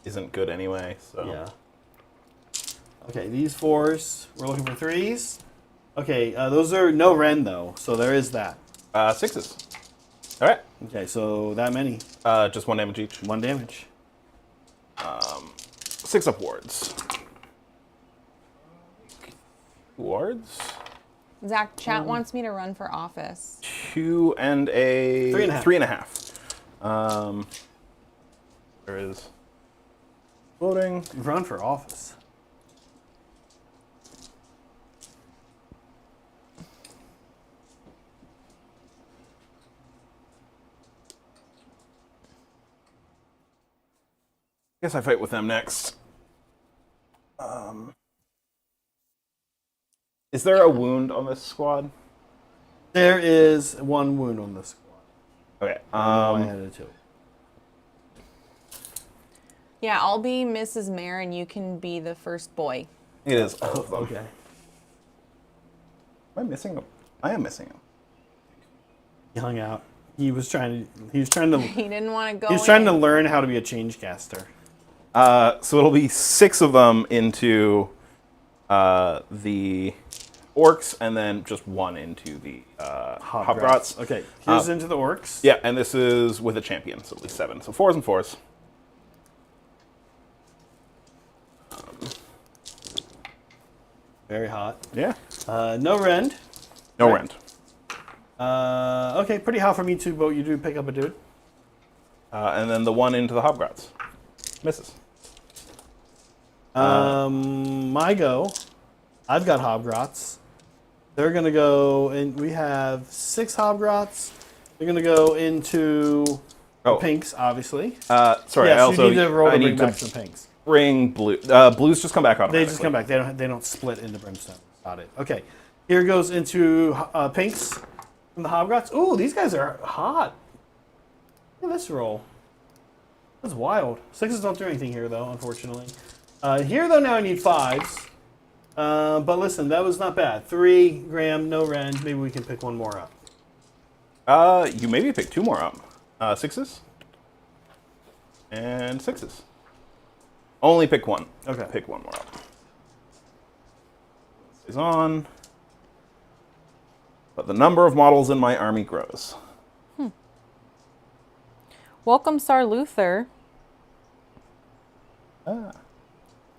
isn't good anyway, so. Yeah. Okay, these 4s. We're looking for 3s. Okay, those are no Ren though, so there is that. 6s. All right. Okay, so that many. Just 1 damage each. 1 damage. 6 upwards. Wards? Zach, chat wants me to run for office. 2 and a 3.5. There is voting. Run for office. Guess I fight with them next. Is there a wound on this squad? There is 1 wound on this squad. Okay. I added 2. Yeah, I'll be Mrs. Mayor and you can be the first boy. It is all of them. Okay. Am I missing him? I am missing him. He hung out. He was trying to. He didn't want to go. He was trying to learn how to be a change caster. So it'll be 6 of them into the orcs, and then just 1 into the hobgrots. Okay, here's into the orcs. Yeah, and this is with a champion, so at least 7. So 4s and 4s. Very hot. Yeah. No rend. No Right. rend. Okay, pretty hot for me too, but you do pick up a dude. And then the 1 into the hobgrots. Misses. My go. I've got hobgrots. They're gonna go, and we have 6 hobgrots. They're gonna go into the pinks, obviously. Sorry, Yes, I also you need to roll to bring need back to some pinks. bring blue. Blues just come back automatically. They just come back. They don't split into brimstone. Got it. Okay. Here goes into pinks from the hobgrots. Ooh, these guys are hot. Look at this roll. That's wild. 6s don't do anything here though, unfortunately. Here though, now I need 5s. But listen, that was not bad. 3, Graham, no rend. Maybe we can pick 1 more up. You maybe pick 2 more up. 6s. And 6s. Only pick 1. Okay. Pick 1 more up. Is on. But the number of models in my army grows. Welcome, Sar Luther. Ah.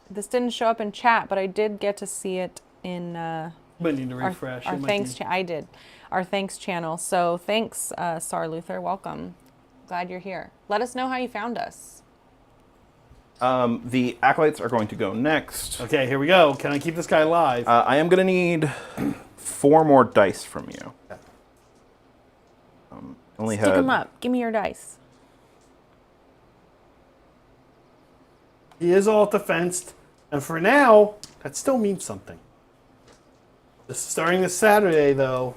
This didn't show up in chat, but I did get to see it in But need to refresh. our It might thanks. be- I did our thanks channel. So thanks, Sar Luther. Welcome. Glad you're here. Let us know how you found us. The acolytes are going to go next. Okay, here we go. Can I keep this guy alive? I am going to need 4 more dice from you. Only Stick them up. Give me your dice. He is all defensed, and for now, that still means something. Starting this Saturday, though,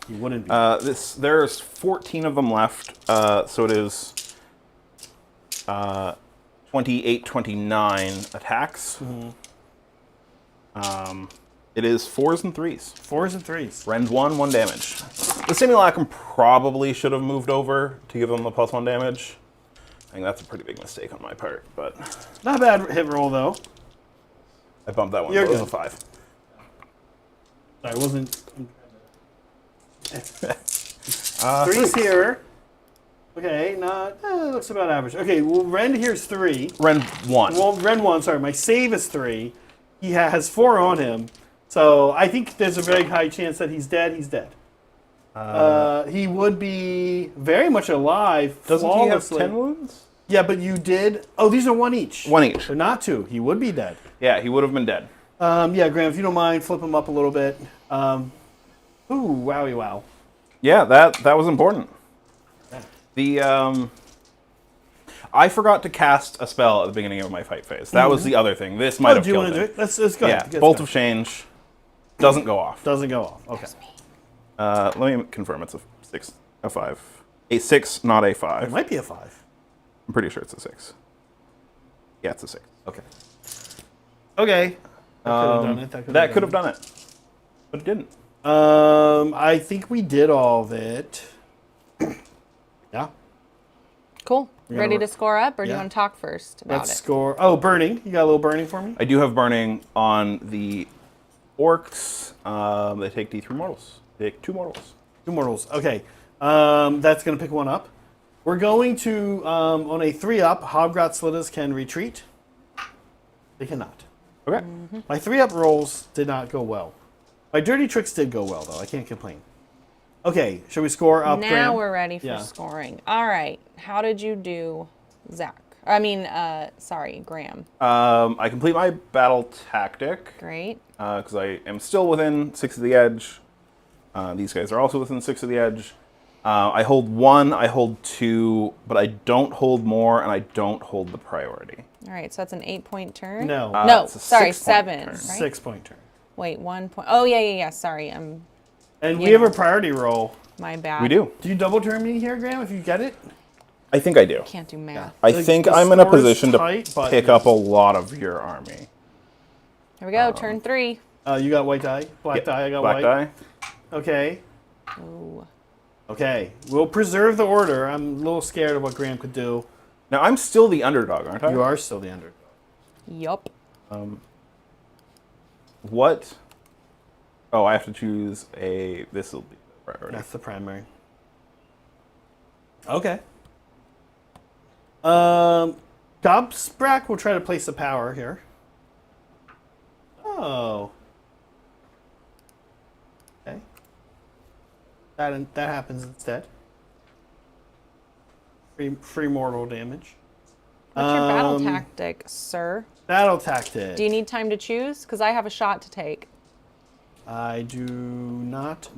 he wouldn't be. There's 14 of them left, so it is 28, 29 attacks. It is 4s and 3s. 4s and 3s. Rend 1 damage. The Simulacrum probably should have moved over to give them the +1 damage. I think that's a pretty big mistake on my part, but Not a bad hit roll, though. I bumped that one. You're It was good. a 5. Sorry, it wasn't. 3s 3's here. Okay, looks about average. Okay, well, Rend here's 3. Rend 1. Well, Rend 1, sorry, my save is 3. He has 4 on him. So I think there's a very high chance that he's dead. He's dead. He would be very much alive. Doesn't he have flawlessly. 10 wounds? Yeah, but you did. Oh, these are 1 each. 1 each. They're not 2. He would be dead. Yeah, he would have been dead. Yeah, Graham, if you don't mind, flip him up a little bit. Ooh, wowie wow. Yeah, that was important. The I forgot to cast a spell at the beginning of my fight phase. That was the other thing. This might have do you killed want to do it. it? Let's go. Yeah, ahead. Let's Bolt go. of Change doesn't go off. Doesn't go off. Okay. Let me confirm it's a 5. A 6, not a 5. It might be a 5. I'm pretty sure it's a 6. Yeah, it's a 6. Okay. Okay. That could have done it. But it didn't. I think we did all of it. Yeah. Cool. gonna Ready ro- to score up, or do you Yeah. want to talk first about Let's it? score. Oh, burning. You got a little burning for me? I do have burning on the orcs. They take D3 mortals. They take 2 mortals. 2 mortals. Okay. That's going to pick one up. We're going to, on a 3-up, Hobgrot Slitters can retreat. They cannot. Okay. My 3-up rolls did not go well. My dirty tricks did go well, though. I can't complain. Okay, should we score up, Now Graham? we're ready for Yeah. scoring. All right. How did you do, Zach? I mean, sorry, Graham. I complete my battle tactic Great. because I am still within 6 of the edge. These guys are also within 6 of the edge. I hold 1, I hold 2, but I don't hold more, and I don't hold the priority. All right, so that's an 8-point turn? No. No, it's a sorry, 6-point 7. turn. Right? 6-point turn. Wait, 1 point. Oh, yeah. Sorry, And You we have know. a priority roll. my bad. We do. Do you double turn me here, Graham, if you get it? I think I do. Can't do math. I The- think the I'm in a score is position tight, to but pick yes. up a lot of your army. Here we go, turn 3. You got white die? Black Yep, die, I got black white. die. Okay. Ooh. Okay. We'll preserve the order. I'm a little scared of what Graham could do. Now I'm still the underdog, aren't I? You are still the underdog. Yup. What? Oh, I have to choose a. This will be the priority. That's the primary. Okay. Gobsprack will try to place a power here. Oh. Okay. That happens instead. Free mortal damage. What's your battle tactic, sir? Battle tactic. Do you need time to choose? Because I have a shot to take. I do not.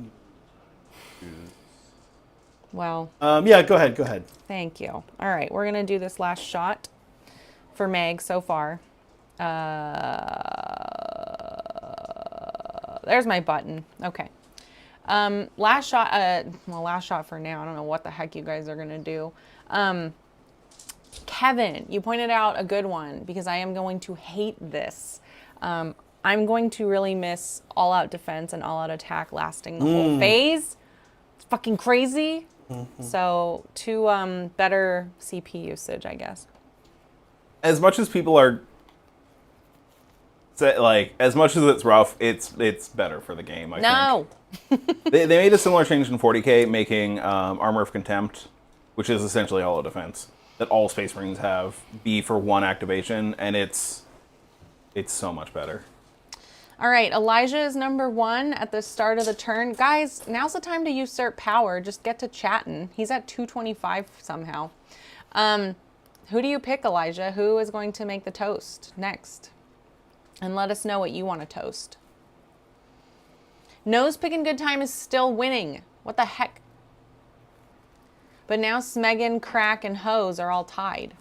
Well, Yeah, go ahead. Go ahead. thank you. All right, we're going to do this last shot for Meg so far. There's my button. Okay. Last shot, last shot for now. I don't know what the heck you guys are going to do. Kevin, you pointed out a good one because I am going to hate this. I'm going to really miss all-out defense and all-out attack lasting the whole phase. It's fucking crazy. So, better CP usage, I guess. As much as people are as much as it's rough, it's better for the game. I No. think. They made a similar change in 40k, making Armor of Contempt, which is essentially all defense that all Space Marines have, be for 1 activation, and it's so much better. All right, Elijah is number 1 at the start of the turn. Guys, now's the time to usurp power. Just get to chatting. He's at 225 somehow. Who do you pick, Elijah? Who is going to make the toast next? And let us know what you want to toast. Nose Picking Good Time is still winning. What the heck? But now Smeggin, Crack, and Hose are all tied.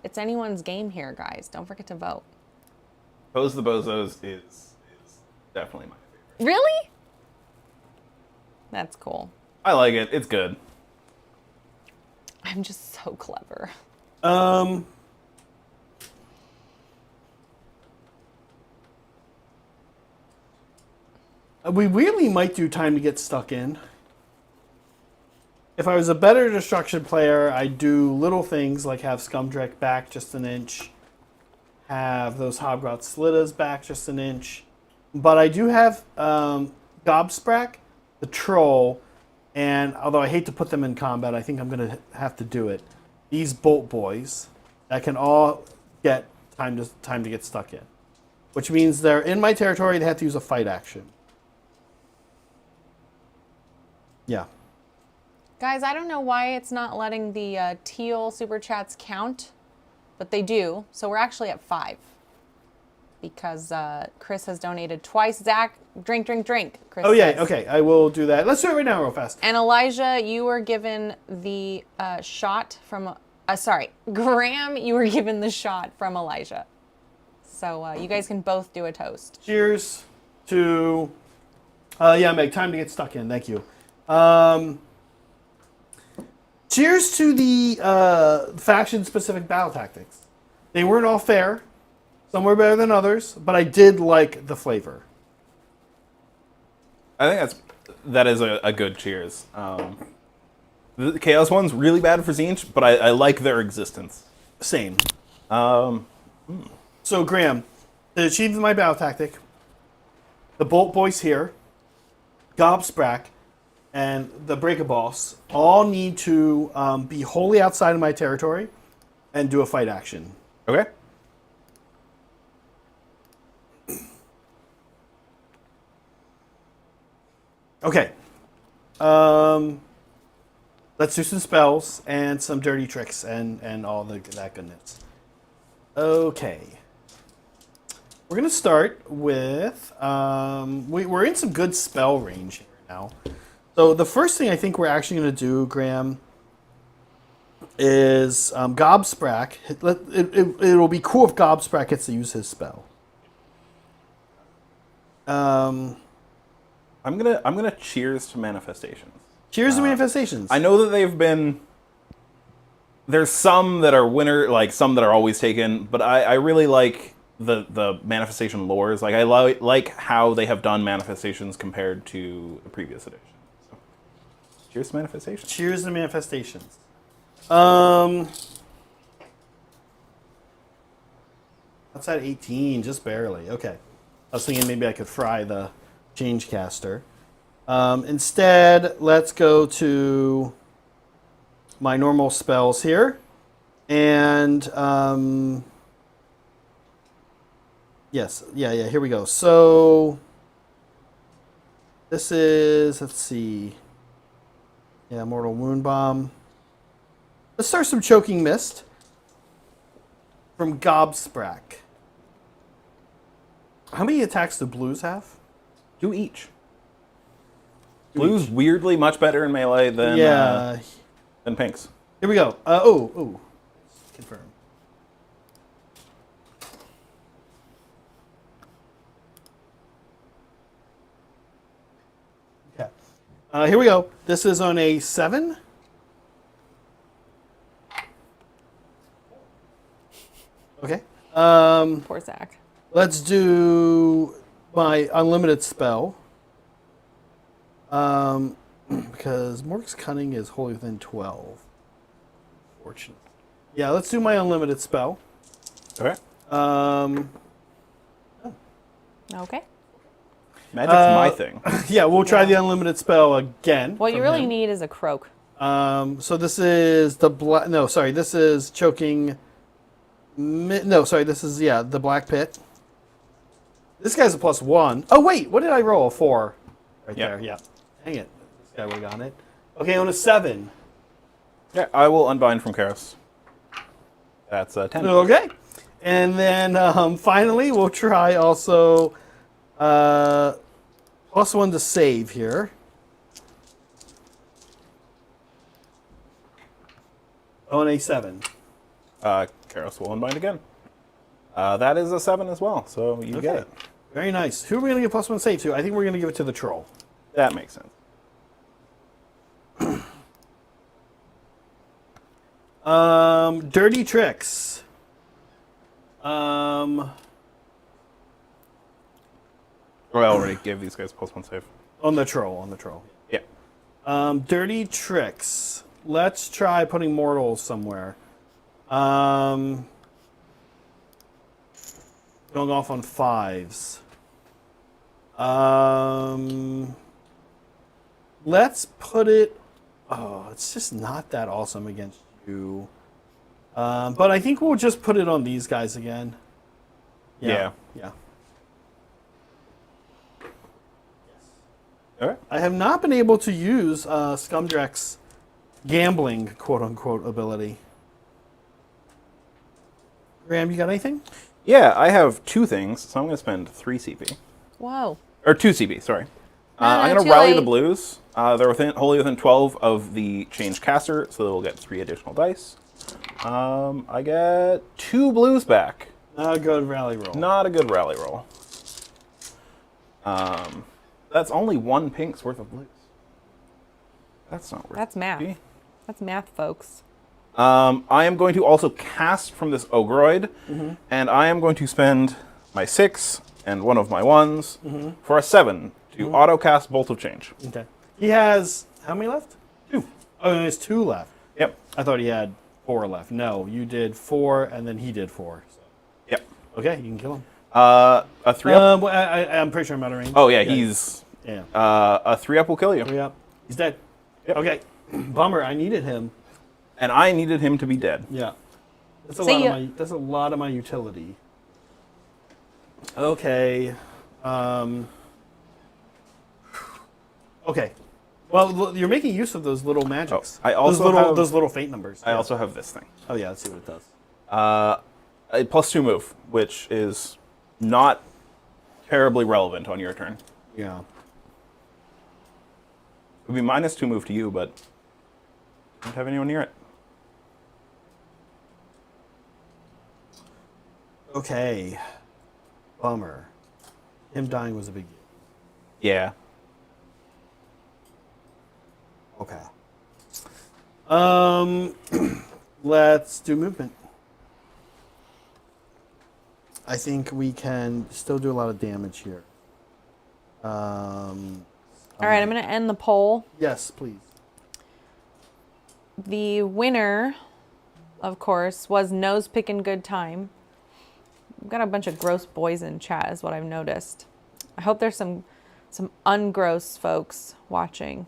It's anyone's game here, guys. Don't forget to vote. Pose the Bozos is definitely my favorite. Really? That's cool. I like it. It's good. I'm just so clever. We really might do time to get stuck in. If I was a better destruction player, I'd do little things like have Scumdreck back just an inch, have those Hobgrot Slittas back just an inch. But I do have Gobsprack, the Troll, and although I hate to put them in combat, I think I'm going to have to do it. These Bolt Boys that can all get time to get stuck in. Which means they're in my territory, they have to use a fight action. Yeah. Guys, I don't know why it's not letting the teal super chats count, but they do. So we're actually at 5. because Chris has donated twice. Zach, drink, drink, drink. Chris Oh, yeah. says. Okay, I will do that. Let's do it right now real fast. And Elijah, you were given the shot from... Graham, you were given the shot from Elijah. So you guys can both do a toast. Cheers to... yeah, Meg, time to get stuck in. Thank you. Cheers to the faction-specific battle tactics. They weren't all fair. Some were better than others, but I did like the flavor. I think that is a good cheers. The Chaos one's really bad for Tzeentch, but I like their existence. Same. So, Graham, to achieve my battle tactic, the Bolt Boys here, Gobsprack, and the Breakaboss all need to be wholly outside of my territory and do a fight action. Okay. Okay. Let's do some spells and some dirty tricks and all that goodness. Okay. We're going to start with... we're in some good spell range here now. So the first thing I think we're actually going to do, Graham, is Gobsprack. It'll be cool if Gobsprack gets to use his spell. I'm gonna cheers to manifestations. Cheers to manifestations. I know that they've been. There's some that are winner, like some that are always taken, but I really like the manifestation lores. Like I like how they have done manifestations compared to the previous edition. So, cheers to manifestations. Cheers to manifestations. That's at 18, just barely. Okay. I was thinking maybe I could fry the change caster. Instead, let's go to my normal spells here. And, yes, yeah, here we go. So, this is, let's see. Yeah, Mortal Wound Bomb. Let's start some Choking Mist from Gobsprack. How many attacks do blues have? 2 each. Blue's weirdly much better in melee than pinks. Here we go. Confirm. Okay. Here we go. This is on a 7. Okay. Poor Zach. Let's do my unlimited spell. Because Mork's Cunning is wholly within 12. Fortunately. Yeah, let's do my unlimited spell. Okay. Okay. Magic's my thing. Yeah, we'll try the unlimited spell again. What you really need is a croak. So this is the black... No, sorry, this is Choking... No, sorry, this is, the Black Pit. This guy's a +1. Oh, wait, what did I roll? A 4. Right there, yeah. Dang it. This guy would have gotten it. Okay, on a 7. Yeah, I will unbind from Karos. That's 10. Okay. And then finally, we'll try also +1 to save here. On a 7. Karos will unbind again. That is a 7 as well, so you get it. Very nice. Who are we going to give +1 save to? I think we're going to give it to the troll. That makes sense. Dirty tricks. I already gave these guys +1 save. On the troll. Yeah. Dirty tricks. Let's try putting mortals somewhere. Going off on 5s. Let's put it... Oh, it's just not that awesome against you. But I think we'll just put it on these guys again. Yeah. All right. I have not been able to use Scumdrek's gambling, quote-unquote, ability. Graham, you got anything? Yeah, I have 2 things, so I'm going to spend 3 CP. Whoa. Or 2 CP, sorry. No, I'm going too to rally late. the blues. They're wholly within 12 of the change caster, so they'll get 3 additional dice. I get 2 blues back. Not a good rally roll. Not a good rally roll. That's only 1 pink's worth of blues. That's not worth That's math. CP. That's math, folks. I am going to also cast from this Ogroid, and I am going to spend my 6 and one of my 1s for a 7 to auto cast Bolt of Change. Okay. He has how many left? 2. Oh, he has 2 left. Yep. I thought he had 4 left. No, you did 4, and then he did 4. So. Yep. Okay, you can kill him. A 3-up. Well, I'm pretty sure I'm out of range. Oh yeah, he's Yeah. a 3-up will kill you. 3 up. He's dead. Yep. Okay. Bummer. I needed him. And I needed him to be dead. Yeah. That's a See lot ya. of my. That's a lot of my utility. Okay. Okay. Well, you're making use of those little magics. I also those little fate numbers. I also have this thing. Oh yeah, let's see what it does. A +2 move, which is not terribly relevant on your turn. Yeah. It would be -2 move to you, but don't have anyone near it. Okay. Bummer. Him dying was a big deal. Yeah. Okay. Let's do movement. I think we can still do a lot of damage here. All right, I'm going to end the poll. Yes, please. The winner, of course, was Nose Pickin' Good Time. We've got a bunch of gross boys in chat, is what I've noticed. I hope there's some ungross folks watching.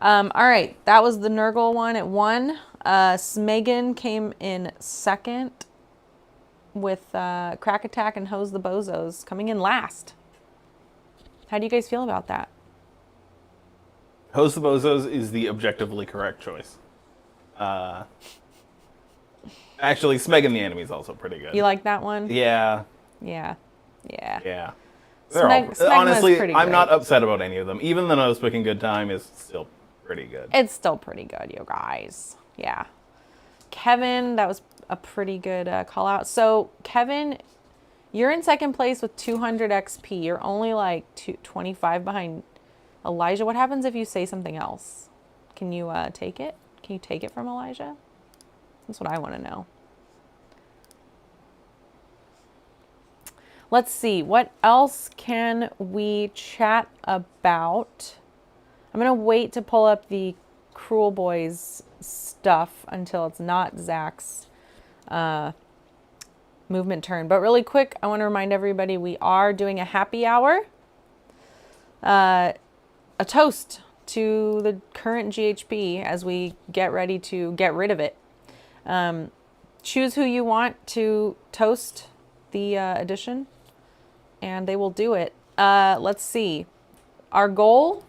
All right, that was the Nurgle one. It won. Smegan came in second with Crack Attack and Hose the Bozos coming in last. How do you guys feel about that? Hose the Bozos is the objectively correct choice. Actually, Smegan the Enemy is also pretty good. You like that one? Yeah. Yeah. Yeah. Yeah. Smegma's Honestly, pretty I'm good. not upset about any of them. Even the Nose Picking Good Time is still pretty good. It's still pretty good, you guys. Yeah. Kevin, that was a pretty good call out. So, Kevin, you're in second place with 200 XP. You're only like 25 behind Elijah. What happens if you say something else? Can you take it? Can you take it from Elijah? That's what I want to know. Let's see. What else can we chat about? I'm going to wait to pull up the Kruleboyz stuff until it's not Zach's movement turn. But really quick, I want to remind everybody we are doing a happy hour. A toast to the current GHB as we get ready to get rid of it. Choose who you want to toast the edition, and they will do it. Let's see. Our goal,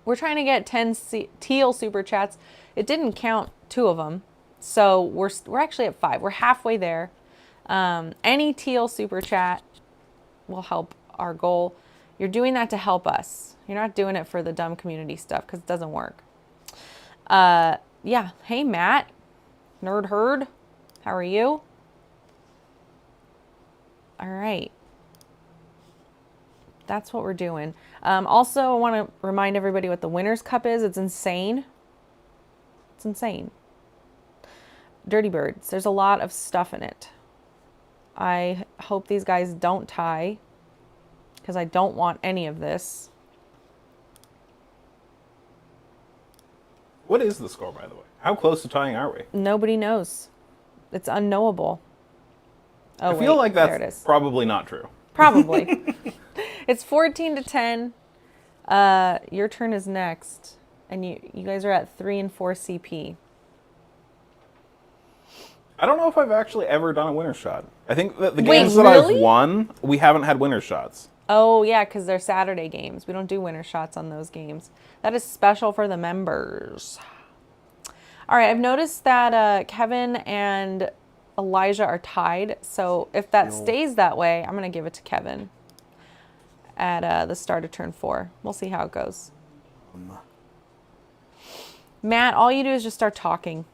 we're trying to get 10 teal super chats. It didn't count 2 of them, so we're actually at 5. We're halfway there. Any teal super chat will help our goal. You're doing that to help us. You're not doing it for the dumb community stuff because it doesn't work. Yeah. Hey, Matt. Nerd Herd. How are you? All right. That's what we're doing. Also, I want to remind everybody what the Winner's Cup is. It's insane. It's insane. Dirty Birds. There's a lot of stuff in it. I hope these guys don't tie because I don't want any of this. What is the score, by the way? How close to tying are we? Nobody knows. It's unknowable. Oh, I feel like there it that's is. probably not true. Probably. It's 14-10. Your turn is next. And you guys are at 3 and 4 CP. I don't know if I've actually ever done a winner's shot. I think that the Wait, games that really? I've won, we haven't had winner's shots. Oh, yeah, because they're Saturday games. We don't do winner shots on those games. That is special for the members. All right, I've noticed that Kevin and Elijah are tied. So if that stays that way, I'm going to give it to Kevin at the start of turn 4. We'll see how it goes. Matt, all you do is just start talking.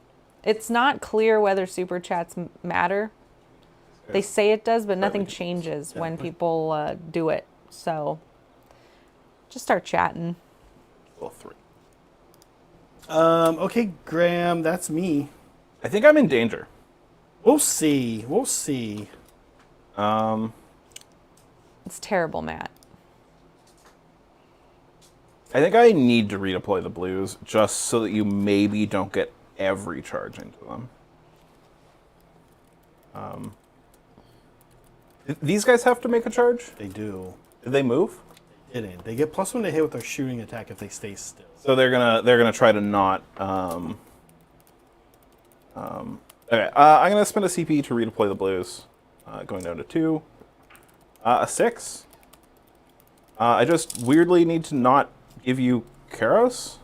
It's not clear whether super chats matter. They say it does, but nothing changes when people do it. So just start chatting. Well, 3. Okay, Graham, that's me. I think I'm in danger. We'll see. We'll see. It's terrible, Matt. I think I need to redeploy the blues just so that you maybe don't get every charge into them. These guys have to make a charge? They do. Did they move? They didn't. They get +1 to hit with their shooting attack if they stay still. So they're gonna try to not. Okay, I'm gonna spend a CP to redeploy the blues, going down to 2, a 6. I just weirdly need to not give you Kairos,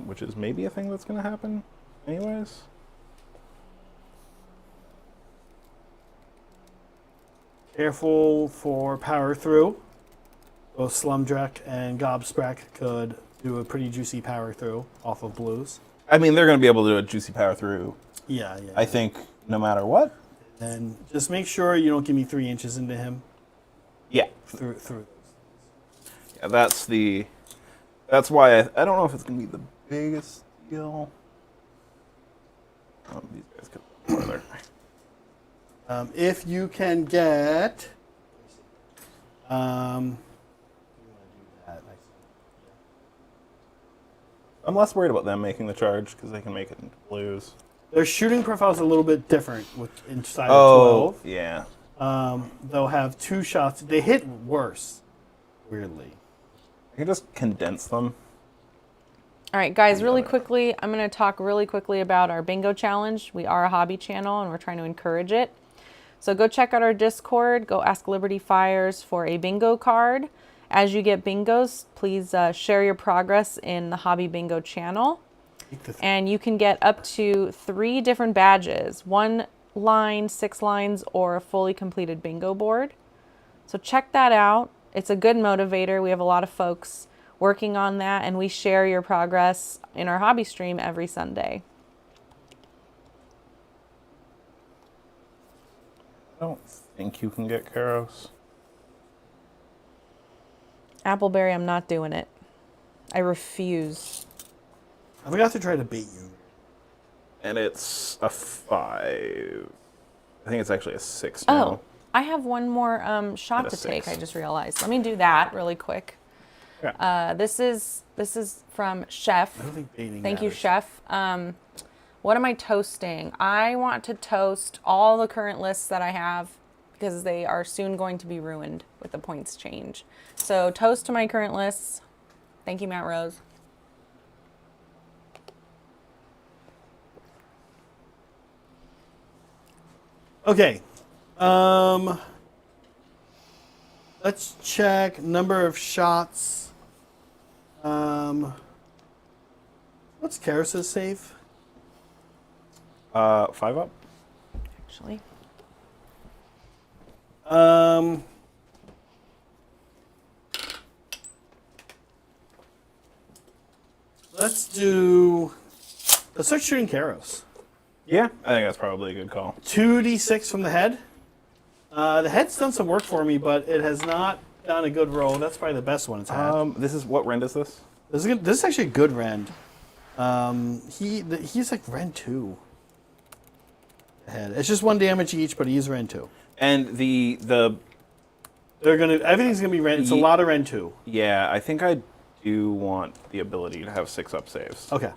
which is maybe a thing that's gonna happen, anyways. Careful for power through. Both Slumdrek and Gobsprack could do a pretty juicy power through off of blues. I mean, they're gonna be able to do a juicy power through. Yeah. I think no matter what. And just make sure you don't give me 3 inches into him. Yeah. Through. Yeah, that's why I don't know if it's gonna be the biggest deal. These guys could further. If you can get, I'm less worried about them making the charge because they can make it into blues. their shooting profile is a little bit different with inside of 12. Yeah. They'll have 2 shots. They hit worse, weirdly. I can just condense them. All right, guys, really quickly, I'm going to talk really quickly about our bingo challenge. We are a hobby channel, and we're trying to encourage it. So go check out our Discord. Go ask Liberty Fires for a bingo card. As you get bingos, please share your progress in the Hobby Bingo channel. And you can get up to 3 different badges. 1 line, 6 lines, or a fully completed bingo board. So check that out. It's a good motivator. We have a lot of folks working on that, and we share your progress in our hobby stream every Sunday. I don't think you can get Kairos. Appleberry, I'm not doing it. I refuse. I forgot to try to bait you. And it's a 5. I think it's actually a 6 now. Oh, I have one more shot And to a take. 6. I just realized. Let me do that really quick. Yeah. This is from Chef. I don't think baiting Thank you, matters. Chef. What am I toasting? I want to toast all the current lists that I have because they are soon going to be ruined with the points change. So toast to my current lists. Thank you, Matt Rose. Okay. Let's check number of shots. What's Kairos's save? 5 up. Actually, let's start shooting Kairos. Yeah, I think that's probably a good call. 2d6 from the head. The head's done some work for me, but it has not done a good roll. That's probably the best one it's had. This is what rend is this? This is actually a good rend. He's like rend 2. Head. It's just 1 damage each, but he's rend 2. And Everything's gonna be rend. It's a lot of rend 2. yeah, I think I do want the ability to have 6 up saves. Okay.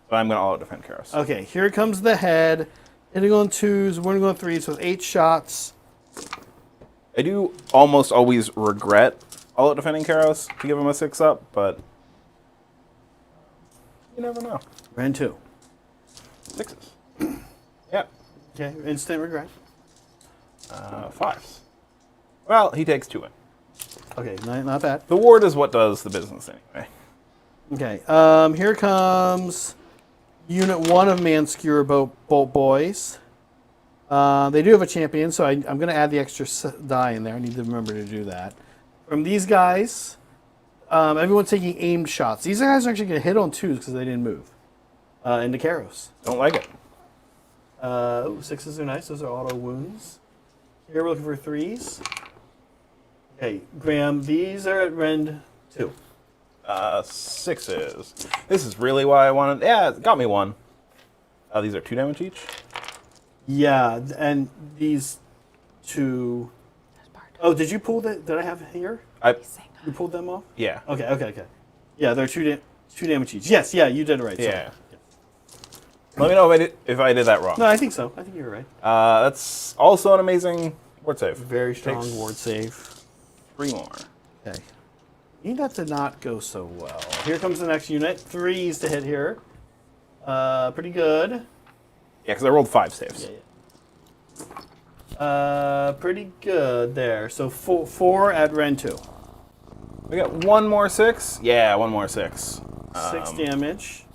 But I'm gonna all out defend Kairos. Okay. Here comes the head. Hitting on 2s. We're gonna go on 3s. So it's 8 shots. I do almost always regret all out defending Kairos to give him a 6 up, but you never know. Rend 2. 6s. Yeah. Okay. Instant regret. 5s. Well, he takes 2 in. Okay. Not bad. The ward is what does the business anyway. Okay. Here comes Unit 1 of Manskewer Bolt Boys. They do have a champion, so I'm going to add the extra die in there. I need to remember to do that. From these guys, everyone's taking aimed shots. These guys are actually going to hit on 2s because they didn't move into Kairos. Don't like it. 6s are nice. Those are auto wounds. Here we're looking for 3s. Okay, Graham, these are at Rend 2. 6s. This is really why I wanted... Yeah, it got me 1. These are 2 damage each? Yeah, and these 2... Oh, did you pull that I have here? You pulled them off? Yeah. Okay. Yeah, they're 2 damage each. Yes, yeah, you did it right. Yeah. Let me know if I did that wrong. No, I think so. I think you were right. That's also an amazing ward save. Very strong Takes ward save. 3 more. Okay. That did not go so well. Here comes the next unit. 3s to hit here. Pretty good. Yeah, because I rolled 5 saves. Yeah. Pretty good there. So 4 at Ren 2. We got 1 more 6. Yeah, 1 more 6. 6 damage.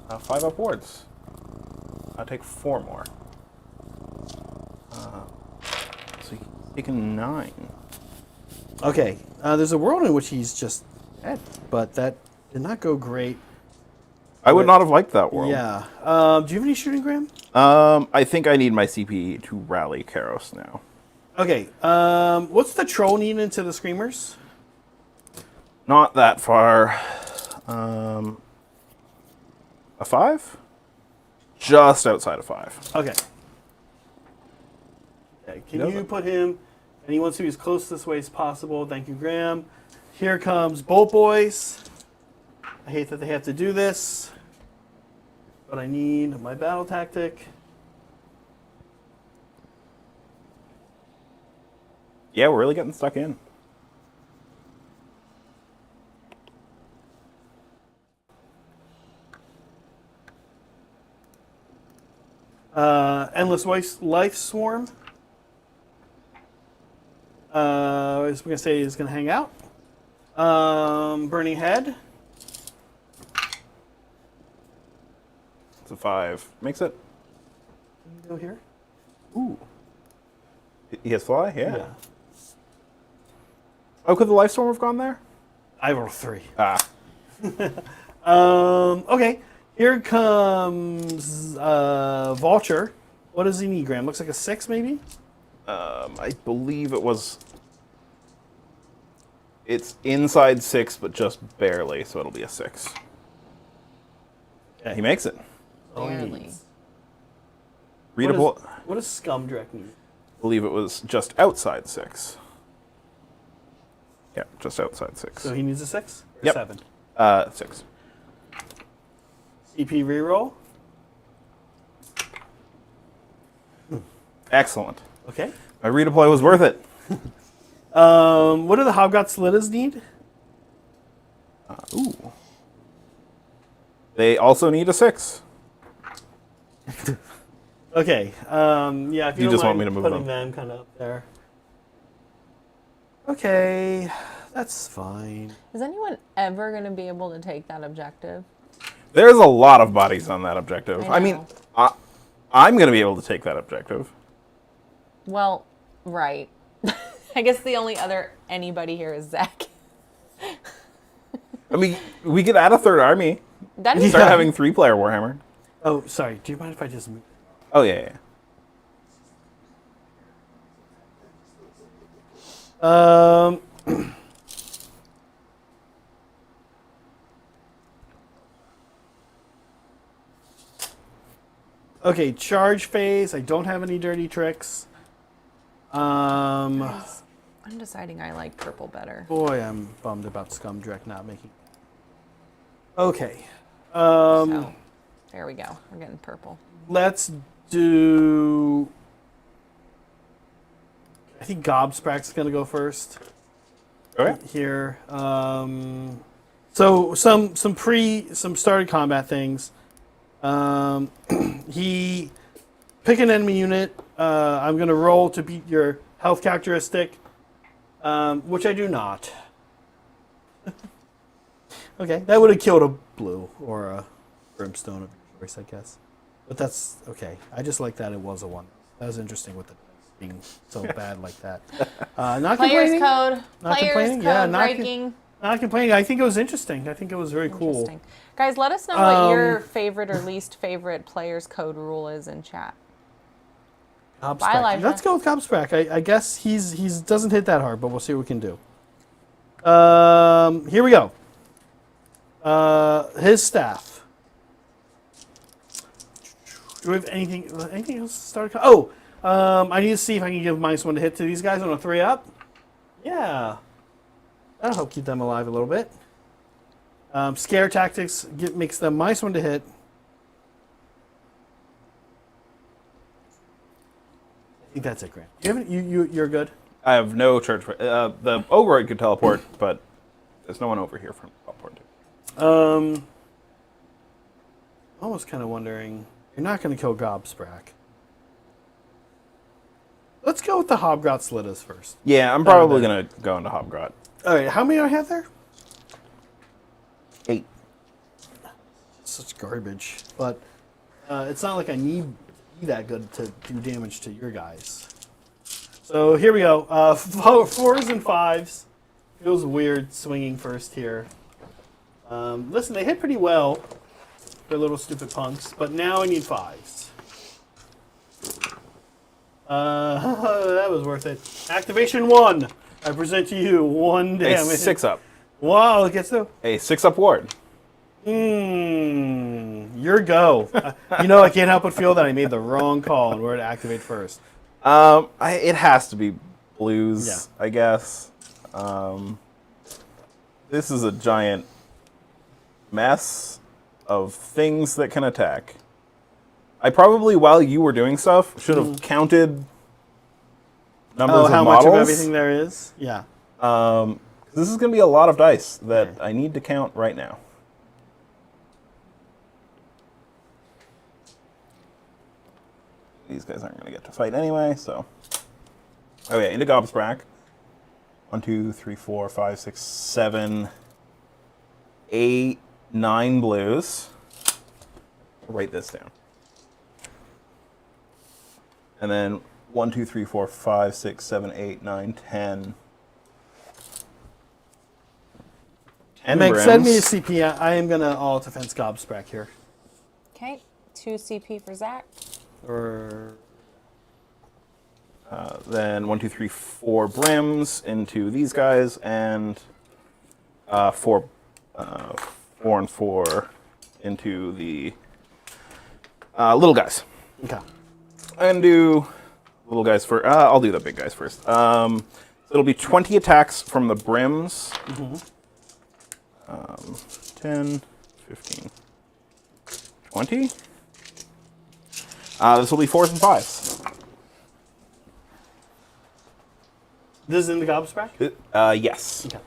5 up wards. I'll take 4 more. So he's taking 9. Okay. There's a world in which he's just dead, but that did not go great. I would not have liked that world. Yeah. Do you have any shooting, Graham? I think I need my CP to rally Kairos now. Okay. What's the troll need into the Screamers? Not that far. A 5? Just outside of 5. Okay. Can you put him... And he wants to be as close this way as possible. Thank you, Graham. Here comes Bolt Boys. I hate that they have to do this. But I need my battle tactic. Yeah, we're really getting stuck in. Endless Life Swarm. I was going to say he's going to hang out. Burning Head. It's a 5. Makes it. Can you go here? Ooh. He has fly? Yeah. Oh, could the Life Storm have gone there? I rolled 3. Ah. Okay. Here comes Vulture. What does he need, Graham? Looks like a 6, maybe? I believe it was... It's inside 6, but just barely, so it'll be a 6. Okay. He makes it. Barely. Readable. What does Scumdrek need? I believe it was just outside 6. Yeah, just outside 6. So he needs a 6? Or Yep. 7? 6. CP reroll. Excellent. Okay. My redeploy was worth it. What do the Hobgot Slitas need? Ooh. They also need a 6. Okay. Yeah, if you, You don't just want mind me to move putting them? them kind of up there. Okay, that's fine. Is anyone ever going to be able to take that objective? There's a lot of bodies on that objective. I I mean, know. I'm going to be able to take that objective. Well, right. I guess the only other anybody here is Zach. I mean, we could add a 3rd army. That is Start having 3-player Warhammer. Oh, sorry. Do you mind if I just move? Oh, yeah. Okay, charge phase. I don't have any dirty tricks. I'm deciding I like purple better. Boy, I'm bummed about Scumdrek not making. Okay. So, there we go. We're getting purple. Let's do. I think Gobsprack's gonna go first. Okay. Here. So some started combat things. He pick an enemy unit. I'm gonna roll to beat your health characteristic, which I do not. Okay, that would have killed a blue or a Brimstone of your choice, I guess. But that's okay. I just like that it was a 1. That was interesting with it being so bad like that. Not Players complaining. code. Not Players complaining. code Yeah, breaking. Not complaining. I think it was interesting. I think it was very cool. Interesting. Guys, let us know what your favorite or least favorite players code rule is in chat. Bye, Gobsprak. Elijah. Let's go with Gobsprak. I guess he's doesn't hit that hard, but we'll see what we can do. Here we go. His staff. Do we have anything else to start? Oh, I need to see if I can give -1 to hit to these guys on a 3-up. Yeah. That'll help keep them alive a little bit. Scare tactics makes them -1 to hit. I think that's it, Grant. You're good. I have no church. The Ogroid could teleport, but there's no one over here from teleport to. I was kind of wondering. You're not going to kill Gobsprak. Let's go with the Hobgrot Slitas first. Yeah, I'm probably going to go into Hobgrot. All right, how many do I have there? 8. Such garbage. But it's not like I need be that good to do damage to your guys. So here we go. 4s and 5s. Feels weird swinging first here. Listen, they hit pretty well. They're little stupid punks, but now I need 5s. That was worth it. Activation 1. I present to you 1 damage. A 6-up. Wow, it gets the... A 6-up ward. Your go. I can't help but feel that I made the wrong call on where to activate first. It has to be blues, Yeah. I guess. This is a giant mess of things that can attack. I probably, while you were doing stuff, should have counted numbers how of much models. of everything there is? Yeah. This is going to be a lot of dice that I need to count right now. These guys aren't going to get to fight anyway, so... Oh yeah, into Gobsprak. 1, 2, 3, 4, 5, 6, 7, 8, 9 blues. Write this down. And then 1, 2, 3, 4, 5, 6, 7, 8, 9, 10. 10 Meg, send me a brims. CP. I am going to all defense Gobsprak here. Okay, 2 CP for Zach. Or... Then 1, 2, 3, 4 brims into these guys, and 4 and 4 into the little guys. Okay. I'm gonna do little guys first. I'll do the big guys first. So it'll be 20 attacks from the brims. 10, 15, 20. This will be 4s and 5s. This is in the Gobsprak? Yes. Okay.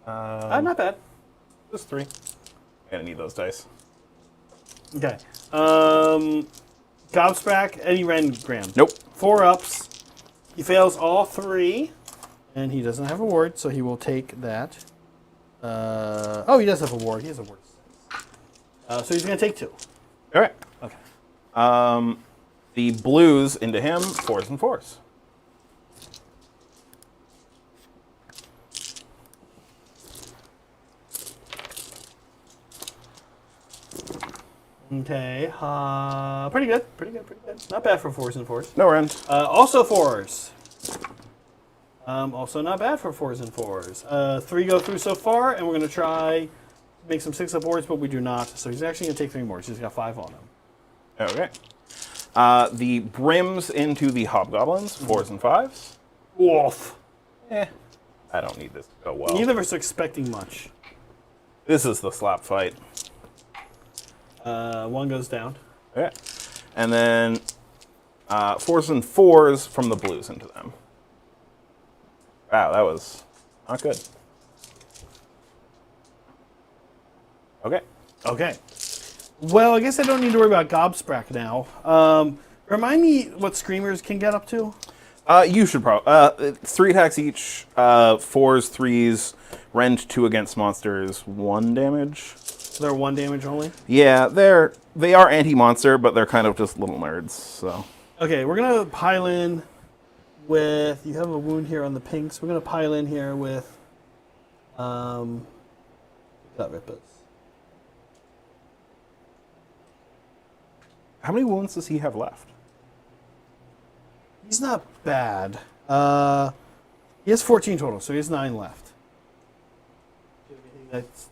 Not bad. Just 3. I'm gonna need those dice. Okay. Gobsprak, Eddie Rengram. Nope. 4 ups. He fails all 3. And he doesn't have a ward, so he will take that. Oh, he does have a ward. He has a ward. So he's going to take 2. All right. Okay. The blues into him, 4s and 4s. Okay. Pretty good. Not bad for 4s and 4s. No end. Also 4s. Also not bad for 4s and 4s. 3 go through so far, and we're going to try make some 6-up boards, but we do not. So he's actually going to take 3 more. So he's got 5 on him. Okay. The brims into the hobgoblins, 4s and 5s. Wolf. I don't need this to go well. Neither of us are expecting much. This is the slap fight. 1 goes down. Okay. And then 4s and 4s from the blues into them. Wow, that was not good. Okay. Okay. Well, I guess I don't need to worry about Gobsprak now. Remind me what Screamers can get up to? You should probably 3 attacks each. 4s, 3s. Rend 2 against monsters. 1 damage. So they're 1 damage only. Yeah, they are anti-monster, but they're kind of just little nerds. So. Okay, we're gonna pile in with. You have a wound here on the pinks. We're gonna pile in here with. Gut rippers. How many wounds does he have left? He's not bad. He has 14 total, so he has 9 left.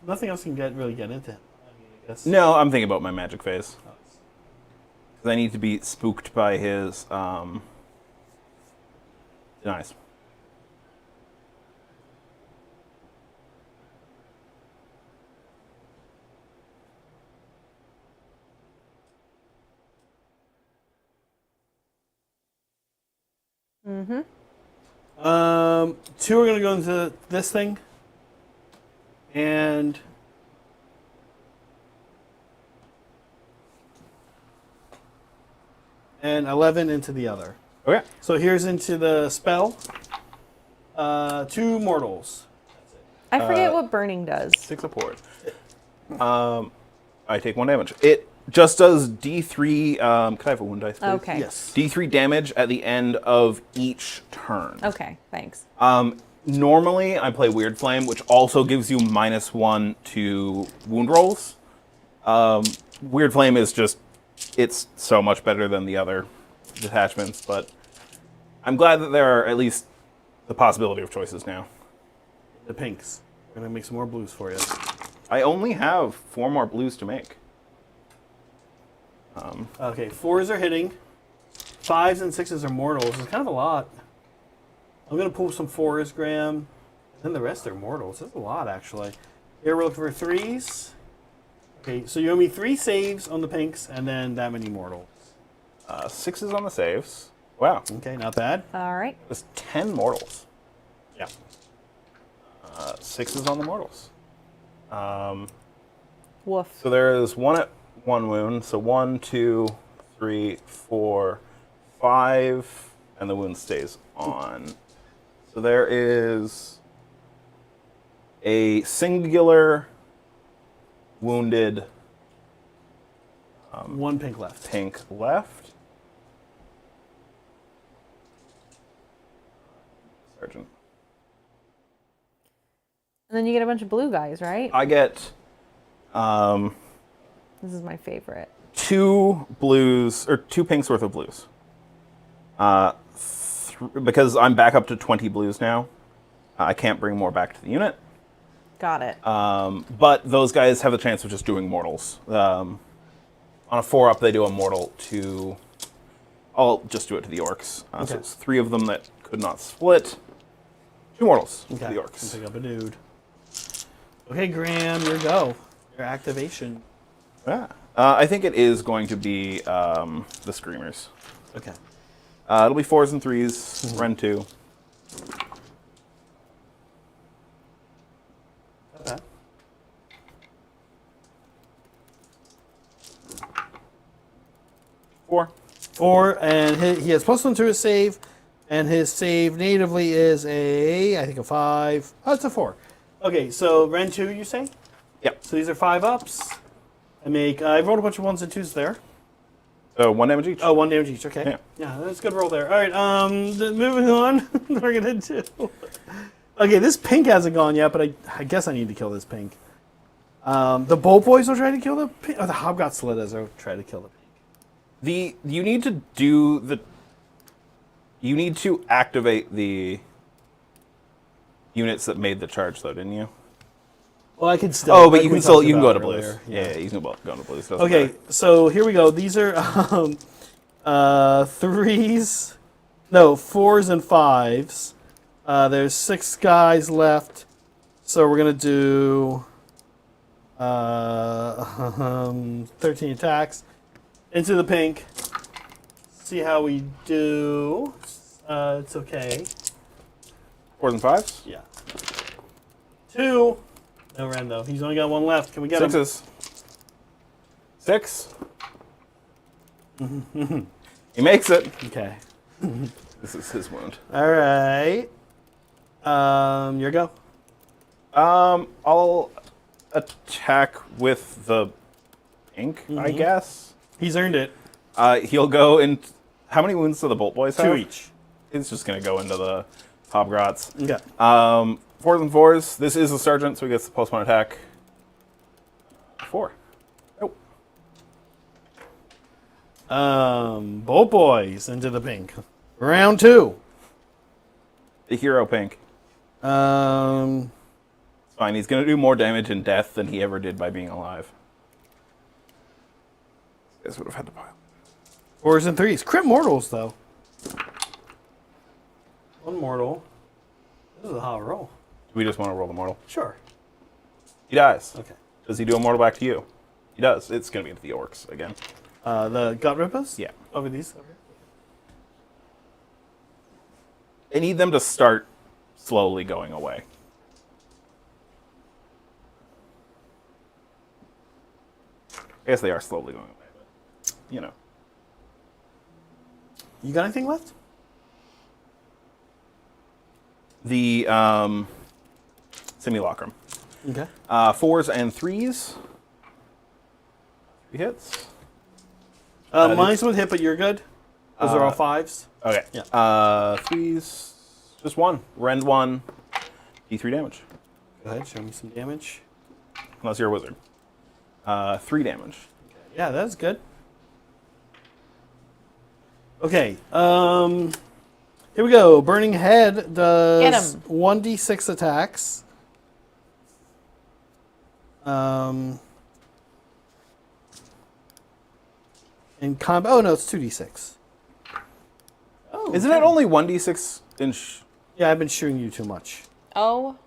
Nothing else can really get into him. I mean, I guess. No, I'm thinking about my magic phase. Because I need to be spooked by his denies. Mm-hmm. 2 are gonna go into this thing. And 11 into the other. Okay. So here's into the spell. 2 mortals. I forget what burning does. 6 support. I take 1 damage. It just does D3. Can I have a wound dice, please? Okay. Yes. D3 damage at the end of each turn. Okay, thanks. Normally, I play Weird Flame, which also gives you -1 to wound rolls. Weird Flame is just, it's so much better than the other detachments, but I'm glad that there are at least the possibility of choices now. The pinks. We're gonna make some more blues for you. I only have 4 more blues to make. Okay, 4s are hitting. 5s and 6s are mortals. It's kind of a lot. I'm gonna pull some 4s, Graham. And then the rest are mortals. That's a lot, actually. Here we're looking for 3s. Okay, so you owe me 3 saves on the pinks, and then that many mortals. 6s on the saves. Wow. Okay, not bad. All right. That's 10 mortals. Yeah. 6s on the mortals. Woof. So there is 1 at 1 wound. So 1, 2, 3, 4, 5, and the wound stays on. So there is a singular wounded 1 pink left. pink left. Sergeant. And then you get a bunch of blue guys, right? I get This is my favorite. 2 blues, or 2 pinks worth of blues. Because I'm back up to 20 blues now, I can't bring more back to the unit. Got it. But those guys have the chance of just doing mortals. On a 4-up, they do a mortal to... I'll just do it to the orcs. Okay. So it's 3 of them that could not split. 2 mortals to the Can orcs. pick up a dude. Okay, Graham, your go. Your activation. Yeah. I think it is going to be the Screamers. Okay. It'll be 4s and 3s, Rend 2. Okay. Four, and he has +1 to his save, and his save natively is I think a 5. Oh, it's a 4. Okay, so Rend 2, you say? Yep. So these are 5-ups. I rolled a bunch of 1s and 2s there. So 1 damage each. Oh, 1 damage each. Okay. Yeah. Yeah, that's a good roll there. All right. Moving on. We're gonna do. Okay, this pink hasn't gone yet, but I guess I need to kill this pink. The Bolt-Boys will try to kill the pink. Oh, the Hobgotslitters will try to kill the pink. You need to do the. You need to activate the units that made the charge, though, didn't you? Well, I can still. Oh, but like you we can still talked you can go about to blues. earlier. Yeah, you can go to blues. Doesn't Okay, matter. so here we go. These are 3s, no 4s and 5s. There's 6 guys left, so we're gonna do 13 attacks into the pink. See how we do. It's okay. 4s and 5s. Yeah. 2. No Ren though. He's only got 1 left. Can we get him? 6s. 6. He makes it. Okay. This is his wound. All right. Your go. I'll attack with the ink, I guess. He's earned it. He'll go in. How many wounds do the Bolt Boys have? 2 each. It's just gonna go into the Hobgrots. Okay. 4s and 4s. This is a sergeant, so he gets the +1 attack. 4. Nope. Bolt Boys into the pink. Round 2. The hero pink. Um, It's fine. He's gonna do more damage in death than he ever did by being alive. This would have had to pile. 4s and 3s. Crit mortals, though. 1 mortal. This is a hot roll. Do we just want to roll the mortal? Sure. He dies. Okay. Does he do a mortal back to you? He does. It's gonna be into the orcs again. The gut rippers? Yeah. Over these? Okay. I need them to start slowly going away. I guess they are slowly going away, but you know. You got anything left? The simulacrum. Okay. 4s and 3s. 3 hits. Mine's would hit, but you're good. Those are all 5s. Okay. Yeah. 3s. Just 1. Rend 1. D3 damage. Go ahead, show me some damage. Unless you're a wizard. 3 damage. Yeah, that's good. Okay. Here we go. Burning Head does Get him. 1d6 attacks. In combat. Oh no, it's 2d6. Oh, Isn't it only 1d6 inch? Yeah, I've been shooting you too much. Oh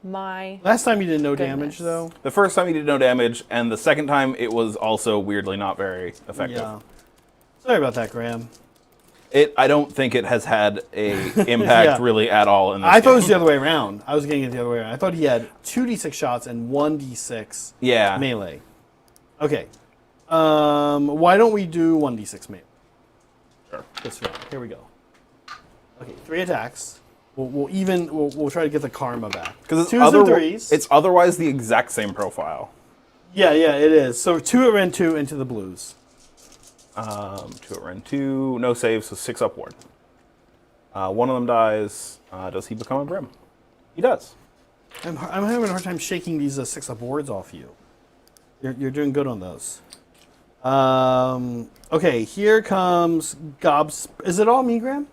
my. Last time you did no damage Goodness. though. The first time he did no damage, and the second time it was also weirdly not very effective. Yeah. Sorry about that, Graham. I don't think it has had a impact Yeah. really at all in this I thought it was game. the other way around. I was getting it the other way around. I thought he had 2d6 shots and 1d6 Yeah. melee. Okay. Why don't we do 1d6 melee? Sure. This round. Here we go. Okay, 3 attacks. We'll try to get the karma back. Because it's, 2s and 3s. it's otherwise the exact same profile. Yeah, it is. So 2 at Ren 2 into the blues. 2 at Ren 2, no saves, so 6 upward. One of them dies. Does he become a Brim? He does. I'm having a hard time shaking these 6 up wards off you. You're doing good on those. Okay, here comes Gobs. Is it all me, Graham?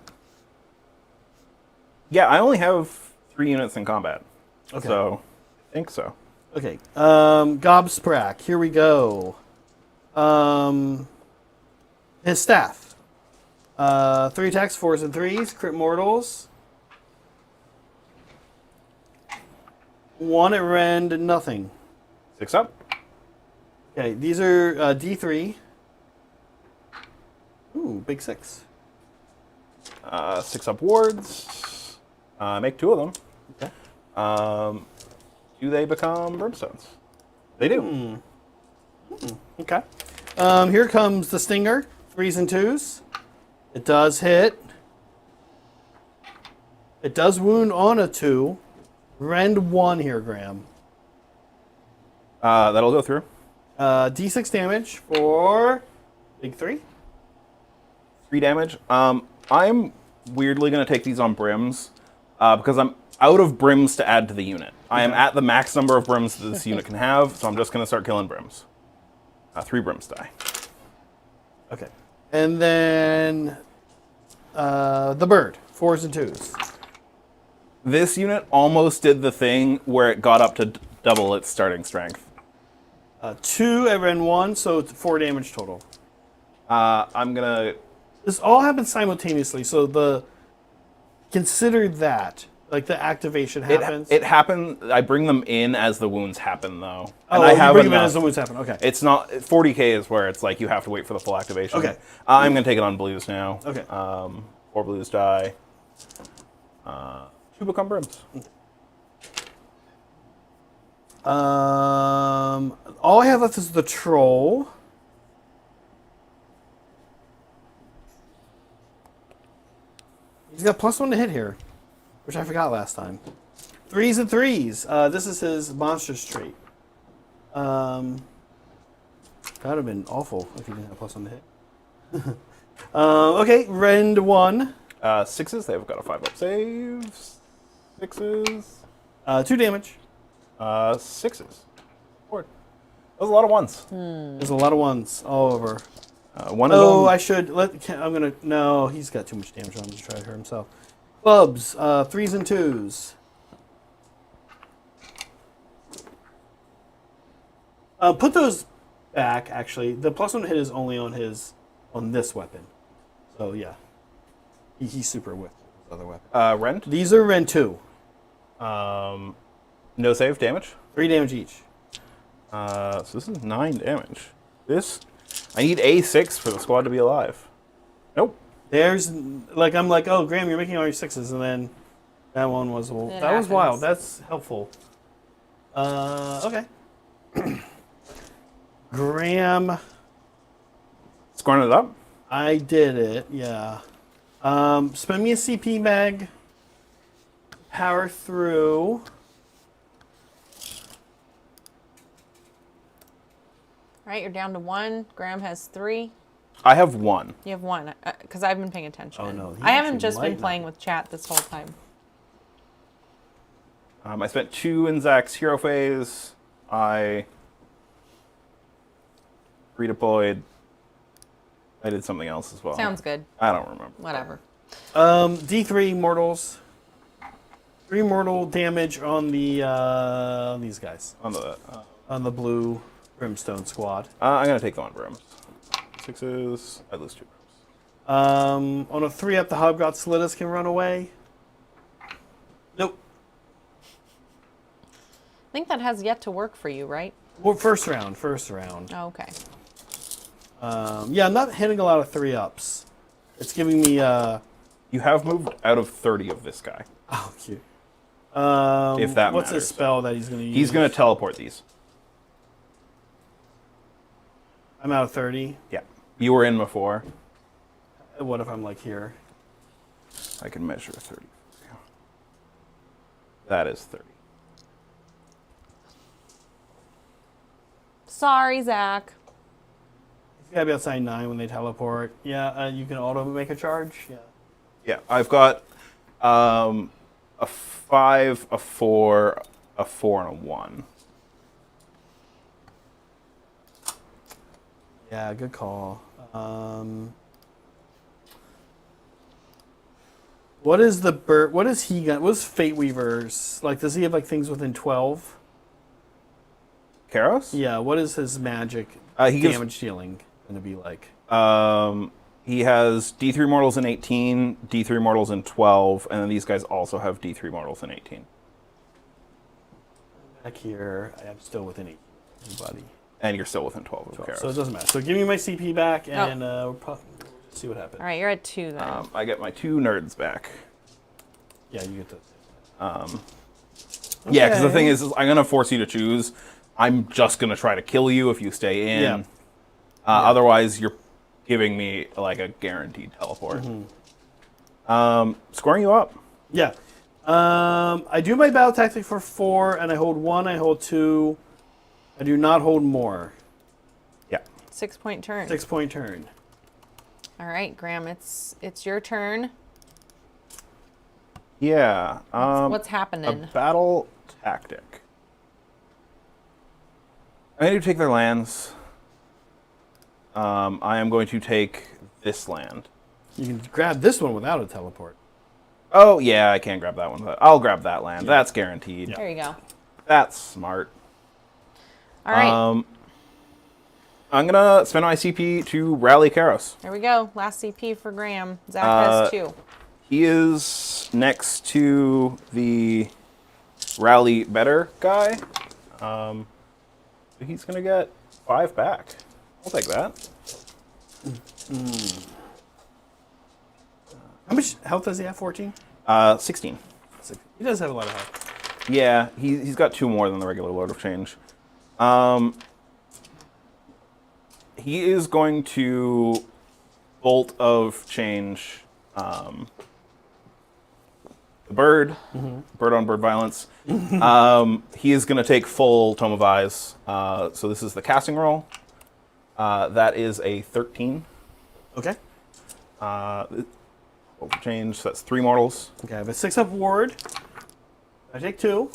Yeah, I only have 3 units in combat. Okay. So, I think so. Okay. Gobsprak. Here we go. His staff. 3 attacks, 4s and 3s. Crit mortals. 1 at rend, nothing. 6 up. Okay, these are D3. Ooh, big 6. 6 up wards. Make 2 of them. Okay. Do they become brimstones? They do. Okay. Here comes the Stinger. 3s and 2s. It does hit. It does wound on a 2. Rend 1 here, Graham. That'll go through. D6 damage for big 3. 3 damage. I'm weirdly going to take these on brims because I'm out of brims to add to the unit. I am at the max number of brims that this unit can have, so I'm just going to start killing brims. 3 brims die. Okay. And then the bird. 4s and 2s. This unit almost did the thing where it got up to double its starting strength. 2 at Ren 1, so it's 4 damage total. I'm going to... This all happens simultaneously, so consider that. Like the activation happens. It happened. I bring them in as the wounds happen, though. Oh, I you have bring them in enough. as the wounds happen. Okay. It's not 40k is where it's like you have to wait for the full activation. Okay. I'm gonna take it on blues now. Okay. 4 blues die. 2 become brims. All I have left is the troll. He's got +1 to hit here, which I forgot last time. 3s and 3s. This is his monsters trait. That would have been awful if he didn't have +1 to hit. Okay, rend 1. 6s. They've got a 5-up save. 6s. 2 damage. 6s. Board. That was a lot of 1s. There's a lot of 1s all over. One is Oh, on- I should I'm gonna. No, he's got too much damage on him to try to hurt himself. Clubs, 3s and 2s. Put those back. Actually, the +1 hit is only on this weapon. So yeah, he's super with his other weapon. Rend. These are rend 2. No save damage. 3 damage each. So this is 9 damage. I need A6 for the squad to be alive. Nope. There's like I'm like, oh Graham, you're making all your 6s, and then that one was that was happens. wild. That's helpful. Okay. Graham, Scoring it up. I did it. Yeah. Spend me a CP mag. Power through. All right, you're down to 1. Graham has 3. I have 1. You have 1, because I've been paying attention. Oh, no, he I haven't actually just been might playing not. with chat this whole time. I spent 2 in Zach's hero phase. I redeployed. I did something else as well. Sounds good. I don't remember. Whatever. D3 mortals. 3 mortal damage on the these guys on the blue brimstone squad. I'm gonna take the 1 brims. 6s. I lose 2 brims. On a 3-up, the Hobgot Solitus can run away. Nope. I think that has yet to work for you, right? Well, first round. Oh, okay. Yeah, I'm not hitting a lot of 3-ups. It's giving me You have moved out of 30 of this guy. oh cute. If that what's matters. his spell that he's gonna use? He's gonna teleport these. I'm out of 30. Yeah. You were in before. What if I'm like here? I can measure 30. That is 30. Sorry, Zach. He's gotta be outside 9 when they teleport. Yeah, you can auto make a charge. Yeah. Yeah, I've got a 5, a 4, a 4, and a 1. Yeah, good call. What is the bird? What is he got? What's Fate Weaver's like? Does he have like things within 12? Karos? Yeah. What is his magic He gives- damage dealing going to be like? He has D3 mortals in 18, D3 mortals in 12, and then these guys also have D3 mortals in 18. Back here, I am still within 18. Buddy. And you're still within 12 of Karos. So it doesn't matter. So give me my CP back, and we'll see what happens. All right, you're at 2 then. I get my 2 nerds back. Yeah, you get those. Yeah, because the Okay. thing is I'm going to force you to choose. I'm just going to try to kill you if you stay in. Yeah. Otherwise, you're giving me like a guaranteed teleport. Scoring you up. Yeah. I do my battle tactic for 4, and I hold 1, I hold 2. I do not hold more. Yeah. 6-point turn. 6-point turn. All right, Graham, it's your turn. Yeah. What's A happening? battle tactic. I'm going to take their lands. I am going to take this land. You can grab this one without a teleport. Oh, yeah, I can't grab that one. But I'll grab that land. That's guaranteed. There you go. That's smart. All right, I'm going to spend my CP to rally Karos. there we go. Last CP for Graham. Zach has 2. He is next to the rally better guy. He's going to get 5 back. I'll take that. How much health does he have? 14? 16. He does have a lot of health. Yeah, he's got 2 more than the regular Lord of Change. He is going to Bolt of Change the bird, bird on bird violence. He is going to take full Tome of Eyes. So this is the casting roll. That is a 13. Okay. Change. So that's 3 mortals. Okay, I have a 6-up ward. I take 2.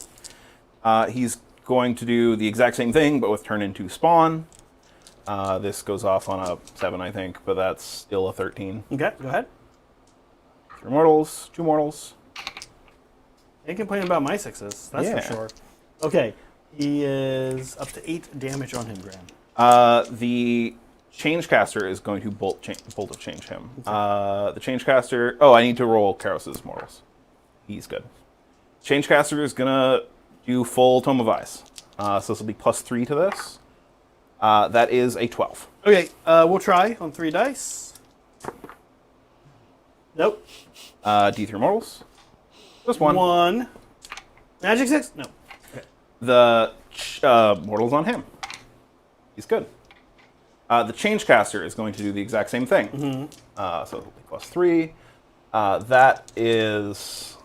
He's going to do the exact same thing, but with turn into spawn. This goes off on a 7, I think, but that's still a 13. Okay, go ahead. 3 mortals, 2 mortals. Ain't complaining about my 6s, that's Yeah. for sure. Okay, he is up to 8 damage on him, Graham. The Changecaster is going to bolt of change him. The Changecaster... Oh, I need to roll Karos's mortals. He's good. Changecaster is going to do full Tome of Eyes. So this will be +3 to this. That is a 12. Okay, we'll try on 3 dice. Nope. D3 mortals. Just 1. 1. Magic 6? No. Okay. The mortals on him. He's good. The Changecaster is going to do the exact same thing. So it'll be +3. That is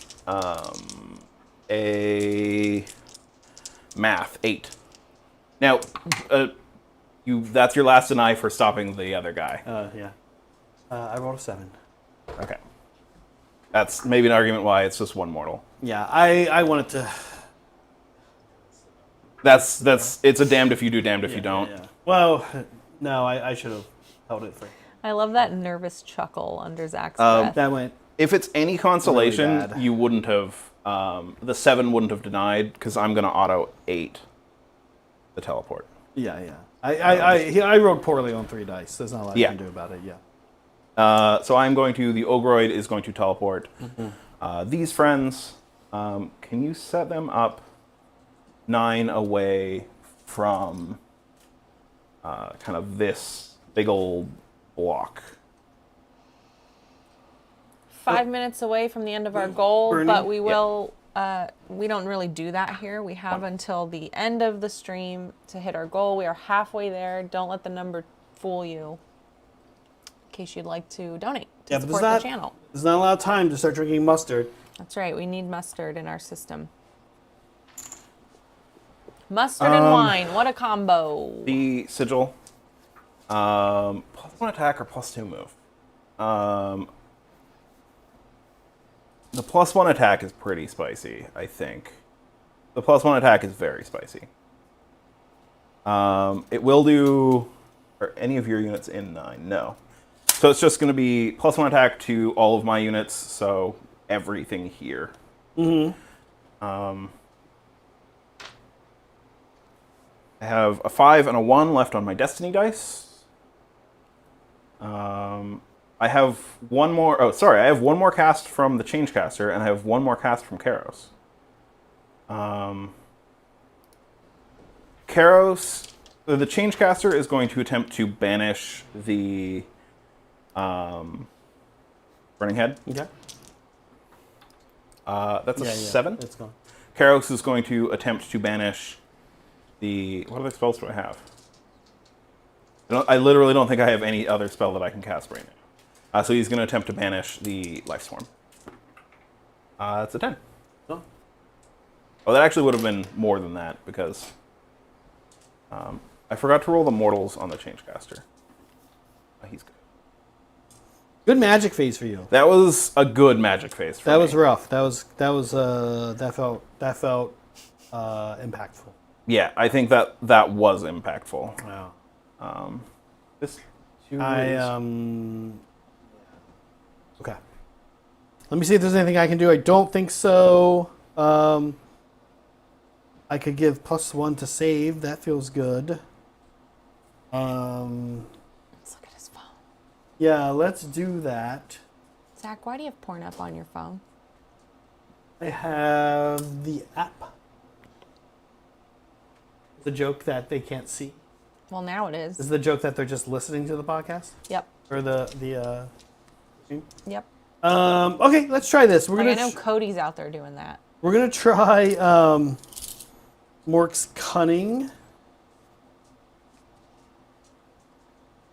a math 8. Now, that's your last deny for stopping the other guy. Yeah. I rolled a 7. Okay. That's maybe an argument why it's just 1 mortal. Yeah, I wanted to... It's a damned if you do, damned if you don't. Yeah. Well, no, I should have held it for... I love that nervous chuckle under Zach's breath. That went... If it's any consolation, Really bad. you wouldn't have... the 7 wouldn't have denied, because I'm going to auto 8 the teleport. Yeah. I rolled poorly on 3 dice. There's not a lot I Yeah. can do about it, yeah. So I'm going to... The Ogroid is going to teleport these friends. Can you set them up 9 away from kind of this big old block? 5 minutes away from the end of our goal, Burning? but we will. We don't really do that here. We have until the end of the stream to hit our goal. We are halfway there. Don't let the number fool you. In case you'd like to donate to support the channel. There's not a lot of time to start drinking mustard. That's right. We need mustard in our system. Mustard and wine. What a combo. The sigil. +1 attack or +2 move? The +1 attack is pretty spicy, I think. The +1 attack is very spicy. It will do... Are any of your units in 9? No. So it's just going to be +1 attack to all of my units, so everything here. I have a 5 and a 1 left on my Destiny dice. I have one more... Oh, sorry. I have one more cast from the Changecaster, and I have one more cast from Kairos. Kairos... The Changecaster is going to attempt to banish the Burning Head. Okay. That's a 7. It's gone. Kairos is going to attempt to banish the... What other spells do I have? I literally don't think I have any other spell that I can cast right now. So he's going to attempt to banish the Life Swarm. That's a 10. Oh. Oh, that actually would have been more than that, because I forgot to roll the mortals on the Changecaster. He's good. Good magic phase for you. That was a good magic phase for me. That was rough. That felt impactful. Yeah, I think that was impactful. Wow. This Okay. Let me see if there's anything I can do. I don't think so. I could give +1 to save. That feels good. Let's look at his phone. Yeah, let's do that. Zach, why do you have porn up on your phone? I have the app. The joke that they can't see. Well, now it This is is. the joke that they're just listening to the podcast Yep. or the. Yep. Okay, let's try this. Like, I know Cody's out there doing that. We're gonna try Mork's Cunning.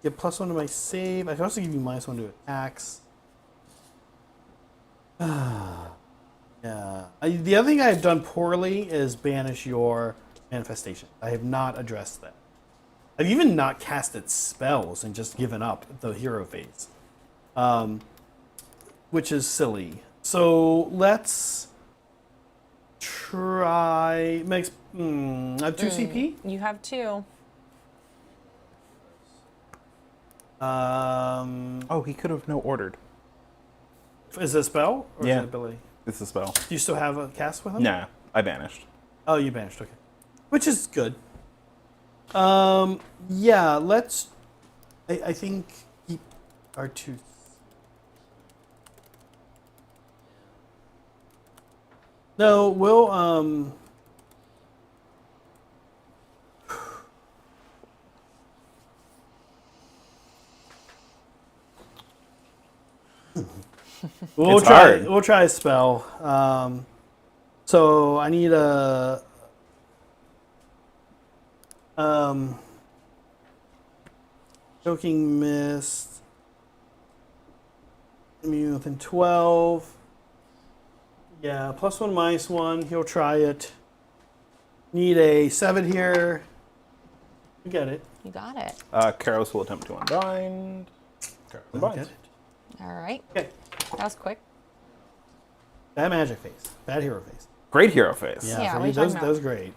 Get +1 to my save. I can also give you -1 to attacks. Yeah, Yeah. The other thing I've done poorly is banish your manifestation. I have not addressed that. I've even not casted spells and just given up the hero phase, which is silly. So let's try. I have 2 CP. You have 2. Oh, he could have no ordered. Is it a spell or is Yeah. it ability? It's a spell. Do you still have a cast with him? Nah, I banished. Oh, you banished. Okay, which is good. Yeah. Let's. I think keep our 2. No, we'll we'll It's try. hard. We'll try a spell. So I need a choking mist. Immune within 12. Yeah, +1, -1. He'll try it. Need a 7 here. You get it. You got it. Karos will attempt to unbind. You Unbind. get it. All right. Okay. That was quick. Bad magic phase. Bad hero phase. Great hero face. Yeah, Yeah, for what are me, you talking that about? was great.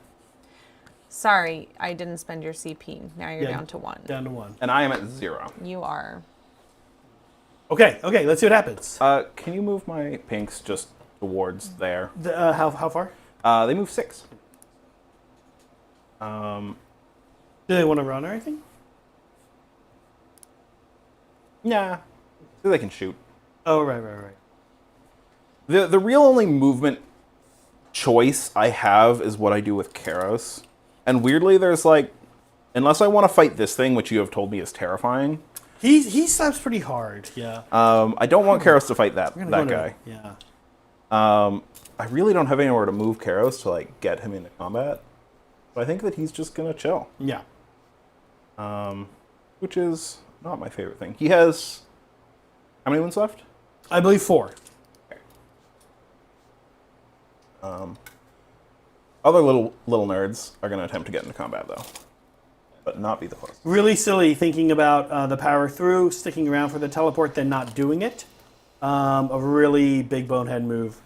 Sorry, I didn't spend your CP. Now you're Yeah, down to 1. Down to 1. And I am at 0. You are. Okay, let's see what happens. Can you move my pinks just towards there? How far? They move 6. Do they want to run or anything? Nah. So they can shoot. Oh, right. The real only movement choice I have is what I do with Karos. And weirdly, there's like, unless I want to fight this thing, which you have told me is terrifying, He slaps pretty hard. Yeah. I don't want Karos to fight that We're gonna guy. go to- yeah. I really don't have anywhere to move Karos to like get him into combat. So I think that he's just gonna chill, Yeah. which is not my favorite thing. He has how many wounds left? I believe 4. Other little nerds are gonna attempt to get into combat though, but not be the host. Really silly thinking about the power through, sticking around for the teleport, then not doing it. A really big bonehead move.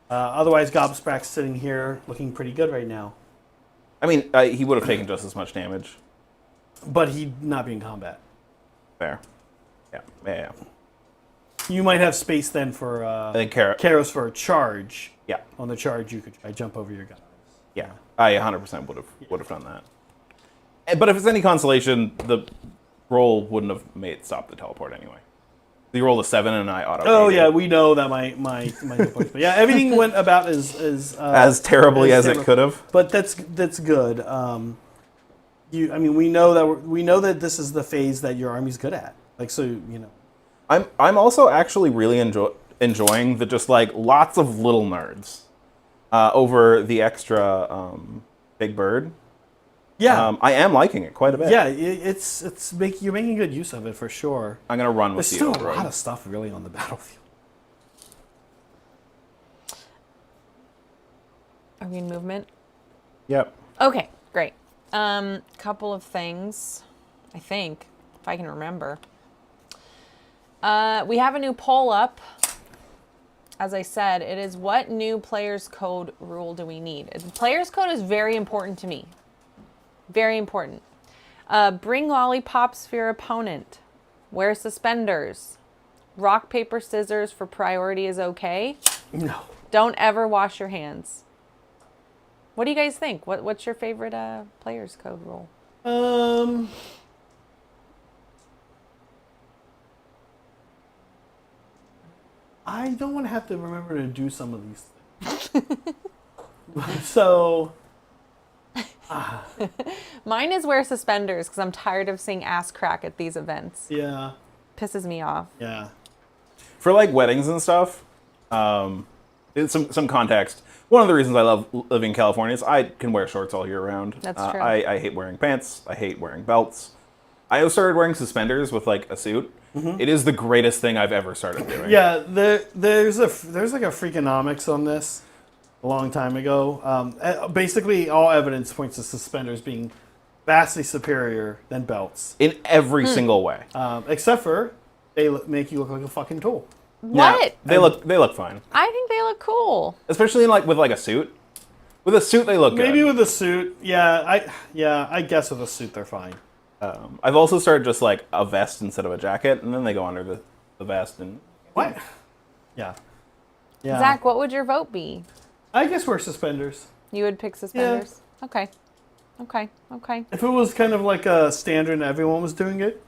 Otherwise, Gobsprack's sitting here looking pretty good right now. I mean, he would have taken just as much damage. But he'd not be in combat. Fair. Yeah. You might have space then for I think Karos for a charge. Yeah. On the charge, you could try jump over your guy. Yeah. I 100% would have done that. But if it's any consolation, the roll wouldn't have stop the teleport anyway. You rolled a 7 and I auto. Oh yeah, we know that my hit points. But yeah, everything went about as terribly as it could have. But that's good. We know that this is the phase that your army's good at. Like so, you know. I'm also actually really enjoying the just like lots of little nerds over the extra big bird. Yeah. I am liking it quite a bit. Yeah, you're making good use of it for sure. I'm gonna run with There's you. still a lot of stuff really on the battlefield. Are we in movement? Yep. Okay, great. Couple of things, I think, if I can remember. We have a new poll up. As I said, it is what new player's code rule do we need? The player's code is very important to me. Very important. Bring lollipops for your opponent. Wear suspenders. Rock, paper, scissors for priority is okay. No. Don't ever wash your hands. What do you guys think? What's your favorite player's code rule? I don't want to have to remember to do some of these things. So. Mine is wear suspenders because I'm tired of seeing ass crack at these events. Yeah. Pisses me off. Yeah. For like weddings and stuff, some context. One of the reasons I love living in California is I can wear shorts all year round. That's true. I hate wearing pants. I hate wearing belts. I started wearing suspenders with like a suit. Mm-hmm. It is the greatest thing I've ever started doing. Yeah, there's like a freakonomics on this. a long time ago. Basically, all evidence points to suspenders being vastly superior than belts, In every single way. except for they make you look like a fucking tool. Now, What? they look fine. I think they look cool. Especially with like a suit. With a suit, they look good. Maybe with a suit, I guess with a suit they're fine. I've also started just like a vest instead of a jacket, and then they go under the vest. And What? Yeah. Yeah. Zach, what would your vote be? I guess wear suspenders. You would pick suspenders? Okay. If it was kind of like a standard and everyone was doing it,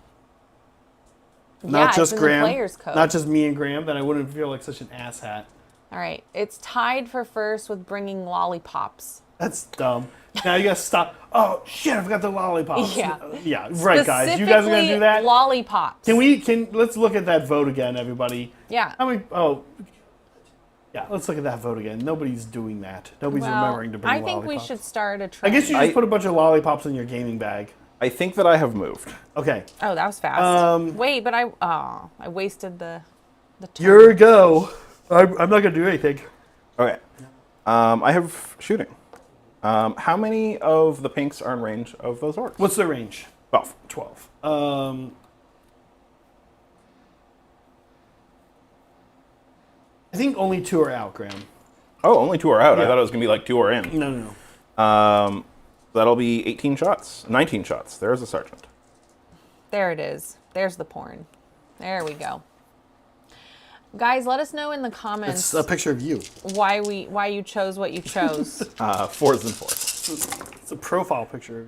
Yeah, not it's just in the Graham, player's code. not just me and Graham, then I wouldn't feel like such an asshat. All right. It's tied for first with bringing lollipops. That's dumb. Now you gotta stop. Oh shit! I forgot the lollipops. Yeah. Yeah. Right, guys. You guys are gonna do that. Lollipops. Let's look at that vote again, everybody. Yeah. How many? Oh. Yeah. Let's look at that vote again. Nobody's doing that. Nobody's remembering to bring I lollipops. think we should start a I trend. guess you just put a bunch of lollipops in your gaming bag. I think that I have moved. Okay. Oh, that was fast. Wait, but I wasted the turn. Your go. I'm not gonna do anything. Okay. I have shooting. How many of the pinks are in range of those orcs? What's the range? 12. 12. I think only 2 are out, Graham. Oh, only 2 are out. I Yeah. thought it was going to be like 2 are in. No. That'll be 18 shots. 19 shots. There's a sergeant. There it is. There's the porn. There we go. Guys, let us know in the comments It's a picture of you. why you chose what you chose. 4s and 4s. It's a profile picture.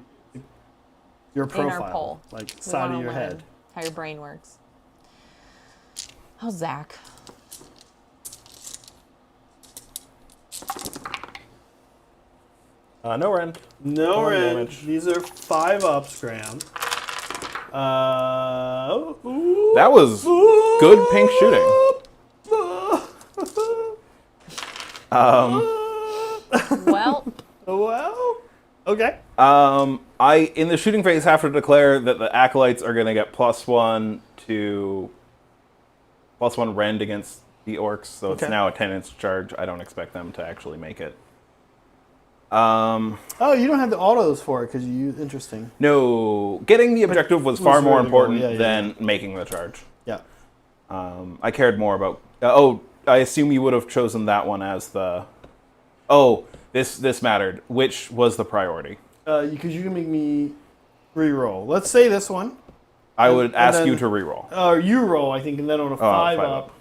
Your In profile. our poll. Like We side wanna of your learn head. how your brain works. Oh, Zach. No rend. No One red. damage. These are 5 ups, Graham. That was good pink shooting. Well, Well, okay. I in the shooting phase have to declare that the acolytes are going to get +1 rend against the orcs, so it's Okay. now a 10-inch charge. I don't expect them to actually make it. Oh, you don't have the autos for it because you use interesting. No, getting the objective was far was more really good. important Yeah. than making the charge. Yeah. I cared more about. I assume you would have chosen that one as the. Oh, this mattered. Which was the priority? Because you can make me re-roll. Let's say this one. I would ask then- you to reroll. Or you roll, I think, and then on a 5 5 up,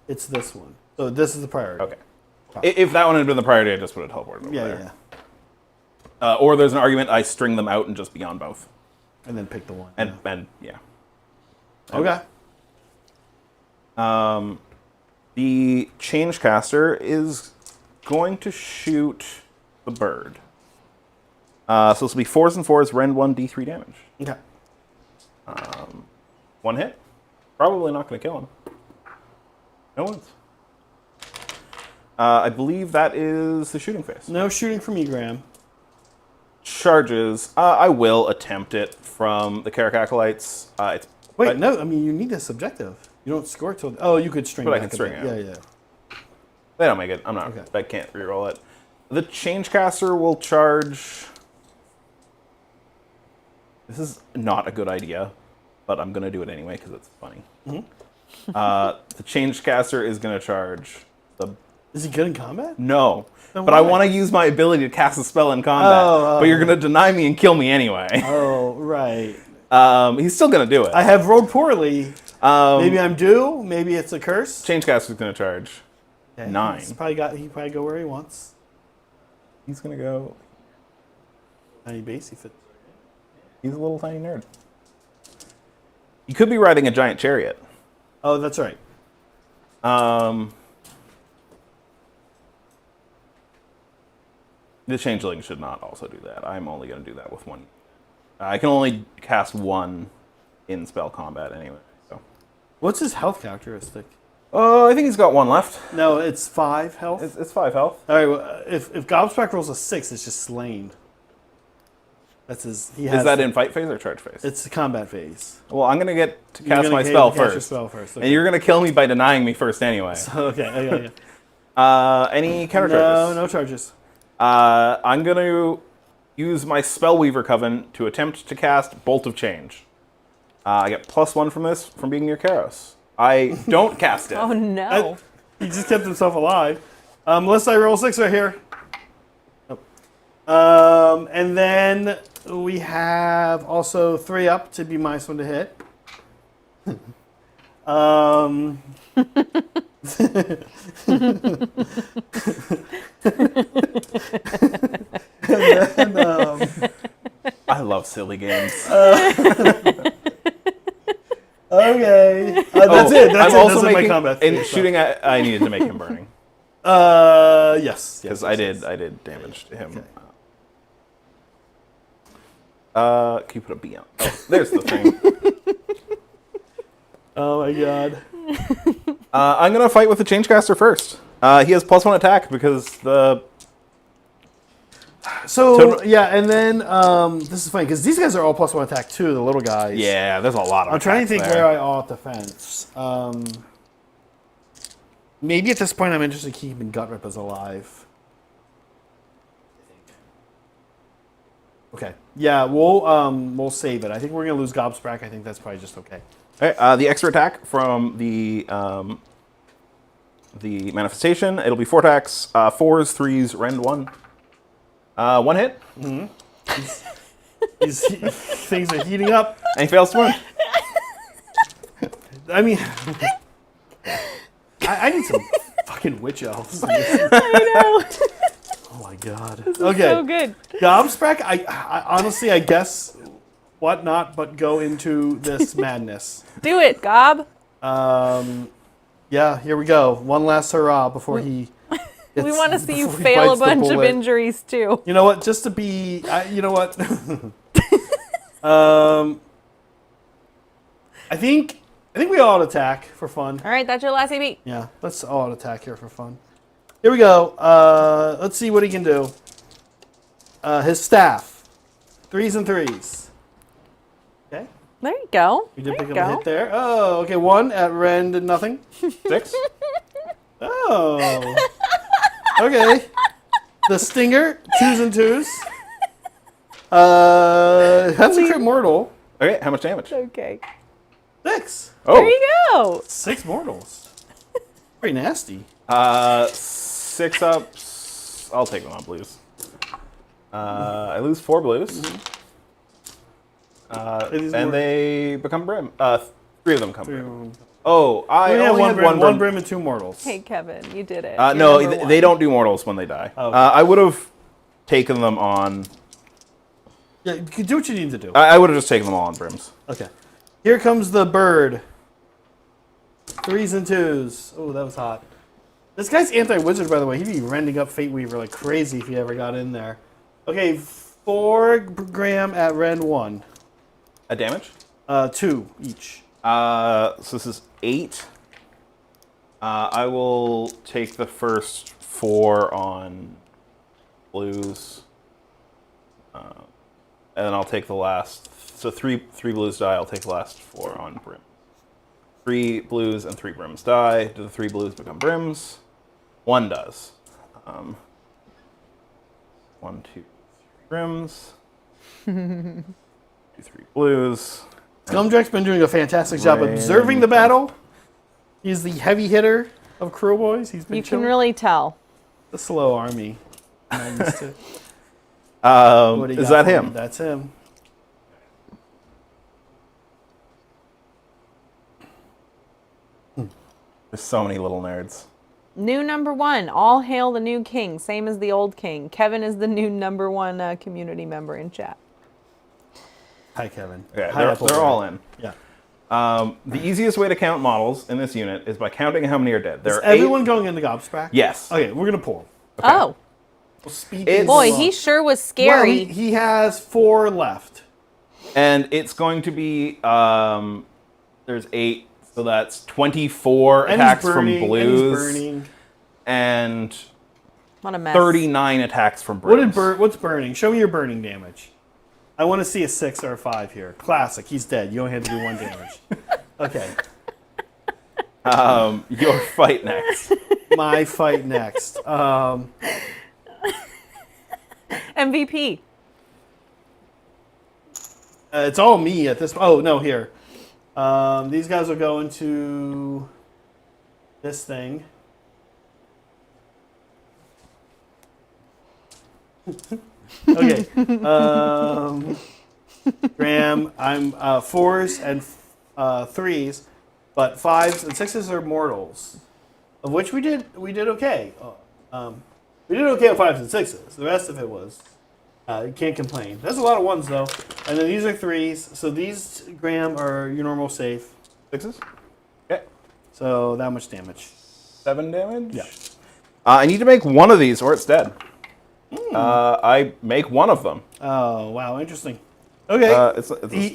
it's this one. So this is the priority. Okay. If that one had been the priority, I just would have teleported over Yeah, there. yeah. Or there's an argument I string them out and just be on both. And then pick the one. And yeah. Okay. The change caster is going to shoot the bird. So this will be 4s and 4s, rend 1, d3 damage. Okay. 1 hit. Probably not going to kill him. No one's. I believe that is the shooting phase. No shooting from me, Graham. Charges. I will attempt it from the Kairic Acolytes. Wait, no. I mean, you need this objective. You don't score till. Oh, you could string. But I back can a string bit. it. Yeah. They don't make it. I'm not. Okay. I can't reroll it. The change caster will charge. This is not a good idea, but I'm gonna do it anyway because it's funny. Mm-hmm. The change caster is gonna charge the. Is he good in combat? No, Then but I why? want to use my ability to cast a spell in combat. Oh. But you're gonna deny me and kill me anyway. Oh, right. He's still gonna do it. I have rolled poorly. Maybe I'm due. Maybe it's a curse. Change caster's gonna charge. Okay, 9. He probably go where he wants. He's gonna go. Tiny base, he fit. He's a little tiny nerd. You could be riding a giant chariot. Oh, that's right. The changeling should not also do that. I'm only going to do that with 1. I can only cast 1 in spell combat anyway. So, What's his health characteristic? I think he's got 1 left. No, it's 5 health. It's 5 health. All right. Well, if Gobspec rolls a 6, it's just slain. That's his. He has Is that in fight phase or charge phase? It's the combat phase. Well, I'm going to get to You're cast gonna my cast spell your first. spell first. And you're going to kill me by denying me first anyway. Okay. Any counter charges? No charges. I'm going to use my Spellweaver Coven to attempt to cast Bolt of Change. I get +1 from this from being near Kairos. I don't cast it. Oh no. He just kept himself alive. Unless I roll 6 right here. Nope. And then we have also 3 up to be -1 to hit. And then, I love silly games. okay. That's it. That's I'm it. also Those are my making combat in phase, so. shooting. I needed to make him burning Yes. because Yes. I did damage to him. Okay. Can you put a B on? Oh, there's the thing. Oh my god. I'm gonna fight with the Changecaster first. He has +1 attack because the So yeah, and then this is funny because these guys are all +1 attack too. The little guys. there's a lot of. I'm trying to think attacks there. where I ought the fence. Maybe at this point I'm interested in keeping Gut Rip as alive. Okay. Yeah, we'll save it. I think we're gonna lose Gobsprak. I think that's probably just okay. Okay, the extra attack from the manifestation. It'll be 4 attacks, 4s, 3s, rend 1. 1 hit. Things are heating up. And he fails to win. I mean, I need some fucking witch elves. I know. Oh my god. This is Okay. so good. Gobsprak, I honestly, I guess what not but go into this madness. Do it, Gob. Yeah, here we go. One last hurrah before he. We want to see you before he fail a bites the bunch of bullet. injuries too. You know what? Just to be, you know what? I think we all attack for fun. All right, that's your last AB. Yeah, let's all attack here for fun. Here we go. Let's see what he can do. His staff, 3s and 3s. Okay, There you go. we did There pick you up a go. hit there. Oh, okay, 1 at rend and nothing. 6. Oh, okay. The stinger, 2s and 2s. That's a crit mortal. Okay, how much damage? Okay. 6. Oh, There you go. 6 mortals. Very nasty. 6 ups. I'll take them on blues. I lose 4 blues. These And were- they become brim. 3 of them come brim. 3. Oh, I We have only one had brim, 1 one brim. brim and 2 mortals. Hey, Kevin, you did it. No, You're number they one. don't do mortals when they die. Oh, okay. I would have taken them on. Yeah, you can do what you need to do. I would have just taken them all on brims. Okay. Here comes the bird. 3s and 2s. Oh, that was hot. This guy's anti-wizard, by the way. He'd be rending up Fate Weaver like crazy if he ever got in there. Okay, 4 gram at rend 1. A damage? 2 each. So this is 8. I will take the first 4 on blues. And then I'll take the last. So 3 blues die. I'll take the last 4 on brim. 3 blues and 3 brims die. Do the 3 blues become brims? 1 does. 1, 2, 3 brims. 2, 3 blues. Scumdrek's been doing a fantastic job observing the battle. He's the heavy hitter of Kruleboyz. He's been You can chilling. really tell. The slow army. I'm used to. What do you Is got that for him? me? That's him. There's so many little nerds. New number 1. All hail the new king. Same as the old king. Kevin is the new number 1 community member in chat. Hi, Kevin. Okay, Hi, Apple they're Bear. all in. Yeah. The easiest way to count models in this unit is by counting how many are dead. There Is are everyone 8. going into Gobsprak? Yes. Okay, we're gonna pull. Oh, We'll speed It's- things boy, along. he sure was Well, scary. he has 4 left. And it's going to be there's 8, so that's 24 And attacks he's burning, from blues And he's burning. and What a mess. 39 attacks from What brims. did what's burning? Show me your burning damage. I want to see a 6 or a 5 here. Classic. He's dead. You only had to do 1 damage. Okay. Your fight next. My fight next. MVP. It's all me at this. Oh no, here. These guys are going to this thing. Okay. Graham, I'm 4s and 3s, but 5s and 6s are mortals, of which we did okay. We did okay on 5s and 6s. The rest of it was you can't complain. There's a lot of 1s though, and then these are 3s. So these, Graham, are your normal safe 6s. Okay. So that much damage. 7 damage. Yeah. I need to make one of these, or it's dead. I make one of them. Oh wow, interesting. Okay.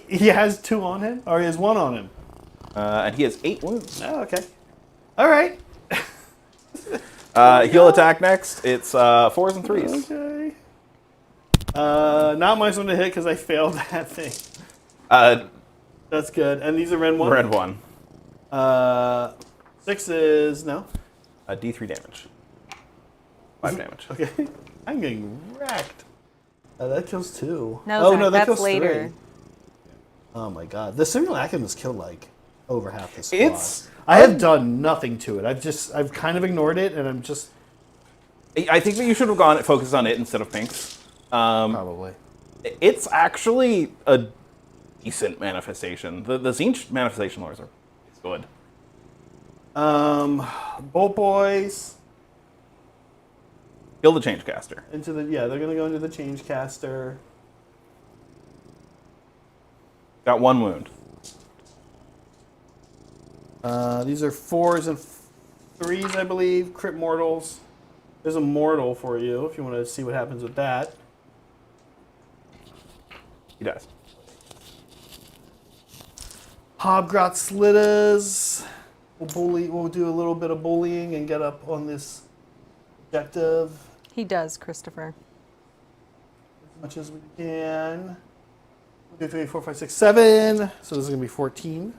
He has 2 on him, or he has 1 on him. And he has 8 wounds. Oh, okay. All right. He'll attack next. It's 4s and 3s. Okay. Not my one to hit because I failed that thing. That's good. And these are red 1? Red 1. 6 is no. D3 damage. 5 damage. Okay. I'm getting wrecked. That kills 2. No, Zach, that that's kills later. 3. Oh my god. The simulacrum has killed like over half the squad. It's I have done nothing to it. I've kind of ignored it, and I'm just I think that you should have focused on it instead of pinks. probably. It's actually a decent manifestation. The Tzeentch manifestation lures are good. Bolt boys Kill the change caster. into the they're gonna go into the change caster. Got 1 wound. These are 4s and 3s, I believe. Crit mortals. There's a mortal for you if you want to see what happens with that. He dies. Hobgrot Slittas. We'll do a little bit of bullying and get up on this objective He does, Christopher. as much as we can. 1, 2, 3, 4, 5, 6, 7. So this is gonna be 14.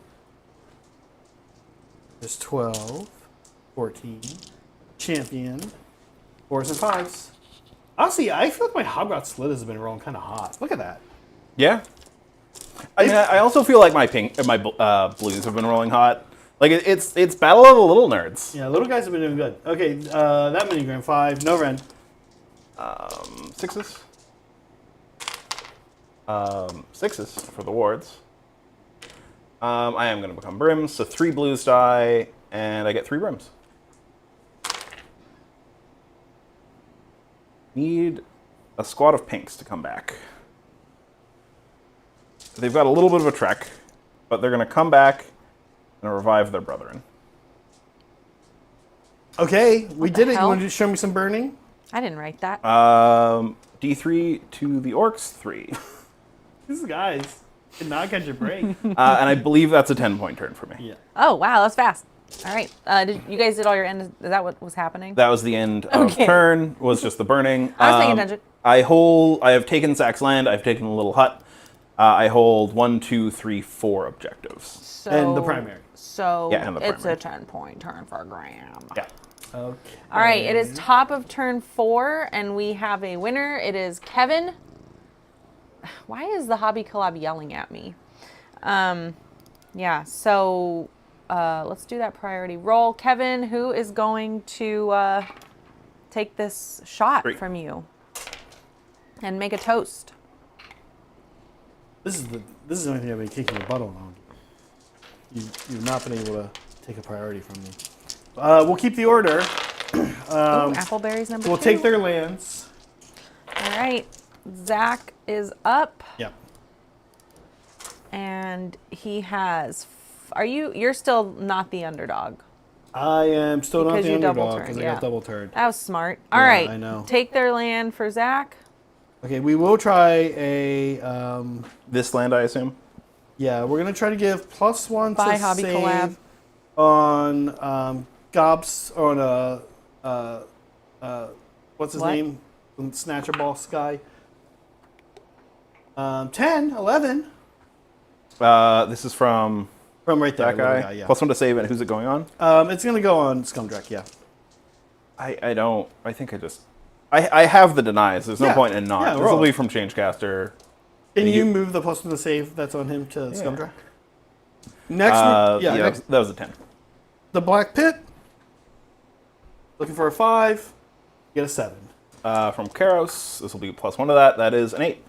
There's 12, 14. Champion. 4s and 5s. Honestly, I feel like my Hobgrot Slittas has been rolling kind of hot. Look at that. Yeah. I mean, I also feel like my blues have been rolling hot. Like it's Battle of the Little Nerds. Yeah, little guys have been doing good. Okay, that minigram 5, no Ren. 6s. 6s for the wards. I am going to become Brims, so 3 blues die, and I get 3 Brims. Need a squad of pinks to come back. They've got a little bit of a trek, but they're going to come back and revive their brethren. Okay, we did it. You hell? want to show me some burning? I didn't write that. D3 to the orcs, 3. These guys did not catch a break. And I believe that's a 10-point turn for me. Yeah. Oh, wow, that's fast. All right. You guys did all your end. Is that what was happening? That was the end of Okay. turn, was just the burning. I was paying attention. I have taken Zach's land, I've taken the little hut. I hold 1, 2, 3, 4 objectives. So, And the primary. So Yeah, and the it's primary. a 10-point turn for Graham. Yeah. Okay. All right, it is top of turn 4, and we have a winner. It is Kevin. Why is the Hobby Collab yelling at me? Yeah, so let's do that priority roll. Kevin, who is going to take this shot 3. from you and make a toast? This is the only thing I've been kicking your butt on. You've not been able to take a priority from me. We'll keep the order. Ooh, Appleberry's number 2. We'll take their lands. All right, Zach is up, Yeah. and he has. You're still not the underdog. I am still Because not the you double underdog turned, because I yeah. got double turned. That was smart. All Yeah, right, I know. take their land for Zach. Okay, we will try a. This land, I assume? Yeah, we're gonna try to give +1 Bye, to Hobby save Collab. on Gobs on what's his What? name? Snatcher Boss guy. 10, 11. This is from From right there. That guy. little yeah. +1 to save, and who's it going on? It's going to go on Scumdrek, yeah. I don't. I think I just. I have the denies. There's no Yeah. point in not. Yeah, This roll. will be from Changecaster. Can you You- move the +1 to save that's on him to Yeah. Scumdrek? Next, Yeah, next, that was a 10. the Black Pit. Looking for a 5. Get a 7. From Karos, this will be +1 to that. That is an 8.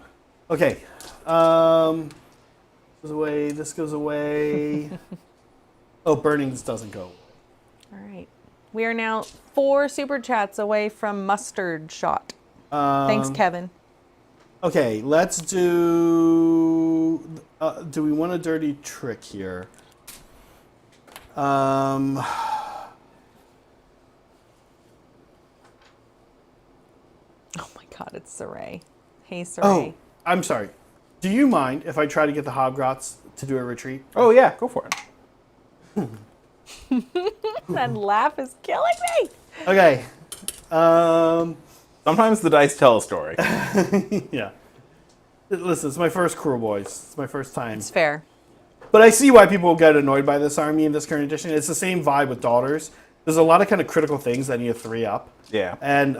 Okay. Goes away. This goes away. Oh, Burnings doesn't go. All right. We are now 4 super chats away from mustard shot. Thanks, Kevin. Okay, let's do. Do we want a dirty trick here? Oh my God, it's Saray. Hey, Saray. Oh, I'm sorry. Do you mind if I try to get the Hobgrots to do a retreat? Oh yeah, go for it. That laugh is killing me. Okay. Sometimes the dice tell a story. Yeah. Listen, it's my first Kruleboyz. It's my first time. It's fair. But I see why people get annoyed by this army in this current edition. It's the same vibe with Daughters. There's a lot of kind of critical things that need a 3 up. Yeah. And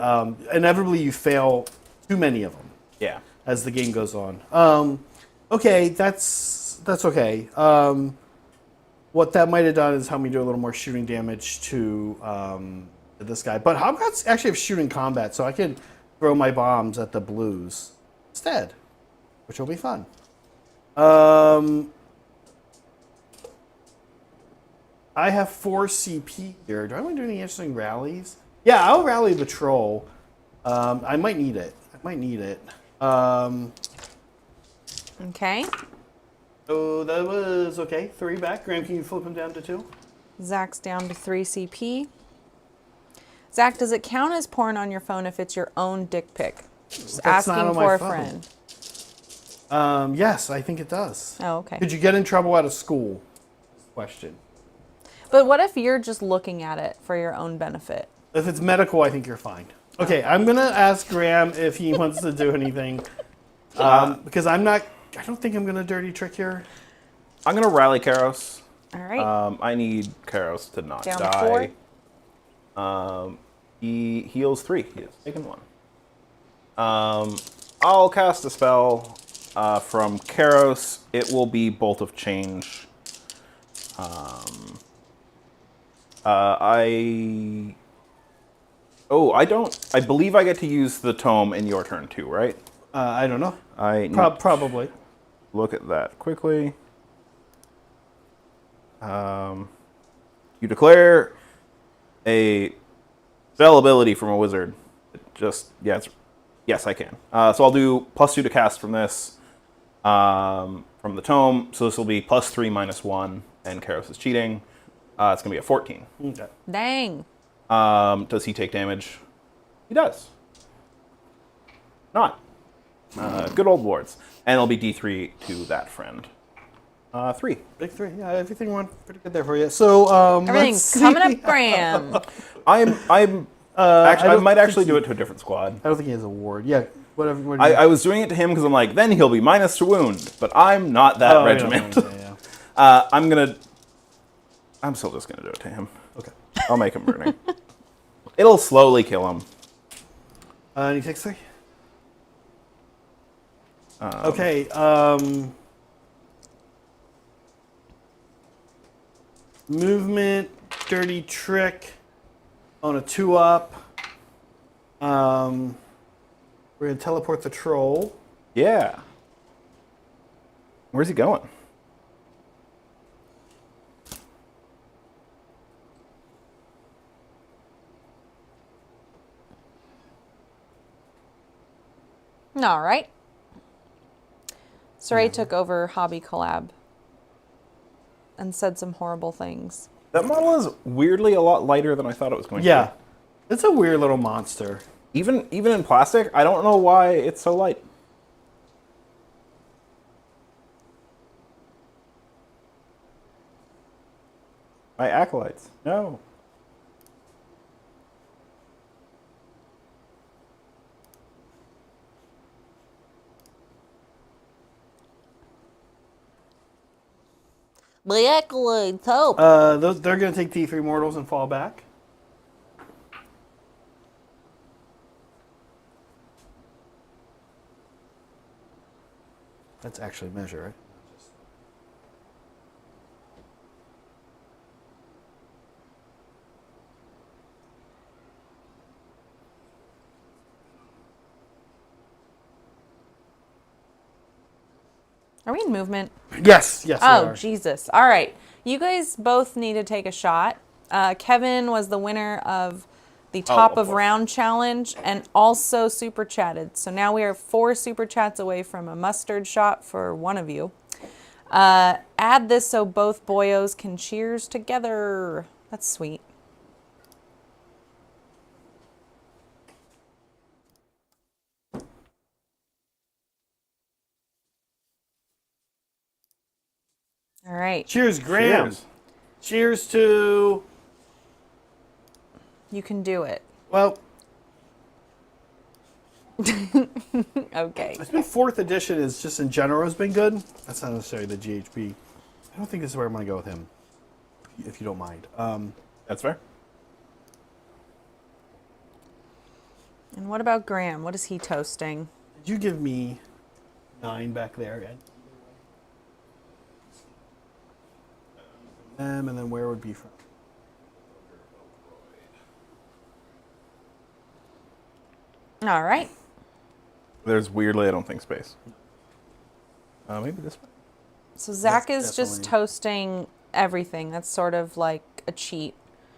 inevitably you fail too many of them Yeah. as the game goes on. Okay, that's okay. What that might have done is help me do a little more shooting damage to this guy. But Hobgrots actually have shooting combat, so I could throw my bombs at the blues instead, which will be fun. I have 4 CP here. Do I want to do any interesting rallies? Yeah, I'll rally the troll. I might need it. Okay. Oh, that was okay. 3 back. Graham, can you flip him down to 2? Zach's down to 3 CP. Zach, does it count as porn on your phone if it's your own dick pic? Just That's not asking on my for a phone. friend. Yes, I think it does. Oh, okay. Could you get in trouble out of school? Question. But what if you're just looking at it for your own benefit? If it's medical, I think you're fine. Okay, I'm gonna ask Graham if he wants to do anything, because I don't think I'm gonna dirty trick here. I'm gonna rally Karos. All right. I need Karos to not Down die. 4. He heals 3. He is taking 1. I'll cast a spell from Karos. It will be Bolt of Change. I believe I get to use the tome in your turn too, right? I don't know. I Probably. look at that quickly. You declare a spell ability from a wizard. Yes, I can. So I'll do +2 to cast from this, from the tome. So this will be +3 -1, and Karos is cheating. It's gonna be a 14. Okay. Dang. Does he take damage? He does. Not. Good old lords. And it'll be D3 to that friend. 3. Big 3. Yeah, everything went pretty good there for you. So Everything's let's coming see. up, Graham. I might actually do it to a different squad. I don't think he has a ward. Yeah, whatever. What I was doing it to him because I'm like, then he'll be minus to wound. But I'm not that regiment. Yeah. I'm still just gonna do it to him. Okay. I'll make him burning. It'll slowly kill him. And he takes 3. Okay. Movement, dirty trick on a 2-up. We're gonna teleport the troll. Yeah. Where's he going? All right. Saray took over Hobby Collab and said some horrible things. That model is weirdly a lot lighter than I thought it was going to Yeah, it's a weird little monster. be. Even in plastic, I don't know why it's so light. My acolytes. No. My acolytes, help! They're going to take T3 mortals and fall back. That's actually measure, right? Are we in movement? Yes, we Oh, are. Jesus. All right. You guys both need to take a shot. Kevin was the winner of the top of course. round challenge and also super chatted. So now we are 4 super chats away from a mustard shot for one of you. Add this so both boyos can cheers together. That's sweet. All right. Cheers, Graham. Cheers. Cheers to... You can do it. Well, Okay. it's been 4th edition is just in general has been good. That's not necessarily the GHB. I don't think this is where I'm going to go with him, if you don't mind. That's fair. And what about Graham? What is he toasting? Did you give me 9 back there, Ed? And then where would be from? All right. There's weirdly, I don't think space. Maybe this way. So Zach is That's just definitely- toasting everything. That's sort of like a cheat.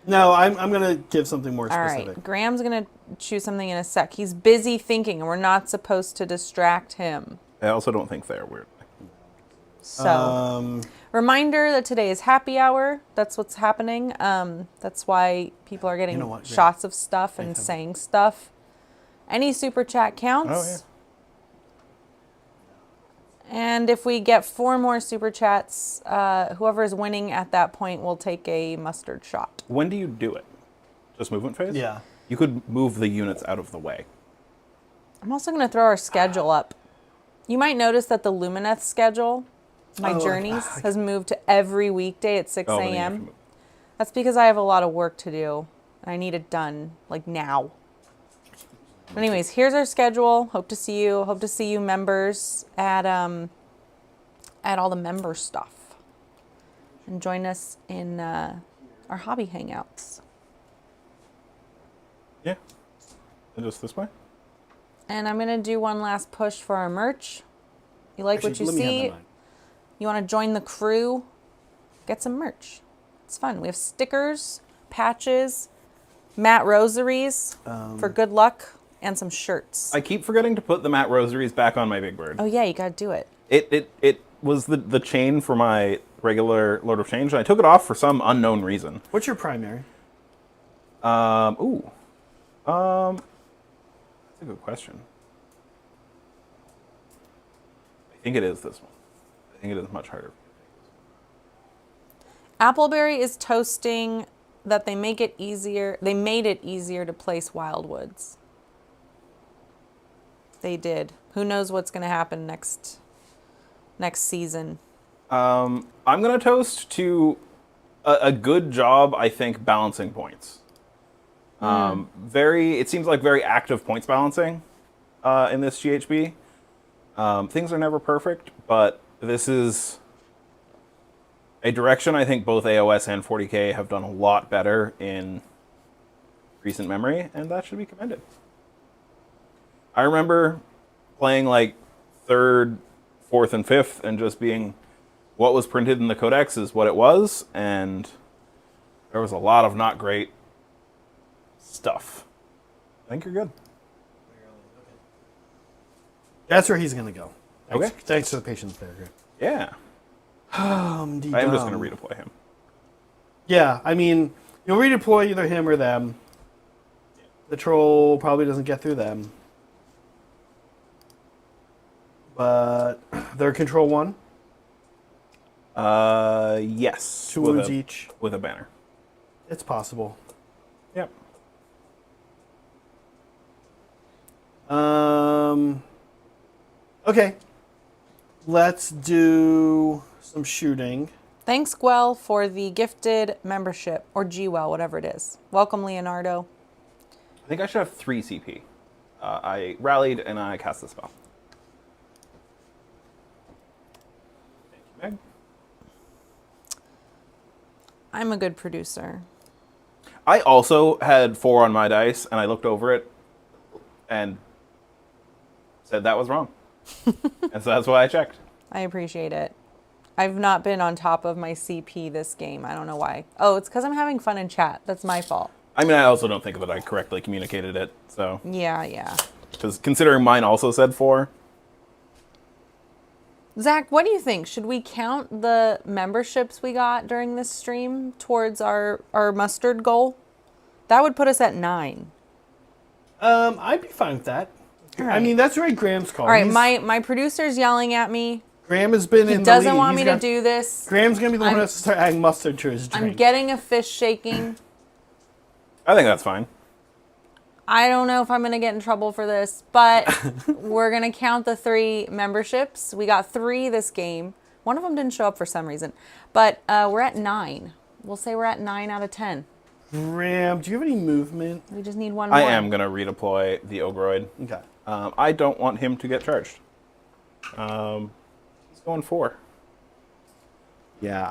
No, I'm going to give something more All specific. right. Graham's going to choose something in a sec. He's busy thinking, and we're not supposed to distract him. I also don't think they're weird. So, reminder that today is happy hour. That's what's happening. That's why people are getting You know what, Graham? shots of stuff and Thanks, saying stuff. Any super chat counts. Oh, yeah. And if we get 4 more super chats, whoever is winning at that point will take a mustard shot. When do you do it? Just movement phase? Yeah. You could move the units out of the way. I'm also going to throw our schedule up. You might notice that the Lumineth schedule, my Oh, journeys, has moved to every weekday at 6 Oh, then you have to a.m. move. That's because I have a lot of work to do. And I need it done, like, now. Anyways, here's our schedule. Hope to see you. Hope to see you members at all the member stuff. And join us in our hobby hangouts. Yeah. And just this way? And I'm going to do one last push for our merch. You like what you let me have see? that 9. You want to join the crew? Get some merch. It's fun. We have stickers, patches, matte rosaries for good luck, and some shirts. I keep forgetting to put the matte rosaries back on my big bird. Oh yeah, you got to do it. It was the chain for my regular Lord of Change, and I took it off for some unknown reason. What's your primary? That's a good question. I think it is this one. I think it is much harder. Appleberry is toasting that they make it easier. They made it easier to place Wildwoods. They did. Who knows what's going to happen next season? I'm gonna toast to a good job, I think, balancing points. It seems like very active points balancing in this GHB. Things are never perfect, but this is a direction I think both AOS and 40K have done a lot better in recent memory, and that should be commended. I remember playing like 3rd, 4th, and 5th and just being what was printed in the codex is what it was, and there was a lot of not great stuff. I think you're good. That's where he's going to go. Thanks, Okay. Thanks for the patience there, Graham. Yeah. I am just going to redeploy him. Yeah, I mean, you'll redeploy either him or them. The troll probably doesn't get through them. But they're control 1. Yes. 2 with wounds a- each. With a banner. It's possible. Yep. Okay. Let's do some shooting. Thanks, Gwell, for the gifted membership, or Gwell, whatever it is. Welcome, Leonardo. I think I should have 3 CP. I rallied and I cast the spell. Thank you, Meg. I'm a good producer. I also had 4 on my dice, and I looked over it and said that was wrong. And so that's why I checked. I appreciate it. I've not been on top of my CP this game. I don't know why. Oh, it's because I'm having fun in chat. That's my fault. I mean, I also don't think that I correctly communicated it, so... Yeah. Because considering mine also said 4. Zach, what do you think? Should we count the memberships we got during this stream towards our mustard goal? That would put us at 9. I'd be fine with that. All I right. mean, that's right. Graham's call. All right, my producer's yelling at me. Graham has been He in the doesn't lead. want He's me to got- do this. Graham's gonna be the one who has to start adding mustard to his drink. I'm getting a fish shaking. I think that's fine. I don't know if I'm going to get in trouble for this, but we're going to count the 3 memberships. We got 3 this game. One of them didn't show up for some reason, but we're at 9. We'll say we're at 9 out of 10. Graham, do you have any movement? We just need one more. I am going to redeploy the Ogroid. Okay. I don't want him to get charged. He's going 4. Yeah,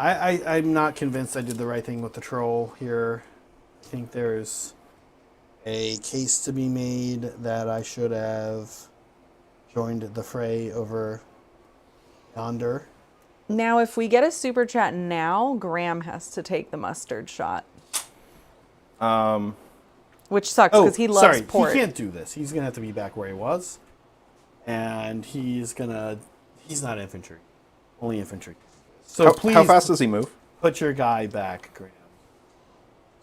I'm not convinced I did the right thing with the troll here. I think there's a case to be made that I should have joined the fray over yonder. Now, if we get a super chat now, Graham has to take the mustard shot. Which sucks because he loves sorry, port. he can't do this. He's gonna have to be back where he was, and he's not infantry, only infantry. So please, how fast does he move? put your guy back, Graham.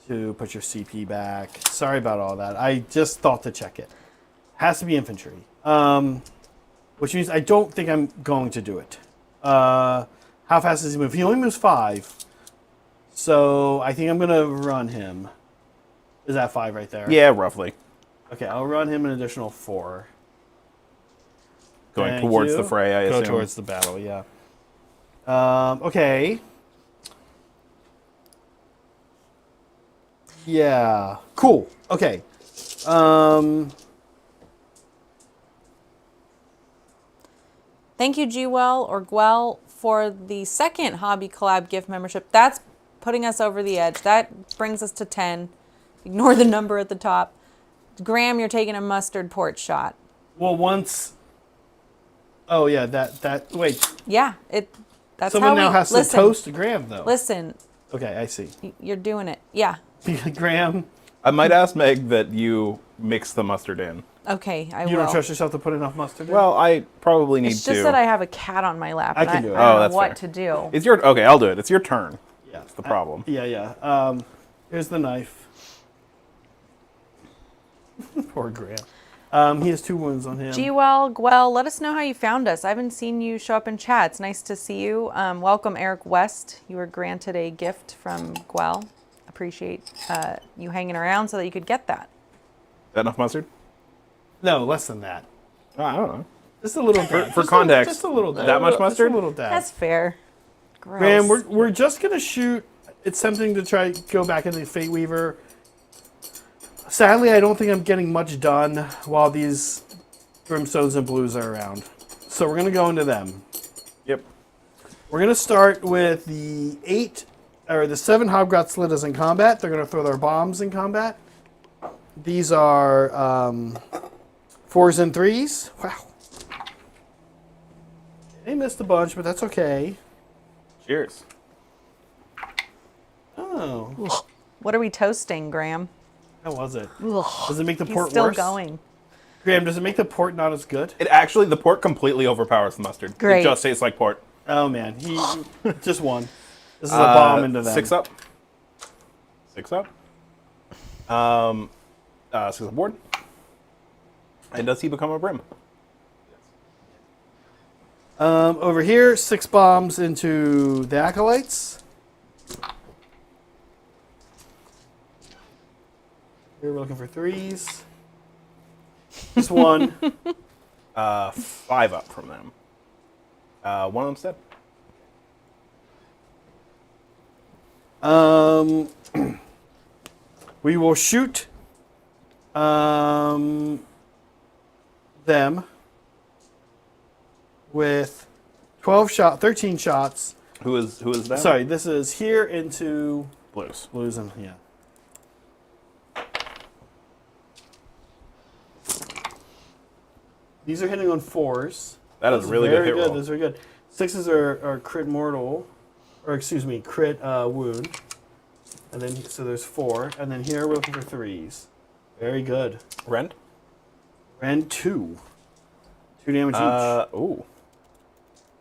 To put your CP back. Sorry about all that. I just thought to check it. Has to be infantry. Which means I don't think I'm going to do it. How fast does he move? He only moves 5. So I think I'm going to run him. Is that 5 right there? Yeah, roughly. Okay, I'll run him an additional 4. Going Thank towards you. the fray, I Go assume. towards the battle, yeah. Okay. Yeah. Cool. Okay. Thank you, Gwell or Gwell, for the second Hobby Collab gift membership. That's putting us over the edge. That brings us to 10. Ignore the number at the top. Graham, you're taking a mustard port shot. Well, once. Oh yeah, wait. Yeah, that's Someone how now we has listen. to toast Graham though. Listen, Okay, I see. you're doing it. Yeah. Graham, I might ask Meg that you mix the mustard in. Okay, I you will. don't trust yourself to put enough mustard in? Well, I probably need It's to. just that I have a cat on my lap. I and can do it. I don't Oh, know that's what fair. to do. It's your okay. I'll do it. It's your turn. yeah, That's the problem. Yeah. Here's the knife. Poor Graham. He has 2 wounds on him. Gwell, let us know how you found us. I haven't seen you show up in chat. It's nice to see you. Welcome, Eric West. You were granted a gift from Gwell. Appreciate you hanging around so that you could get that. Is that enough mustard? No, less than that. Oh, I don't know. Just a little dab. for Just context, just a little dab. that much Just mustard? a little dab. That's fair. Gross. Graham, we're just gonna shoot. It's tempting to try go back into Fate Weaver. Sadly, I don't think I'm getting much done while these Brimstones and Blues are around. So we're gonna go into them. Yep. We're gonna start with the 7 Hobgrot Slitters in combat. They're gonna throw their bombs in combat. These are 4s and 3s. Wow. They missed a bunch, but that's okay. Cheers. Oh, What are we toasting, Graham? how was it? Ugh. Does it make the He's port still worse? going. Graham, does it make the port not as good? It actually, the port completely overpowers the mustard. Great. It just tastes like port. Oh man, he just won. This is a bomb into them. 6 up. 6 up. 6 up board. And does he become a brim? Over here, 6 bombs into the Acolytes. Here we're looking for 3s. Just 1. 5 up from them. One of them's dead. We will shoot them with 13 shots. Who is that? Sorry, this is here into Blues. blues and yeah. These are hitting on 4s. That is a really good hit roll. Those are good. 6s are crit mortal, or excuse me, crit wound. And then so there's 4, and then here we're looking for 3s. Very good. Rend? Rend 2. 2 damage each. Ooh.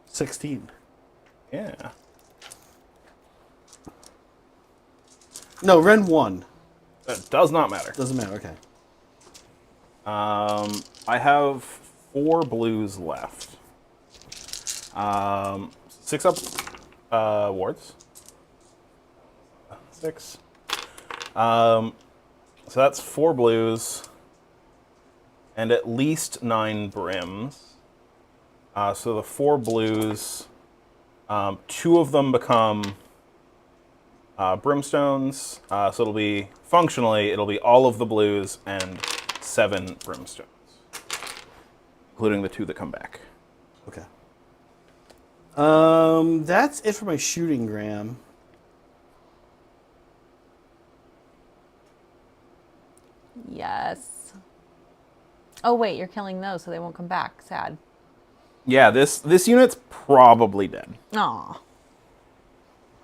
16. Yeah. No, Rend 1. That does not matter. Doesn't matter. Okay. I have 4 blues left. 6 up wards. 6. So that's 4 blues and at least 9 brims. So the 4 blues, 2 of them become brimstones. So it'll be all of the blues and 7 brimstones, including the 2 that come back. Okay. That's it for my shooting, Graham. Yes. Oh wait, you're killing those, so they won't come back. Sad. Yeah, this unit's probably dead. Aw.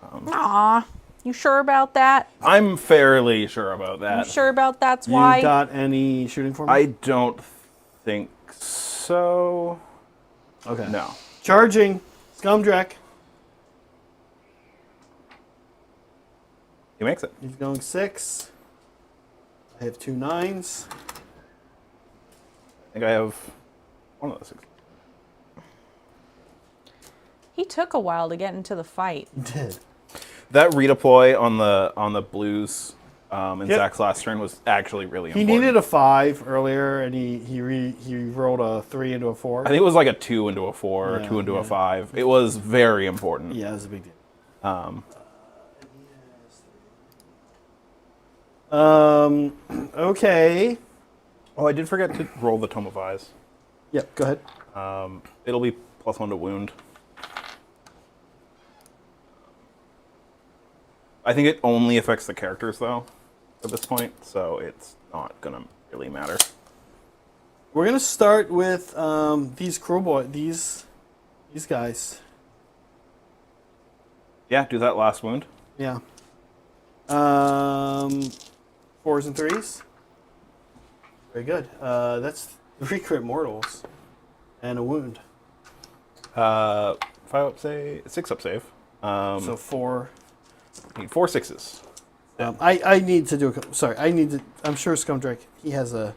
Aw. You sure about that? I'm fairly sure about You that. sure about that's You why? got any shooting for me? I don't think so. Okay. No. Charging. Scumdrek. He makes it. He's going 6. I have 2 9s. I think I have one of those 6. He took a while to get into the fight. He did. That redeploy on the blues in Yep. Zach's last turn was actually really He important. needed a 5 earlier, and he rolled a 3 into a 4. I think it was like a 2 into a 4 or Yeah, 2 into yeah. a 5. It was very important. Yeah, it was a big deal. Okay. Oh, I did forget to roll the Tome of Eyes. Yep, go ahead. It'll be +1 to wound. I think it only affects the characters though at this point, so it's not gonna really matter. We're gonna start with these Kruleboyz, these guys. Yeah, do that last wound. Yeah. 4s and 3s. Very good. That's 3 crit mortals and a wound. 5 up save, 6 up save. So 4. Need 4 6s. I need to do a. Sorry, I need to. I'm sure Scumdrek, he has a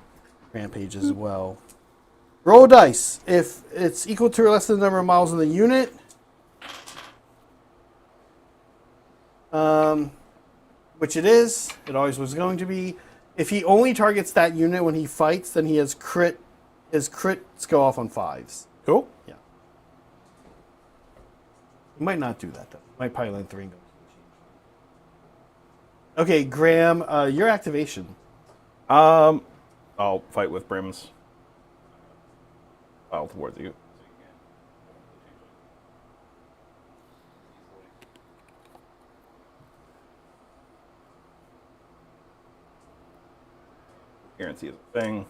rampage as well. Roll a dice. If it's equal to or less than the number of miles in the unit, which it is, it always was going to be. If he only targets that unit when he fights, then he has crit. His crits go off on 5s. Cool. Yeah. He might not do that though. Might probably land 3 and go. Okay, Graham, your activation. I'll fight with brims. File towards you. Appearance is a thing.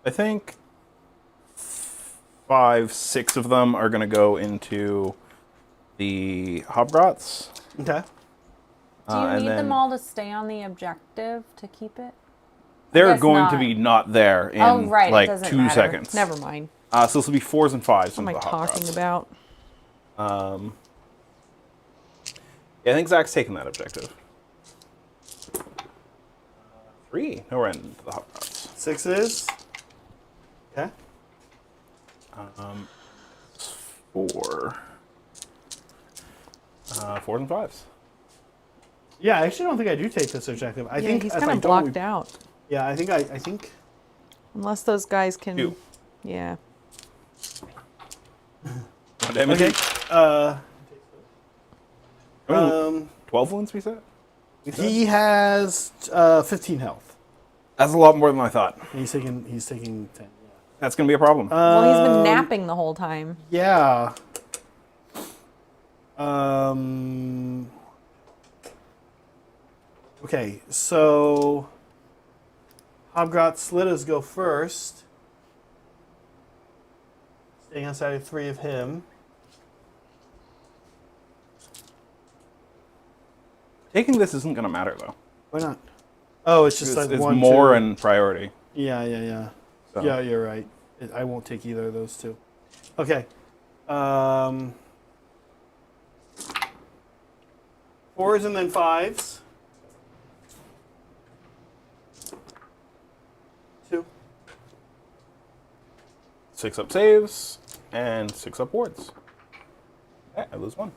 I think 5, 6 of them are going to go into the Hobgrots. Okay. Do you and need then them all to stay on the objective to keep it? They're guess going not. to be not there in Oh, right. it like doesn't 2 matter. seconds. Never mind. So this will be 4s and 5s. What am I into the talking Hobgrots. about? Yeah, I think Zach's taking that objective. 3. No, we're into the Hobgrots. 6s. Okay. 4. 4s and 5s. Yeah, I actually don't think I do take this objective. I think he's if kind I of don't, blocked out. Yeah, I think. Unless those guys can. 2. Yeah. Damage. Okay. 12 wounds, we said? He has 15 health. That's a lot more than I thought. He's taking 10. Yeah. That's going to be a problem. Well, he's been napping the whole time. Yeah. Okay, so Hobgrot Slitters go first. Staying outside of 3 of him. Taking this isn't going to matter, though. Why not? Oh, it's just It's, like it's 1, more 2. in priority. Yeah. So. Yeah, you're right. I won't take either of those 2. Okay. 4s and then 5s. 2. 6 up saves, and 6 up wards. Okay, I lose 1.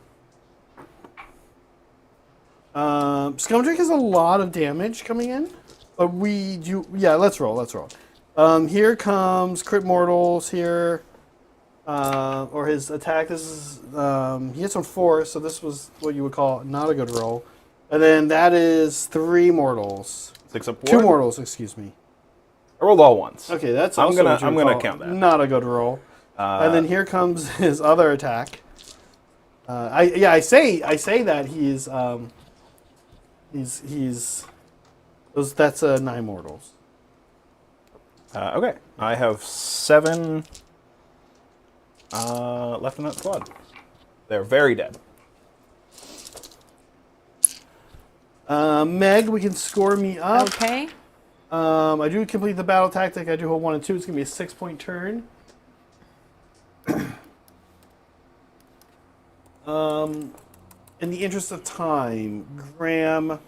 Scumdrake has a lot of damage coming in, but we do. Yeah, let's roll. Here comes Crit Mortals here, or his attack. This is he hits on 4, so this was what you would call not a good roll. And then that is 3 mortals. 6 up ward. 2 mortals, excuse me. I rolled all once. Okay, that's I'm also gonna what you would call count that. not a good roll. And then here comes his other attack. I say that he's that's 9 mortals. Okay, I have 7 left in that squad. They're very dead. Meg, we can score me up. Okay. I do complete the battle tactic. I do hold 1 and 2. It's gonna be a 6-point turn. In the interest of time, Graham,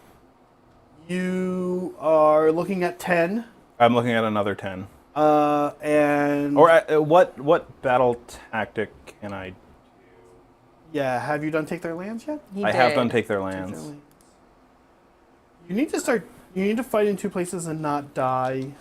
you are looking at 10. I'm looking at another 10. And What battle tactic can I? yeah, have you done Take Their Lands yet? I have done take their lands. You need to start. You need to fight in 2 places and not die.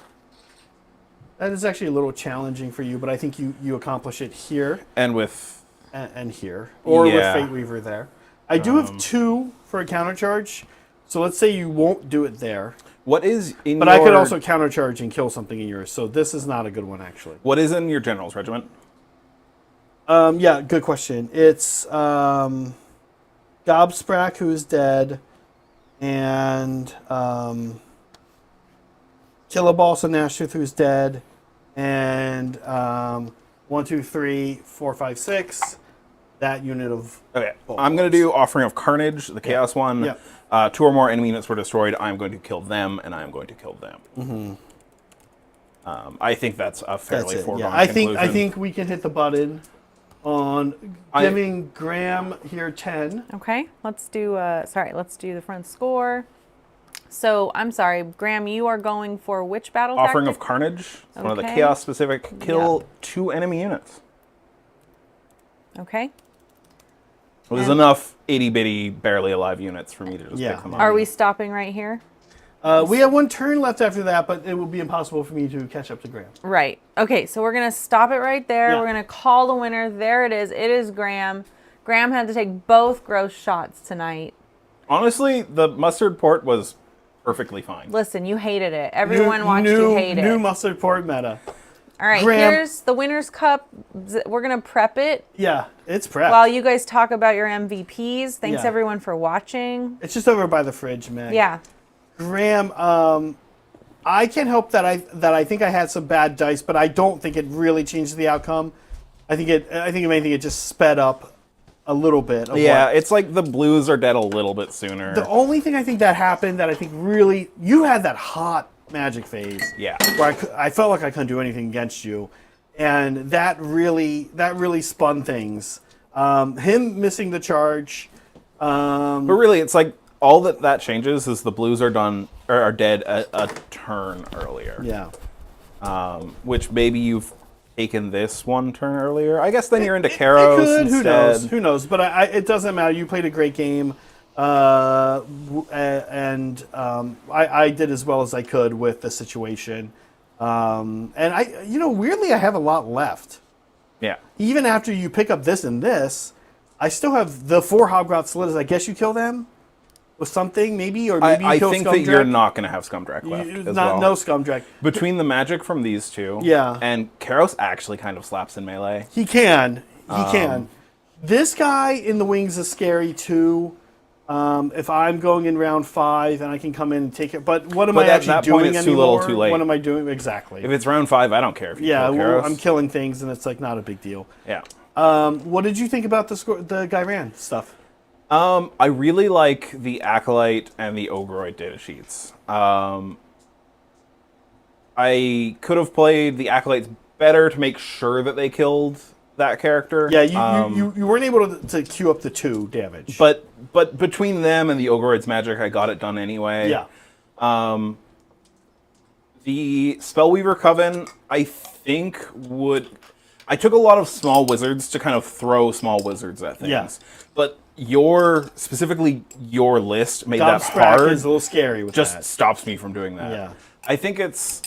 That is actually a little challenging for you, but I think you accomplish it here And with and here, or Yeah. with Fate Weaver there. I do have 2 for a countercharge, so let's say you won't do it there. what is in But your, I could also countercharge and kill something in yours, so this is not a good one actually. What is in your general's regiment? Yeah, good question. It's Gobsprak, who's dead, and Killaboss and Gnashtooth, who's dead, and 1, 2, 3, 4, 5, 6. That unit of Okay, bolts. I'm going to do Offering of Carnage, the Chaos one. Yeah. 2 or more enemy units were destroyed. I'm going to kill them, and I am going to kill them. I think that's a fairly That's it. foregone Yeah, conclusion. I think we can hit the button on giving Graham here 10. Okay. Let's do. Let's do the front score. So I'm sorry, Graham. You are going for which battle Offering tactic? of Carnage, it's one of the Okay. Chaos specific. Kill Yeah. 2 enemy units. Okay. Well, there's And- enough itty bitty, barely alive units for me to just Yeah. pick them up. Are we stopping right here? We have 1 turn left after that, but it will be impossible for me to catch up to Graham. Right. Okay, so we're going to stop it right there. Yeah. We're going to call the winner. There it is. It is Graham. Graham had to take both gross shots tonight. Honestly, the mustard port was perfectly fine. Listen, you hated it. Everyone watched you hate New it. mustard port meta. All right, Graham- here's the winner's cup. We're going to prep it Yeah, it's prepped. while you guys talk about your MVPs. Thanks, Yeah. everyone, for watching. It's just over by the fridge, Meg. Yeah. Graham, I can't help that I think I had some bad dice, but I don't think it really changed the outcome. I think if anything it just sped up a little bit. Of Yeah, what- it's like the Blues are dead a little bit sooner. the only thing I think that happened that I think really you had that hot magic phase. Yeah. Where I felt like I couldn't do anything against you, and that really spun things. Him missing the charge. But really, it's like all that changes is the Blues are dead a turn earlier. Yeah. Which maybe you've taken this 1 turn earlier. I guess then you're into Karos It could. instead. Who knows? But it doesn't matter. You played a great game, and I did as well as I could with the situation. And weirdly, I have a lot left. Yeah. Even after you pick up this and this, I still have the 4 Hobgrot Solitas. I guess you kill them with something, maybe, or maybe you I kill think Scumdrack. that you're not going to have Scumdrack left as well. No Scumdrack. Between the magic from these two, Yeah. and Kairos actually kind of slaps in melee. He can. He can. This guy in the wings is scary too. If I'm going in round 5 and I can come in and take it, but what am I at actually that doing point, it's anymore? too little, too late. What am I doing exactly? If it's round 5, I don't care if you Yeah, kill well, Kairos. I'm killing things, and it's like not a big deal. Yeah. What did you think about the Ghyran stuff? I really like the Acolyte and the Ogroid data sheets. I could have played the Acolytes better to make sure that they killed that character. Yeah, you weren't able to queue up the 2 damage. But between them and the Ogroid's magic, I got it done anyway. yeah, The Spellweaver Coven, I think I took a lot of small wizards to kind of throw small wizards at things. Yeah. But specifically your list made that Gobstrack hard. is a little scary with Just that. stops me from doing that. Yeah. I think it's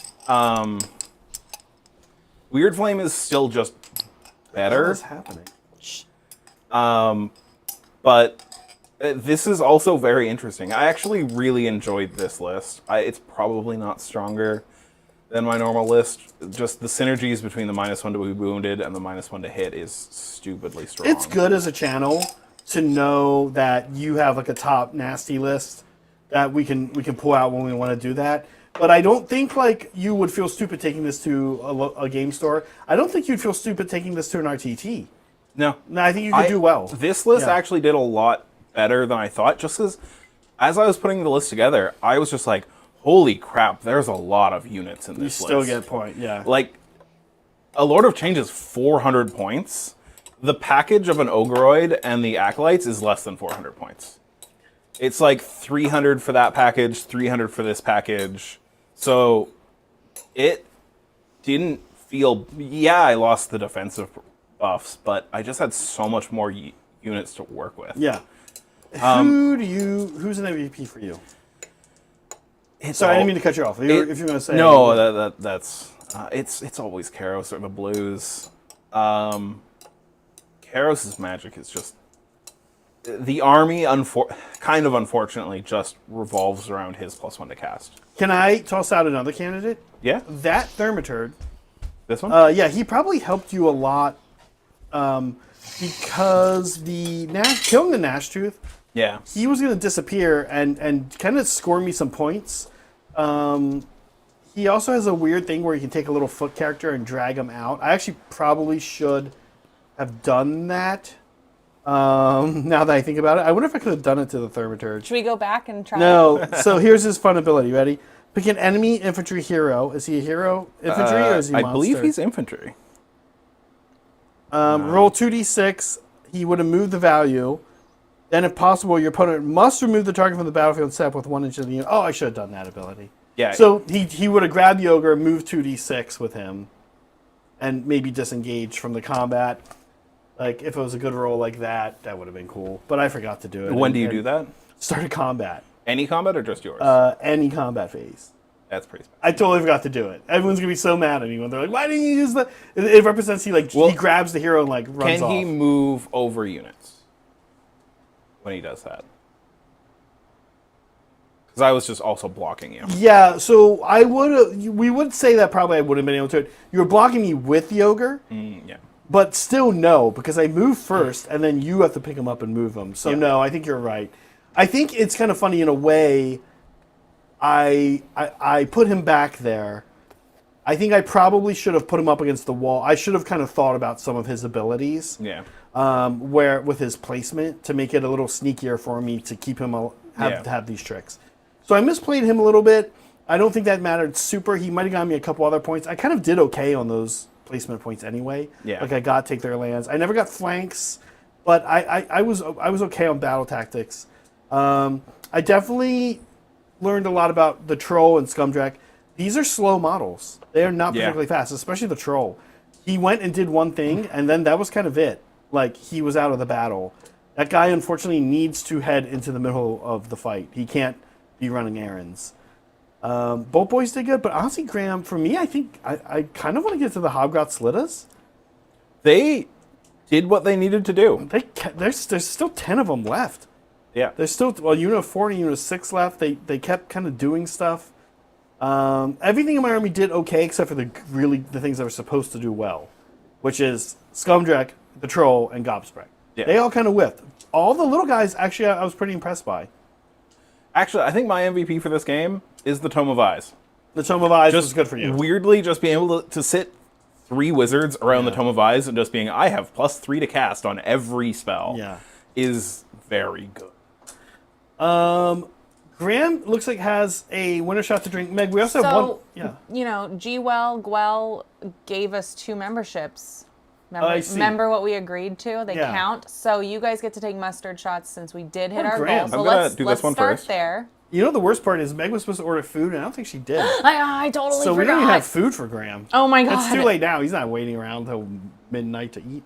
Weird Flame is still just better. What is happening? But this is also very interesting. I actually really enjoyed this list. It's probably not stronger than my normal list. Just the synergies between the -1 to be wounded and the -1 to hit is stupidly strong. It's good as a channel to know that you have like a top nasty list that we can pull out when we want to do that. But I don't think like you would feel stupid taking this to a game store. I don't think you'd feel stupid taking this to an RTT. No. No, I think you could do well. This list Yeah. actually did a lot better than I thought, just because as I was putting the list together, I was just like, holy crap, there's a lot of units in this list. You still get point, yeah. Like, a Lord of Change is 400 points. The package of an Ogroid and the Acolytes is less than 400 points. It's like 300 for that package, 300 for this package. So, it didn't feel... Yeah, I lost the defensive buffs, but I just had so much more units to work with. Yeah. Who's an MVP for you? Sorry, I didn't mean to cut you off. If you're going to say... No, that's... it's always Kairos or the Blues. Kairos's magic is just... The army, kind of unfortunately, just revolves around his +1 to cast. Can I toss out another candidate? Yeah? That Thermaturge. This one? Yeah, he probably helped you a lot because killing the Gnashtooth, Yeah. he was going to disappear and kind of score me some points. He also has a weird thing where you can take a little foot character and drag him out. I actually probably should have done that. Now that I think about it, I wonder if I could have done it to the Thermaturge. Should we go back and try? No. So here's his fun ability. Ready? Pick an enemy infantry hero. Is he a hero infantry or is he I monster? believe he's infantry. Roll 2d6. He would have moved the value. Then, if possible, your opponent must remove the target from the battlefield step with 1 inch of the unit. Oh, I should have done that ability. Yeah. So he would have grabbed the ogre, moved 2d6 with him, and maybe disengaged from the combat. Like, if it was a good roll like that, that would have been cool. But I forgot to do it. When do you do that? Start a combat. Any combat or just yours? Any combat phase. That's pretty special. I totally forgot to do it. Everyone's gonna be so mad at me when they're like, "Why didn't you use the?" It represents he grabs the hero and like runs off. Can he move over units when he does that? Because I was just also blocking you. Yeah, so we would say that probably I would have been able to. You were blocking me with the ogre, Yeah. but still no, because I moved first, and then you have to pick him up and move him. So Yeah. no, I think you're right. I think it's kind of funny in a way. I put him back there. I think I probably should have put him up against the wall. I should have kind of thought about some of his abilities. Yeah. Where with his placement to make it a little sneakier for me to keep him have these tricks. So I misplayed him a little bit. I don't think that mattered super. He might have gotten me a couple other points. I kind of did okay on those placement points anyway. Yeah. Like I got take their lands. I never got flanks, but I was okay on battle tactics. I definitely learned a lot about the troll and Scumdrack. These are slow models. They are not particularly fast, especially the troll. He went and did one thing, and then that was kind of it. Like, he was out of the battle. That guy, unfortunately, needs to head into the middle of the fight. He can't be running errands. Both boys did good, but honestly, Graham, for me, I think I kind of want to get to the Hobgrot Slitas. They did what they needed to do. There's still 10 of them left. Yeah. There's still, well, unit of 4 and unit of 6 left. They kept kind of doing stuff. Everything in my army did okay, except for the things that were supposed to do well, which is Scumdrek, the Troll, and Gobsprek. Yeah. They all kind of whiffed. All the little guys, actually, I was pretty impressed by. Actually, I think my MVP for this game is the Tome of Eyes. The Tome of Eyes was good for you. Weirdly, just being able to sit 3 wizards around the Tome of Eyes and just being, I have +3 to cast on every spell, is very good. Graham looks like has a winter shot to drink. Meg, we also have one. Yeah. You know, Gwell gave us 2 memberships. I see. Remember what we agreed to? They Yeah. count. So you guys get to take mustard shots since we did hit our Graham. goal. So I'm gonna let's do this one start first. there. You know the worst part is Meg was supposed to order food, and I don't think she did. I totally So forgot. we don't even have food for Graham. Oh my god. It's too late now. He's not waiting around till midnight to eat.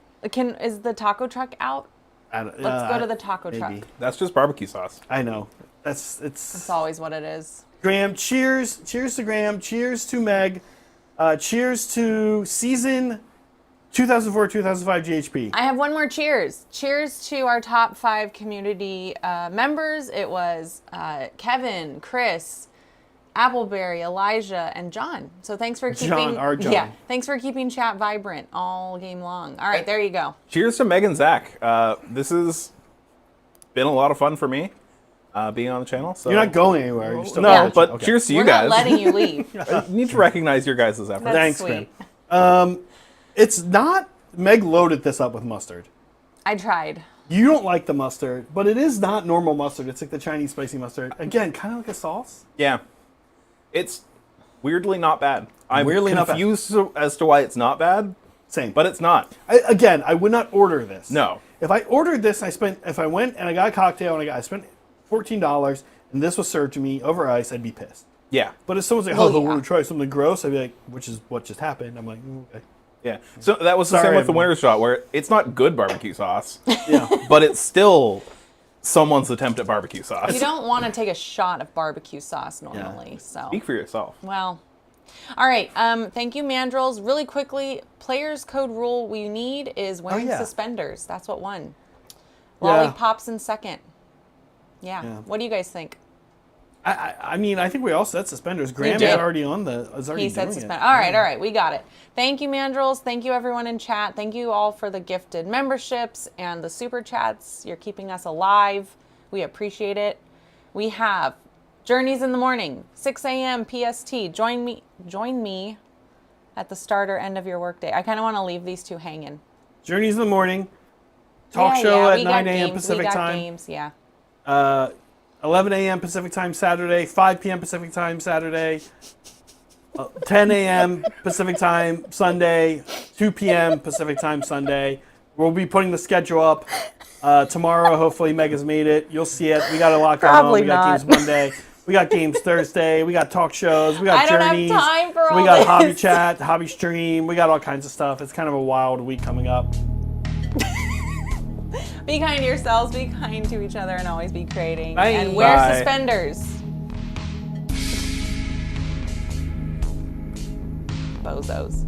Is the taco truck out? Let's go to the taco truck. That's just barbecue sauce. I know. That's It's always what it is. Graham. Cheers to Graham. Cheers to Meg. Cheers to season 2004-2005 GHP. I have one more cheers. Cheers to our top 5 community members. It was Kevin, Chris, Appleberry, Elijah, and John. So thanks for keeping our John. Yeah, thanks for keeping chat vibrant all game long. All right, there you go. Cheers to Meg and Zach. This has been a lot of fun for me, being on the channel. So You're not going anywhere. You're still no, watching. but Okay. cheers to We're you guys. not letting you leave. I need to recognize your guys' efforts. That's Thanks, sweet. Graham. It's not. Meg loaded this up with mustard. I tried. You don't like the mustard, but it is not normal mustard. It's like the Chinese spicy mustard. Again, kind of like a sauce. Yeah. It's weirdly not bad. I'm Weirdly not bad. confused as to why it's not bad, Same. but it's not. I would not order this. No. If I ordered this, if I went and I got a cocktail and I spent $14 and this was served to me over ice, I'd be pissed. Yeah. But if someone's like, Well, "Oh, yeah. we're gonna try something gross," I'd be like, "Which is what just happened." I'm like, "Okay." Yeah. So that was the Sorry, same with the everyone. winter shot, where it's not good barbecue sauce, Yeah. but it's still someone's attempt at barbecue sauce. You don't want to take a shot of barbecue sauce normally, so. Speak for yourself. Well, all right. Thank you, Mandrills. Really quickly, players code rule we need is wearing yeah. suspenders. That's what won. Yeah. Lollipops in second. Yeah. Yeah. What do you guys think? I mean, I think we all said suspenders. Graham is did. already on the. Is already He said doing suspend. it. All right. We got it. Thank you, Mandrills. Thank you, everyone in chat. Thank you all for the gifted memberships and the super chats. You're keeping us alive. We appreciate it. We have Journeys in the Morning, 6 a.m. PST. Join me at the start or end of your workday. I kind of want to leave these 2 hanging. Journeys in the morning. Talk show at 9 a.m. Pacific we got time. Games, yeah. 11 a.m. Pacific time Saturday. 5 p.m. Pacific time Saturday. 10 a.m. Pacific time Sunday. 2 p.m. Pacific time Sunday. We'll be putting the schedule up tomorrow. Hopefully, Meg has made it. You'll see it. We got a lot going on. Probably We got not. games Monday. We got games Thursday. We got talk shows. We got I don't have journeys. time for all We got this. hobby chat, hobby stream. We got all kinds of stuff. It's kind of a wild week coming up. Be kind to yourselves, be kind to each other, and always be creating. Bye. And wear Bye. suspenders. Bozos.